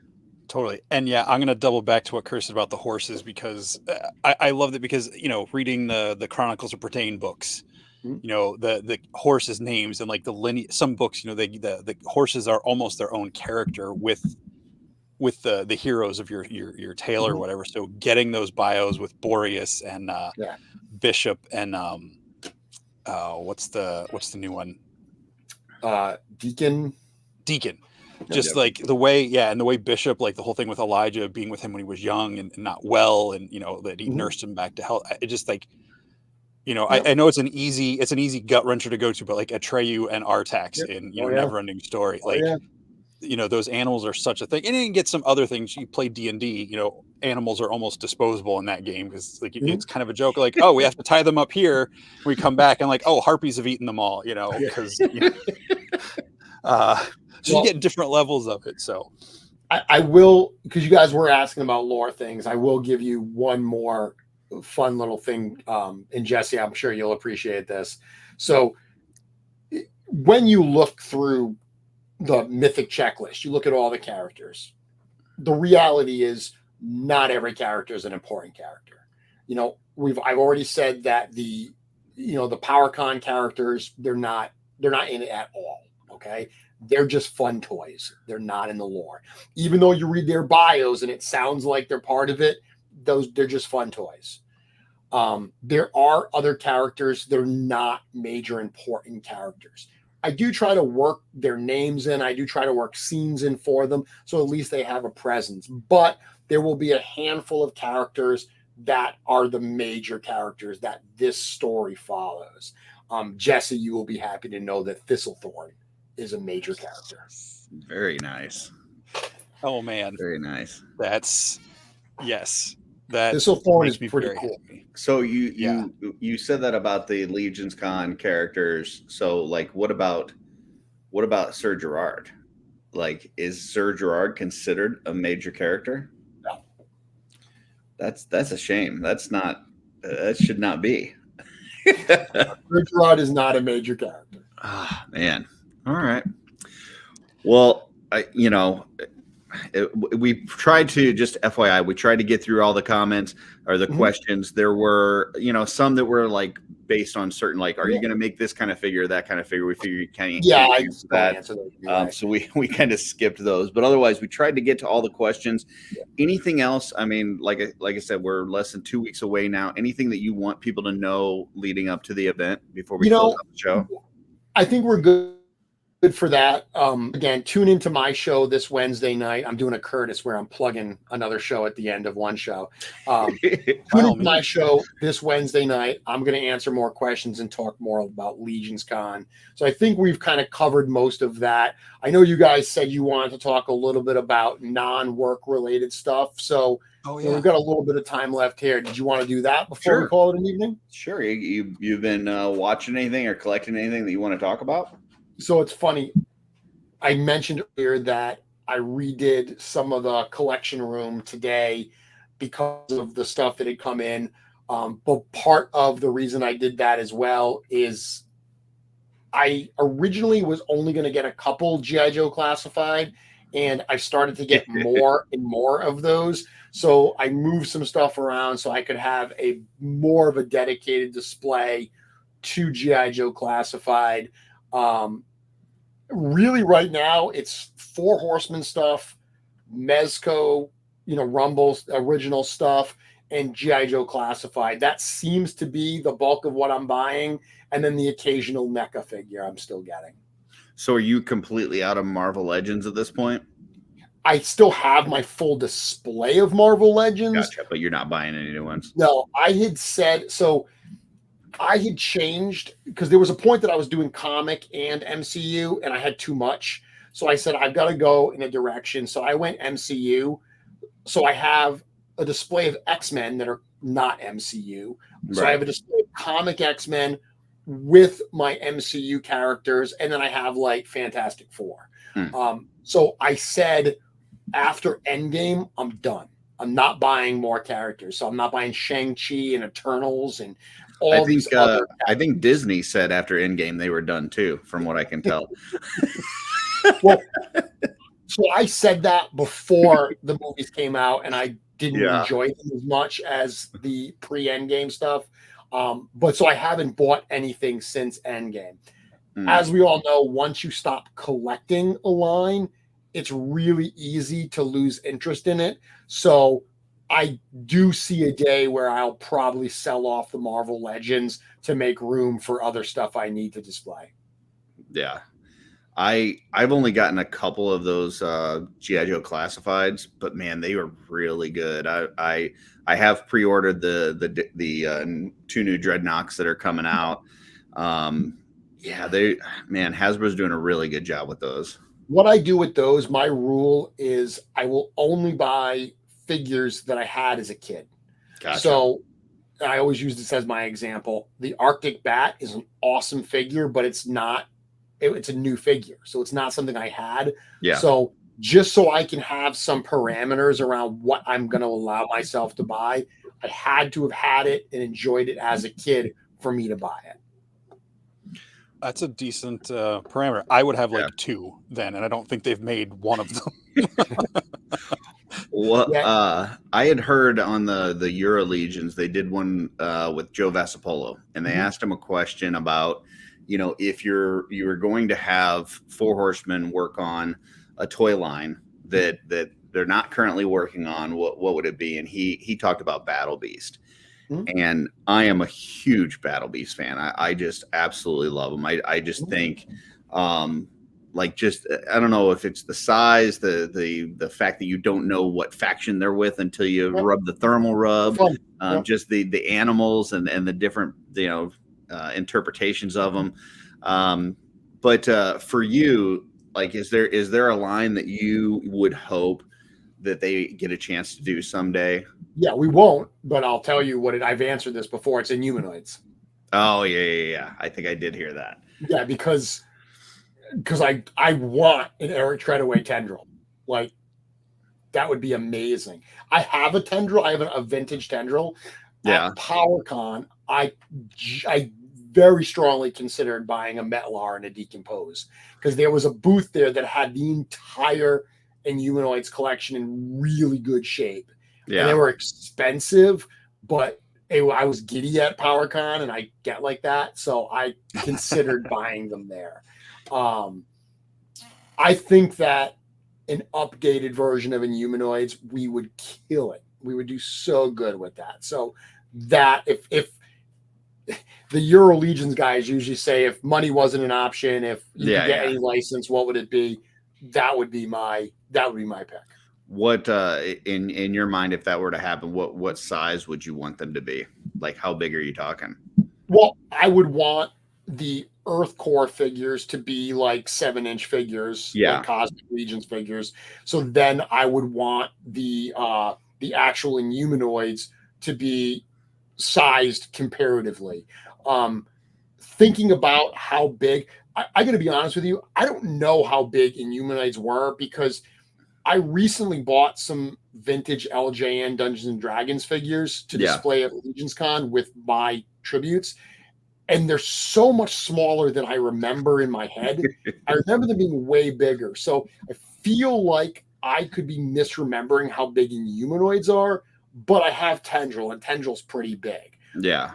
Totally. And yeah, I'm going to double back to what Chris said about the horses, because I love that, because, reading the Chronicles of Brittain books, the horses' names and like the lineage, some books, the horses are almost their own character with the heroes of your tale or whatever. So getting those bios with Boreas and Bishop and what's the new one? Deacon. Just like the way, and the way Bishop, like the whole thing with Elijah being with him when he was young and not well, and that he nursed him back to health. It just like You know, Yep. I know it's an easy gut wrencher to go to, but like Atreyu and Artax Yep. in Oh, yeah. Neverending Story, Oh, like yeah. you know, those animals are such a thing. And you can get some other things. You play D&D, you know, animals are almost disposable in that game because like Mhm. it's kind of a joke. Like, oh, we have to tie them up here. We come back and like, oh, harpies have eaten them all. You know, because so you Well, get different levels of it. So I will, because you guys were asking about lore things, I will give you one more fun little thing. And Jesse, I'm sure you'll appreciate this. So when you look through the mythic checklist, you look at all the characters. The reality is not every character is an important character. You know, I've already said that the PowerCon characters, they're not in it at all. Okay. They're just fun toys. They're not in the lore. Even though you read their bios and it sounds like they're part of it, they're just fun toys. There are other characters, they're not major important characters. I do try to work their names in. I do try to work scenes in for them, so at least they have a presence. But there will be a handful of characters that are the major characters that this story follows. Jesse, you will be happy to know that Thistlethorn is a major character. Very nice. oh man, Very nice. that's yes. That Thistlethorn makes is me pretty very cool. happy. So you said that about the LegionsCon characters. So like what about Sir Girard? Like, is Sir Girard considered a major character? No. That's a shame. That should not be. Girard is not a major character. Ah, man. All right. Well, we tried to, just FYI, we tried to get through all the comments or the questions. There were, some that were like based on certain, like, are you going to make this kind of figure, that kind of figure? We figured you can't answer that. So we kind of skipped those, but otherwise we tried to get to all the questions. Yeah. Anything else? I mean, like I said, we're less than 2 weeks away now. Anything that you want people to know leading up to the event before we close out the show? I think we're good for that. Again, tune into my show this Wednesday night. I'm doing a Curtis where I'm plugging another show at the end of one show. Tune into my show this Wednesday night. I'm going to answer more questions and talk more about LegionsCon. So I think we've kind of covered most of that. I know you guys said you wanted to talk a little bit about non-work related stuff. So we've got a little bit of time left here. Did you want to do that before we call it an evening? Sure. You've been watching anything or collecting anything that you want to talk about? So it's funny. I mentioned earlier that I redid some of the collection room today because of the stuff that had come in. But part of the reason I did that as well is I originally was only going to get a couple G.I. Joe classified, and I started to get more and more of those. So I moved some stuff around so I could have more of a dedicated display to G.I. Joe classified. Really right now it's 4 Horsemen stuff, Mezco, Rumble's original stuff, and G.I. Joe classified. That seems to be the bulk of what I'm buying, and then the occasional NECA figure I'm still getting. So are you completely out of Marvel Legends at this point? I still have my full display of Marvel Legends. Gotcha, but you're not buying any new ones. No, I had changed because there was a point that I was doing comic and MCU and I had too much. So I said, I've got to go in a direction. So I went MCU. So I have a display of X-Men that are not MCU. So I have a display of comic X-Men with my MCU characters. And then I have like Fantastic Four. So I said, after Endgame, I'm done. I'm not buying more characters. So I'm not buying Shang-Chi and Eternals and all these other I think Disney said after Endgame they were done too, from what I can tell. Well, so I said that before the movies came out, and I didn't enjoy them as much as the pre-Endgame stuff. But so I haven't bought anything since Endgame. As we all know, once you stop collecting a line, it's really easy to lose interest in it. So I do see a day where I'll probably sell off the Marvel Legends to make room for other stuff I need to display. Yeah. I've only gotten a couple of those GI Joe classifieds, but man, they were really good. I have pre-ordered the 2 new Dreadnoks that are coming out. Yeah, Hasbro's doing a really good job with those. What I do with those, my rule is I will only buy figures that I had as a kid. Gotcha. So I always use this as my example. The Arctic Bat is an awesome figure, but it's a new figure. So it's not something I had. Yeah. So just so I can have some parameters around what I'm going to allow myself to buy, I had to have had it and enjoyed it as a kid for me to buy it. That's a decent parameter. I would have like 2 then, and I don't think they've made one of them. Well, I had heard on the Euro Legions, they did one with Joe Vassapolo, and they asked him a question about, if you were going to have 4 Horsemen work on a toy line that they're not currently working on, what would it be? And he talked about Battle Beast. And I am a huge Battle Beast fan. I just absolutely love them. I just think, I don't know if it's the size, the fact that you don't know what faction they're with until you rub the thermal rub, just the animals and the different, interpretations of them. But for you, like, is there a line that you would hope that they get a chance to do someday? Yeah, we won't, but I'll tell you I've answered this before. It's Inhumanoids. Oh, yeah. I think I did hear that. Yeah, because I want an Eric Treadaway tendril. Like, that would be amazing. I have a tendril. I have a vintage tendril. Yeah. At PowerCon, I very strongly considered buying a Metlar and a Decompose, because there was a booth there that had the entire Inhumanoids collection in really good shape. Yeah. And they were expensive, but I was giddy at PowerCon and I get like that. So I considered buying them there. I think that an updated version of Inhumanoids, we would kill it. We would do so good with that. So that if the Euro Legions guys usually say, if money wasn't an option, if you could get any license, what would it be? That would be my pick. What in your mind, if that were to happen, what size would you want them to be? Like, how big are you talking? Well, I would want the Earth Core figures to be like 7-inch figures, like Cosmic Legions figures. So then I would want the actual Inhumanoids to be sized comparatively. Thinking about how big, I got to be honest with you, I don't know how big Inhumanoids were, because I recently bought some vintage LJN Dungeons and Dragons figures to display at LegionsCon with my tributes. And they're so much smaller than I remember in my head. I remember them being way bigger. So I feel like I could be misremembering how big Inhumanoids are, but I have Tendril, and Tendril's pretty big. Yeah.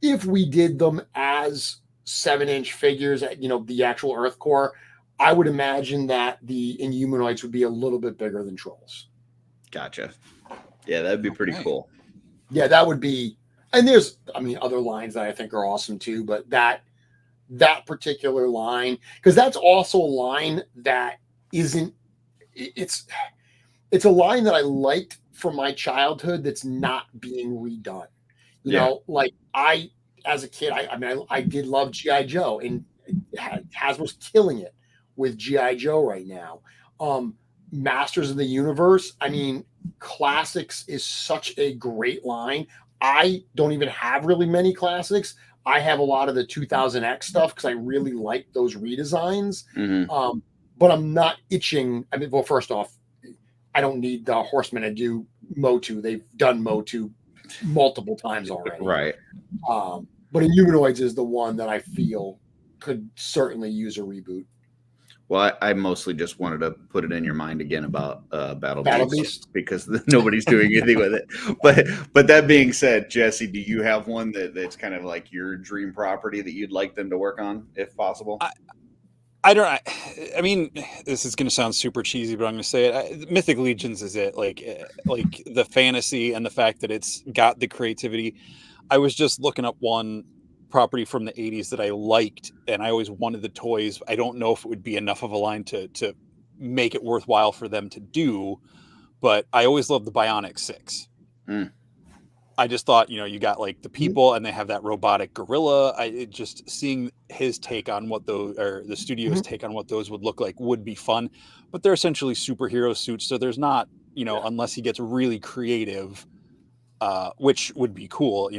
If we did them as 7-inch figures at, the actual Earth Core, I would imagine that the Inhumanoids would be a little bit bigger than Trolls. Gotcha. Yeah, that'd be pretty cool. Yeah, that would be. And there's, other lines that I think are awesome too, but that particular line, because that's also a line that isn't. It's a line that I liked from my childhood that's not being redone. You know, like as a kid, I did love G.I. Joe, and Hasbro's killing it with G.I. Joe right now. Masters of the Universe, Classics is such a great line. I don't even have really many classics. I have a lot of the 2000X stuff because I really like those redesigns. Mm-hmm. But I'm not itching. Well, first off, I don't need the Horsemen to do Motu. They've done Motu multiple times already. Right. But Inhumanoids is the one that I feel could certainly use a reboot. Well, I mostly just wanted to put it in your mind again about Battle Beast, because nobody's doing anything with it. But that being said, Jesse, do you have one that's kind of like your dream property that you'd like them to work on, if possible? I don't. This is going to sound super cheesy, but I'm going to say it. Mythic Legions is it. Like the fantasy and the fact that it's got the creativity. I was just looking up one property from the 80s that I liked, and I always wanted the toys. I don't know if it would be enough of a line to make it worthwhile for them to do, but I always loved the Bionic 6. I just thought, you got like the people and they have that robotic gorilla. Just seeing his take on what those, or the studio's take on what those would look like, would be fun. But they're essentially superhero suits, so there's not, unless he gets really creative, which would be cool.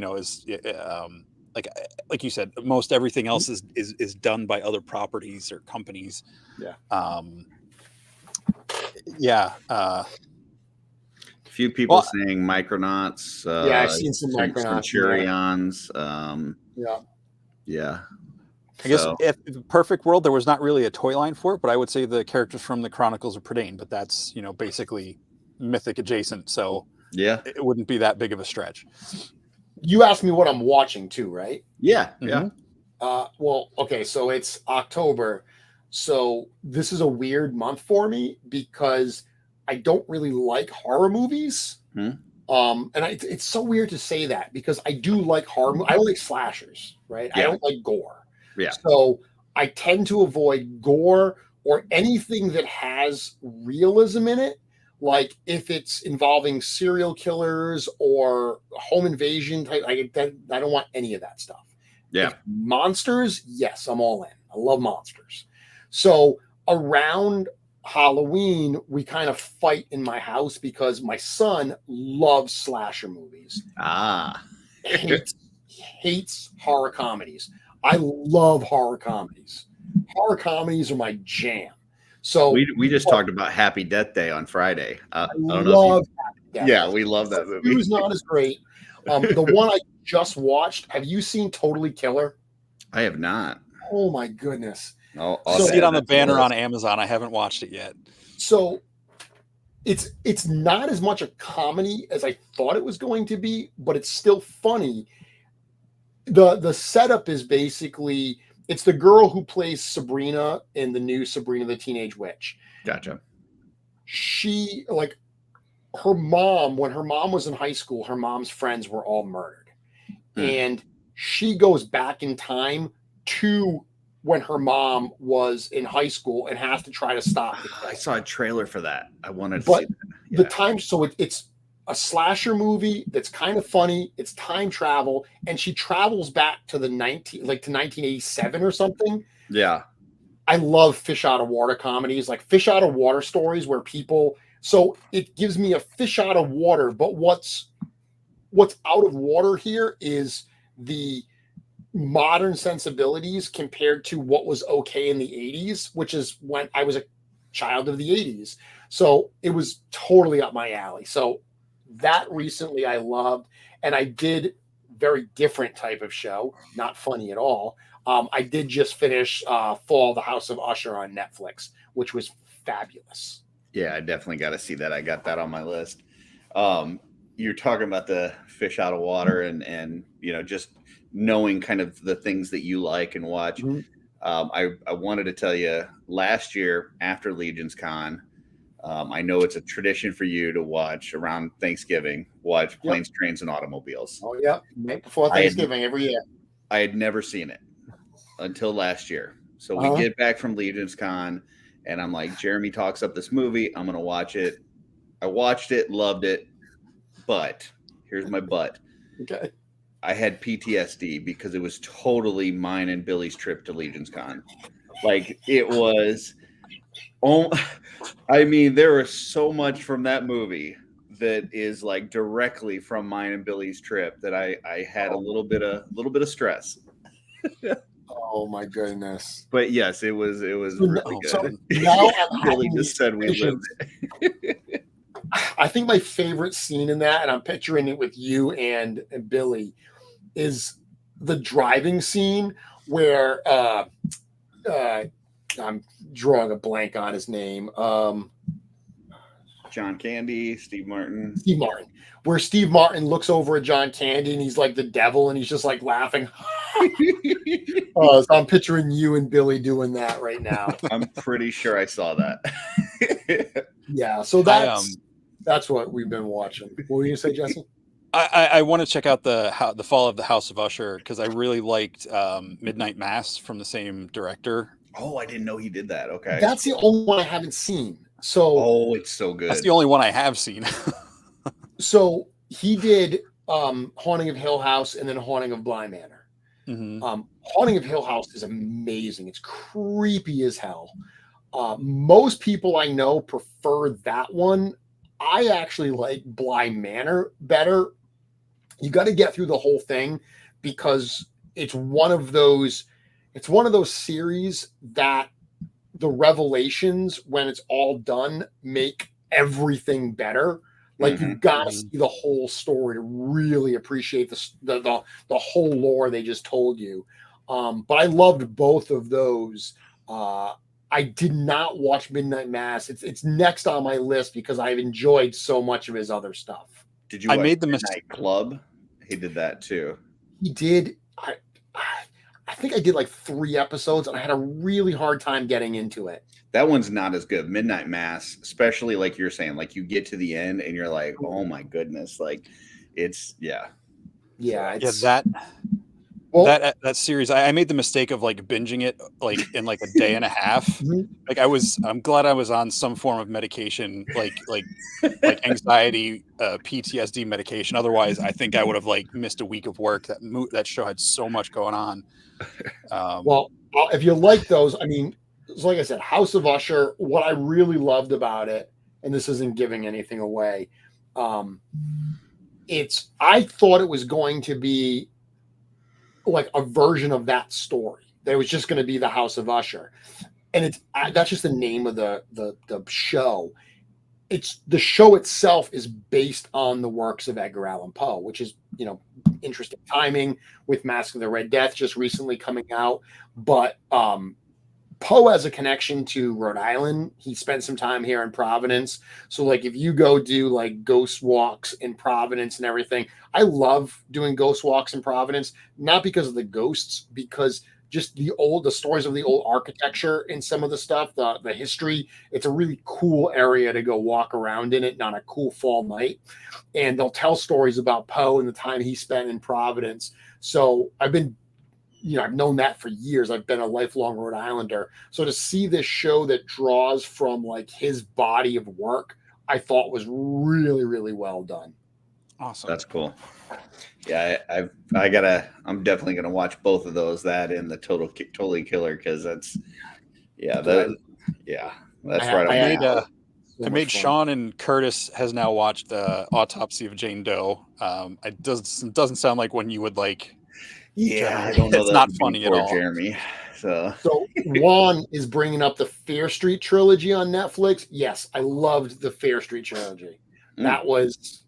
Like you said, most everything else is done by other properties or companies. Few people saying Micronauts. I've seen some Micronauts. Centurions. I guess if Perfect World, there was not really a toy line for it, but I would say the characters from the Chronicles of Prydain, but that's, basically mythic adjacent. So it wouldn't be that big of a stretch. You asked me what I'm watching too, right? Yeah. Well, okay. So it's October. So this is a weird month for me because I don't really like horror movies. And it's so weird to say that because I do like horror. I don't like slashers, right? I don't like gore. So I tend to avoid gore or anything that has realism in it. Like if it's involving serial killers or home invasion type, I don't want any of that stuff. If monsters, yes, I'm all in. I love monsters. So around Halloween, we kind of fight in my house because my son loves slasher movies. Hates horror comedies. I love horror comedies. Horror comedies are my jam. So we just talked about Happy Death Day on Friday. I don't know. We love that movie. It was not as great. The one I just watched. Have you seen Totally Killer? I have not. Oh my goodness. I'll see it on the banner on Amazon. I haven't watched it yet. So it's not as much a comedy as I thought it was going to be, but it's still funny. The setup is basically it's the girl who plays Sabrina in the new Sabrina the Teenage Witch. Gotcha. She her mom, when her mom was in high school, her mom's friends were all murdered. And she goes back in time to when her mom was in high school and has to try to stop it. I saw a trailer for that. I wanted to see that. The time, so it's a slasher movie that's kind of funny. It's time travel, and she travels back to 1987 or something. Yeah. I love fish out of water comedies, like fish out of water stories where people, so it gives me a fish out of water, but what's out of water here is the modern sensibilities compared to what was okay in the 80s, which is when I was a child of the 80s. So it was totally up my alley. So that recently I loved, and I did very different type of show, not funny at all. I did just finish Fall the House of Usher on Netflix, which was fabulous. Yeah, I definitely got to see that. I got that on my list. You're talking about the fish out of water and just knowing kind of the things that you like and watch. I wanted to tell you last year after LegionsCon, I know it's a tradition for you to watch around Thanksgiving, watch Planes, Trains, and Automobiles. Oh, yeah. Right before Thanksgiving every year. I had never seen it until last year. So we get back from LegionsCon, and I'm like, Jeremy talks up this movie. I'm going to watch it. I watched it, loved it. But here's my but. Okay. I had PTSD because it was totally mine and Billy's trip to LegionsCon. Like it was. I mean, there was so much from that movie that is like directly from mine and Billy's trip that I had a little bit of stress. Oh my goodness! But yes, it was really good. So now Billy just said we lived it. I think my favorite scene in that, and I'm picturing it with you and Billy, is the driving scene where I'm drawing a blank on his name. John Candy, Steve Martin. Where Steve Martin looks over at John Candy and he's like the devil and he's just like laughing. So I'm picturing you and Billy doing that right now. I'm pretty sure I saw that. Yeah, so that's what we've been watching. What were you going to say, Jesse? I want to check out the Fall of the House of Usher because I really liked Midnight Mass from the same director. Oh, I didn't know he did that. Okay. That's the only one I haven't seen. So Oh, it's so good. That's the only one I have seen. so he did Haunting of Hill House and then Haunting of Bly Manor. Mm-hmm. Haunting of Hill House is amazing. It's creepy as hell. Most people I know prefer that one. I actually like Bly Manor better. You got to get through the whole thing because it's one of those series that the revelations, when it's all done, make everything better. Like you got to see the whole story to really appreciate the whole lore they just told you. But I loved both of those. I did not watch Midnight Mass. It's next on my list because I've enjoyed so much of his other stuff. Did you? I watch made the Midnight Club. He did that too. He did. I think I did like 3 episodes, and I had a really hard time getting into it. That one's not as good. Midnight Mass, especially like you're saying, like you get to the end and you're like, oh my goodness, like it's It's, that series. I made the mistake of like binging it like in like a day and a half. Like I'm glad I was on some form of medication, like anxiety, PTSD medication. Otherwise, I think I would have like missed a week of work. That show had so much going on. Well, if you like those, I mean, so like I said, House of Usher. What I really loved about it, and this isn't giving anything away, I thought it was going to be like a version of that story. That it was just going to be the House of Usher, and that's just the name of the show. It's the show itself is based on the works of Edgar Allan Poe, which is interesting timing with Mask of the Red Death just recently coming out. But Poe has a connection to Rhode Island. He spent some time here in Providence. So like if you go do like ghost walks in Providence and everything, I love doing ghost walks in Providence, not because of the ghosts, because just the stories of the old architecture and some of the stuff, the history. It's a really cool area to go walk around in it on a cool fall night. And they'll tell stories about Poe and the time he spent in Providence. So I've known that for years. I've been a lifelong Rhode Islander. So to see this show that draws from like his body of work, I thought was really, really well done. Awesome. That's cool. Yeah, I'm definitely gonna watch both of those. That and the Totally Killer, because that's right. I made Sean and Curtis has now watched the Autopsy of Jane Doe. It doesn't sound like one you would like. Yeah, Jeremy. I don't know. It's not funny at all, Jeremy. So Juan is bringing up the Fear Street trilogy on Netflix. Yes, I loved the Fear Street trilogy. That was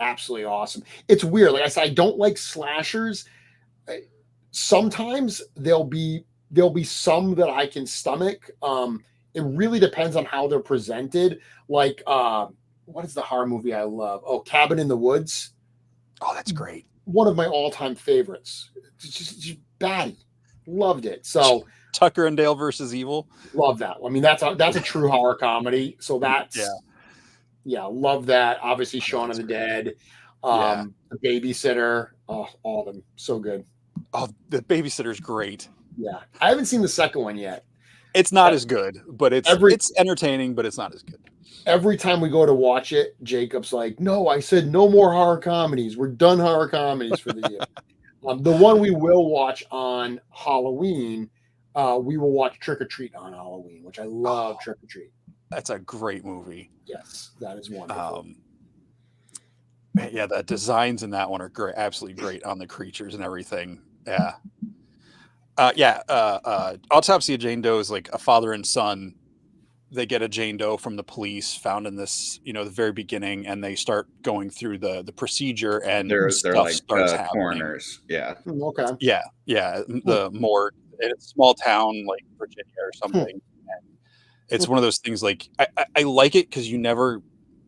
absolutely awesome. It's weird. Like I said, I don't like slashers. Sometimes there'll be some that I can stomach. It really depends on how they're presented. Like, what is the horror movie I love? Oh, Cabin in the Woods. Oh, that's great. One of my all-time favorites. It's just batty. Loved it. So Tucker and Dale versus Evil. Love that. I mean, that's a true horror comedy. So that's love that. Obviously, Shaun of the Dead, The Babysitter. Oh, all of them. So good. Oh, The Babysitter's great. Yeah. I haven't seen the second one yet. It's not as good, but it's entertaining, but it's not as good. Every time we go to watch it, Jacob's like, no, I said no more horror comedies. We're done horror comedies for the year. The one we will watch on Halloween, we will watch Trick or Treat on Halloween, which I love. Trick or Treat. That's a great movie. Yes, that is wonderful. The designs in that one are great, absolutely great on the creatures and everything. Yeah. Autopsy of Jane Doe is like a father and son. They get a Jane Doe from the police found in this, the very beginning, and they start going through the procedure, and they're like starts happening. coroners. Yeah. Okay. Yeah. The morgue in a small town like Virginia or something. And it's one of those things like I like it because you never,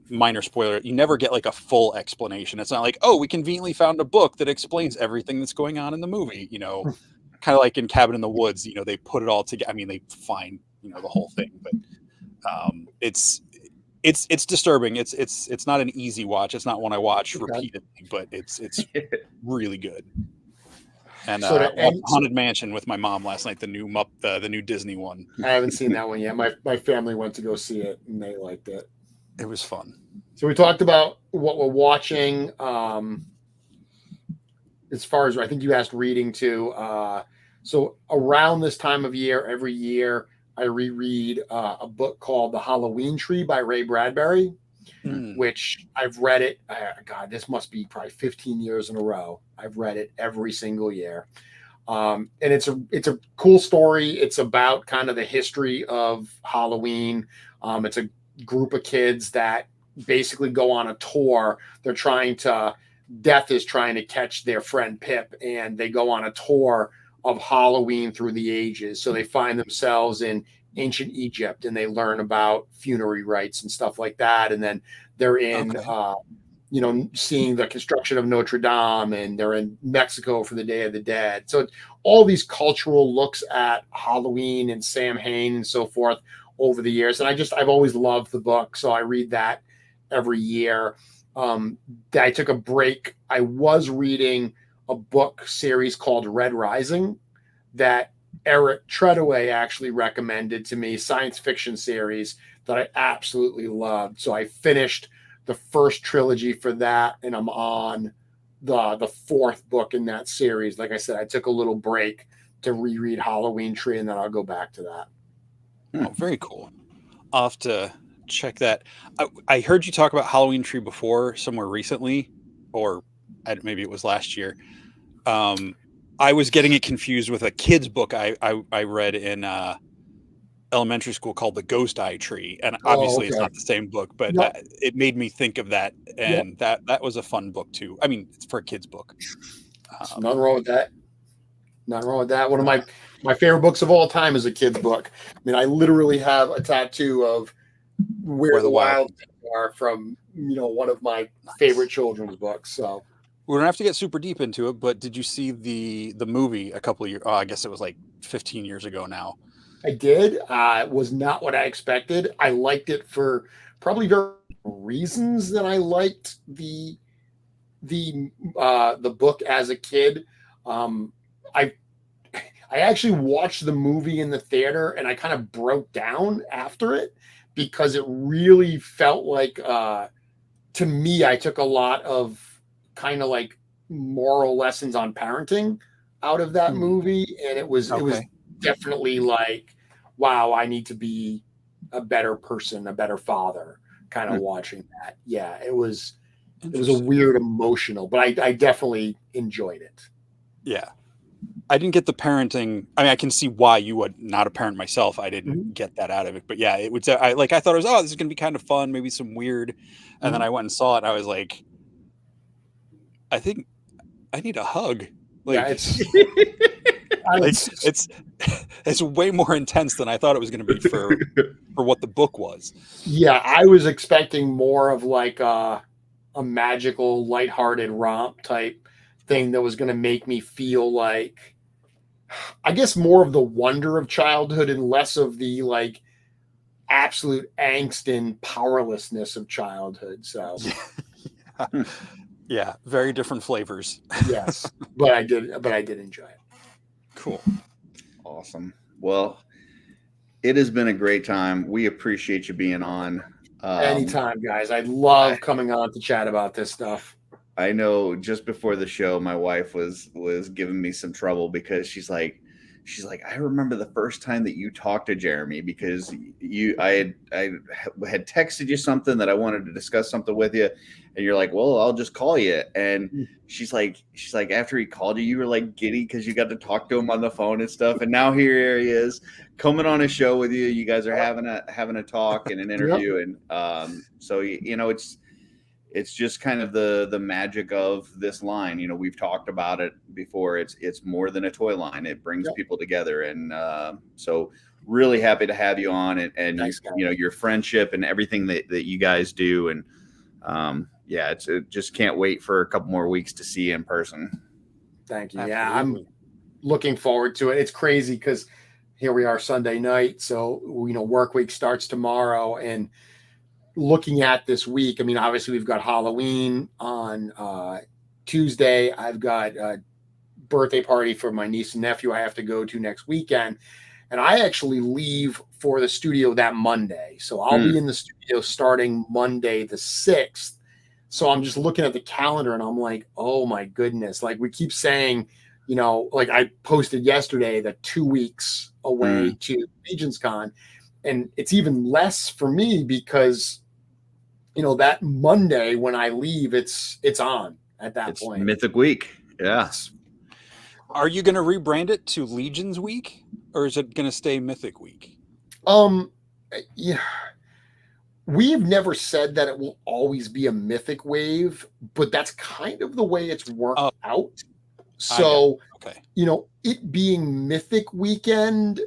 minor spoiler, you never get like a full explanation. It's not like, oh, we conveniently found a book that explains everything that's going on in the movie. Kind of like in Cabin in the Woods, they put it all together. I mean, they find, the whole thing, but It's disturbing. It's not an easy watch. It's not one I watch Okay. repeatedly, but it's really good. And So to end, Haunted Mansion with my mom last night, the new Disney one. I haven't seen that one yet. My family went to go see it and they liked it. It was fun. So we talked about what we're watching. As far as I think you asked reading too. So around this time of year, every year, I reread a book called The Halloween Tree by Ray Bradbury, which I've read it. God, this must be probably 15 years in a row. I've read it every single year. And it's a cool story. It's about kind of the history of Halloween. It's a group of kids that basically go on a tour. Death is trying to catch their friend Pip, and they go on a tour of Halloween through the ages. So they find themselves in ancient Egypt and they learn about funerary rites and stuff like that. And then they're in, seeing the construction of Notre Dame, and they're in Mexico for the Day of the Dead. So all these cultural looks at Halloween and Samhain and so forth over the years. And I've always loved the book. So I read that every year. I took a break. I was reading a book series called Red Rising that Eric Treadaway actually recommended to me, science fiction series that I absolutely loved. So I finished the first trilogy for that, and I'm on the fourth book in that series. Like I said, I took a little break to reread Halloween Tree, and then I'll go back to that. Oh, very cool. I'll have to check that. I heard you talk about Halloween Tree before somewhere recently, or maybe it was last year. I was getting it confused with a kid's book I read in elementary school called The Ghost Eye Tree, and obviously it's not the same book, but it made me think of that, and that was a fun book too. I mean, it's for a kid's book. Nothing wrong with that. Nothing wrong with that. One of my favorite books of all time is a kid's book. I mean, I literally have a tattoo of Where the Wild Things Are from one of my favorite children's books. So we don't have to get super deep into it, but did you see the movie a couple of years? I guess it was like 15 years ago now. I did. It was not what I expected. I liked it for probably very reasons that I liked the book as a kid. I actually watched the movie in the theater, and I kind of broke down after it because it really felt like, to me, I took a lot of kind of like moral lessons on parenting out of that movie, and it was definitely like, wow, I need to be a better person, a better father, kind of watching that. Yeah, it was a weird emotional, but I definitely enjoyed it. Yeah. I didn't get the parenting. I mean, I can see why you would. Not a parent myself, I didn't get that out of it. But yeah, it would. I thought it was, this is going to be kind of fun, maybe some weird. And then I went and saw it, and I was like, I think I need a hug. Like, it's way more intense than I thought it was going to be for what the book was. Yeah, I was expecting more of like a magical, lighthearted romp type thing that was going to make me feel like, I guess, more of the wonder of childhood and less of the like absolute angst and powerlessness of childhood. So yeah, very different flavors. Yes, but I did enjoy it. Cool. Awesome. Well, it has been a great time. We appreciate you being on. Anytime, guys. I love coming on to chat about this stuff. I know just before the show, my wife was giving me some trouble because she's like, I remember the first time that you talked to Jeremy because I had texted you something that I wanted to discuss something with you, and you're like, well, I'll just call you. And she's like, after he called you, you were like giddy because you got to talk to him on the phone and stuff. And now here he is coming on a show with you. You guys are having a talk and an interview, and so it's just kind of the magic of this line. We've talked about it before. It's more than a toy line. It brings people together. And so really happy to have you on, and nice, your friendship and everything that you guys do. And it just can't wait for a couple more weeks to see you in person. Thank you. Absolutely. Yeah, I'm looking forward to it. It's crazy because here we are Sunday night. So, work week starts tomorrow, and looking at this week, I mean, obviously we've got Halloween on Tuesday. I've got a birthday party for my niece and nephew I have to go to next weekend. And I actually leave for the studio that Monday. So I'll be in the studio starting Monday the 6th. So I'm just looking at the calendar and I'm like, oh my goodness. Like we keep saying, you know, like I posted yesterday that 2 weeks away to LegionsCon. And it's even less for me because, you know, that Monday when I leave, it's on at that point. Mythic Week. Yeah. Are you going to rebrand it to Legions Week, or is it going to stay Mythic Week? Yeah. We've never said that it will always be a Mythic wave, but that's kind of the way it's worked out. So, you know, it being Mythic weekend,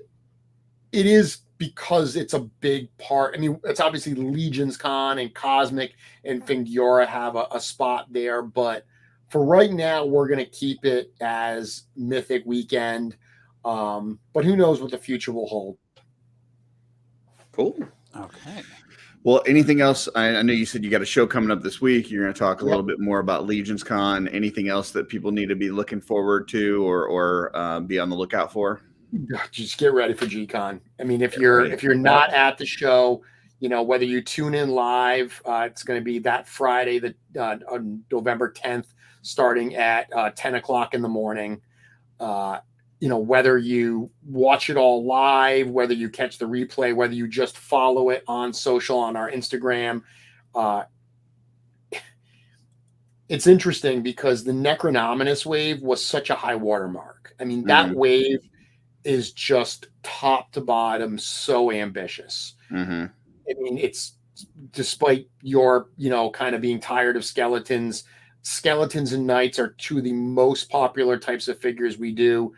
it is because it's a big part. I mean, it's obviously LegionsCon and Cosmic and Fingiora have a spot there, but for right now, we're going to keep it as Mythic weekend. But who knows what the future will hold. Cool. Okay. Well, anything else? I know you said you got a show coming up this week. You're going to talk a little bit more about LegionsCon. Anything else that people need to be looking forward to or be on the lookout for? Just get ready for G-Con. I mean, if you're not at the show, you know, whether you tune in live, it's going to be that Friday, on November 10th, starting at 10 o'clock in the morning. You know, whether you watch it all live, whether you catch the replay, whether you just follow it on social, on our Instagram. It's interesting because the Necronominus wave was such a high watermark. I mean, that wave is just top to bottom so ambitious. I mean, it's despite your, you know, kind of being tired of skeletons and knights are two of the most popular types of figures we do.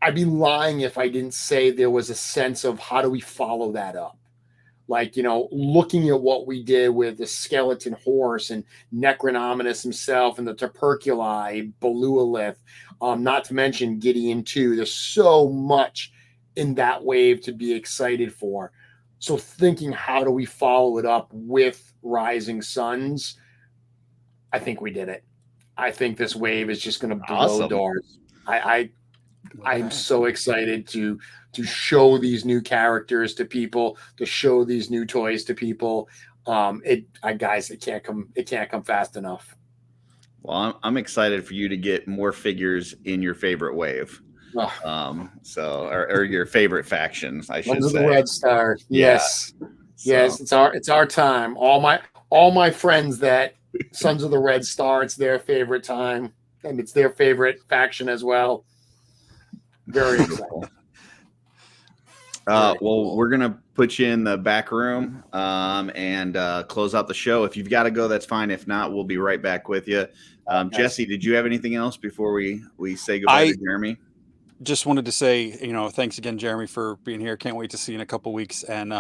I'd be lying if I didn't say there was a sense of how do we follow that up? Like, you know, looking at what we did with the skeleton horse and Necronominus himself and the Tuberculi, Belualith, not to mention Gideon too. There's so much in that wave to be excited for. So thinking, how do we follow it up with Rising Suns? I think we did it. I think this wave is just going to blow doors. I'm so excited to show these new characters to people, to show these new toys to people. Guys, it can't come fast enough. Well, I'm excited for you to get more figures in your favorite wave. Or your favorite factions, I should say. The Red Star. Yes. Yes, it's our time. All my friends that Sons of the Red Star, it's their favorite time, and it's their favorite faction as well. Very exciting. Well, we're gonna put you in the back room and close out the show. If you've got to go, that's fine. If not, we'll be right back with you. Jesse, did you have anything else before we say goodbye to Jeremy? Just wanted to say, you know, thanks again, Jeremy, for being here. Can't wait to see you in a couple weeks. And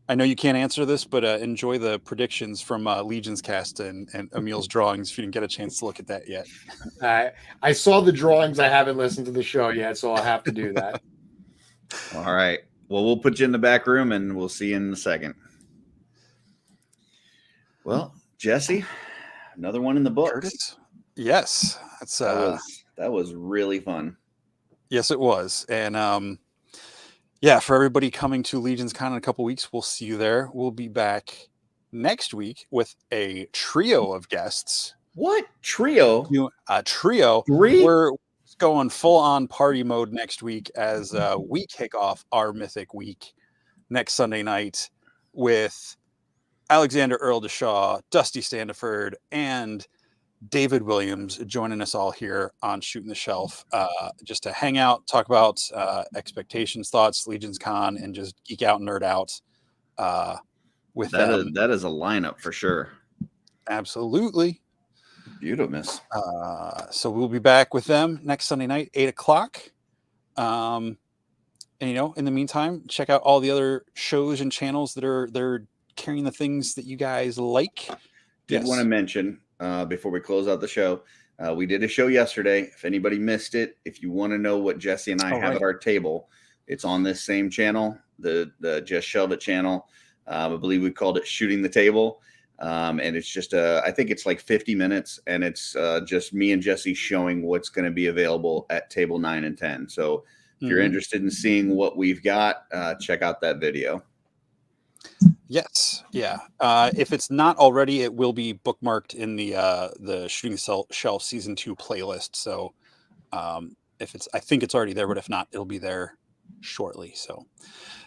I know you can't answer this, but enjoy the predictions from Legion's Cast and Emil's drawings if you didn't get a chance to look at that yet. I saw the drawings. I haven't listened to the show yet, so I'll have to do that. All right. Well, we'll put you in the back room and we'll see you in a second. Well, Jesse, another one in the books. Curtis? Yes. That was really fun. Yes, it was. And for everybody coming to LegionsCon in a couple weeks, we'll see you there. We'll be back next week with a trio of guests. What? Trio? A trio. 3? We're going full on party mode next week as we kick off our Mythic Week next Sunday night with Alexander Earl Deshaw, Dusty Standiford, and David Williams joining us all here on Shooting the Shelf, just to hang out, talk about expectations, thoughts, LegionsCon, and just geek out and nerd out with them. That is a lineup for sure. Absolutely. Beautiful. So we'll be back with them next Sunday night, 8 o'clock. And, you know, in the meantime, check out all the other shows and channels that are carrying the things that you guys like. Did want to mention before we close out the show, we did a show yesterday. If anybody missed it, if you want to know what Jesse and I have at our table, it's on this same channel. the Just Shelve It channel. I believe we called it Shooting the Table. And it's just I think it's like 50 minutes, and it's just me and Jesse showing what's going to be available at table 9 and 10. So if you're interested in seeing what we've got, check out that video. Yes. Yeah. If it's not already, it will be bookmarked in the Shooting Shelf Season 2 playlist. So if it's, I think it's already there, but if not, it'll be there shortly. So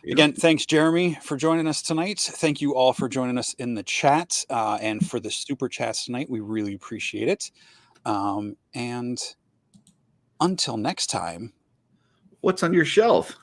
again, thanks, Jeremy, for joining us tonight. Thank you all for joining us in the chat and for the super chats tonight. We really appreciate it. And until next time, what's on your shelf?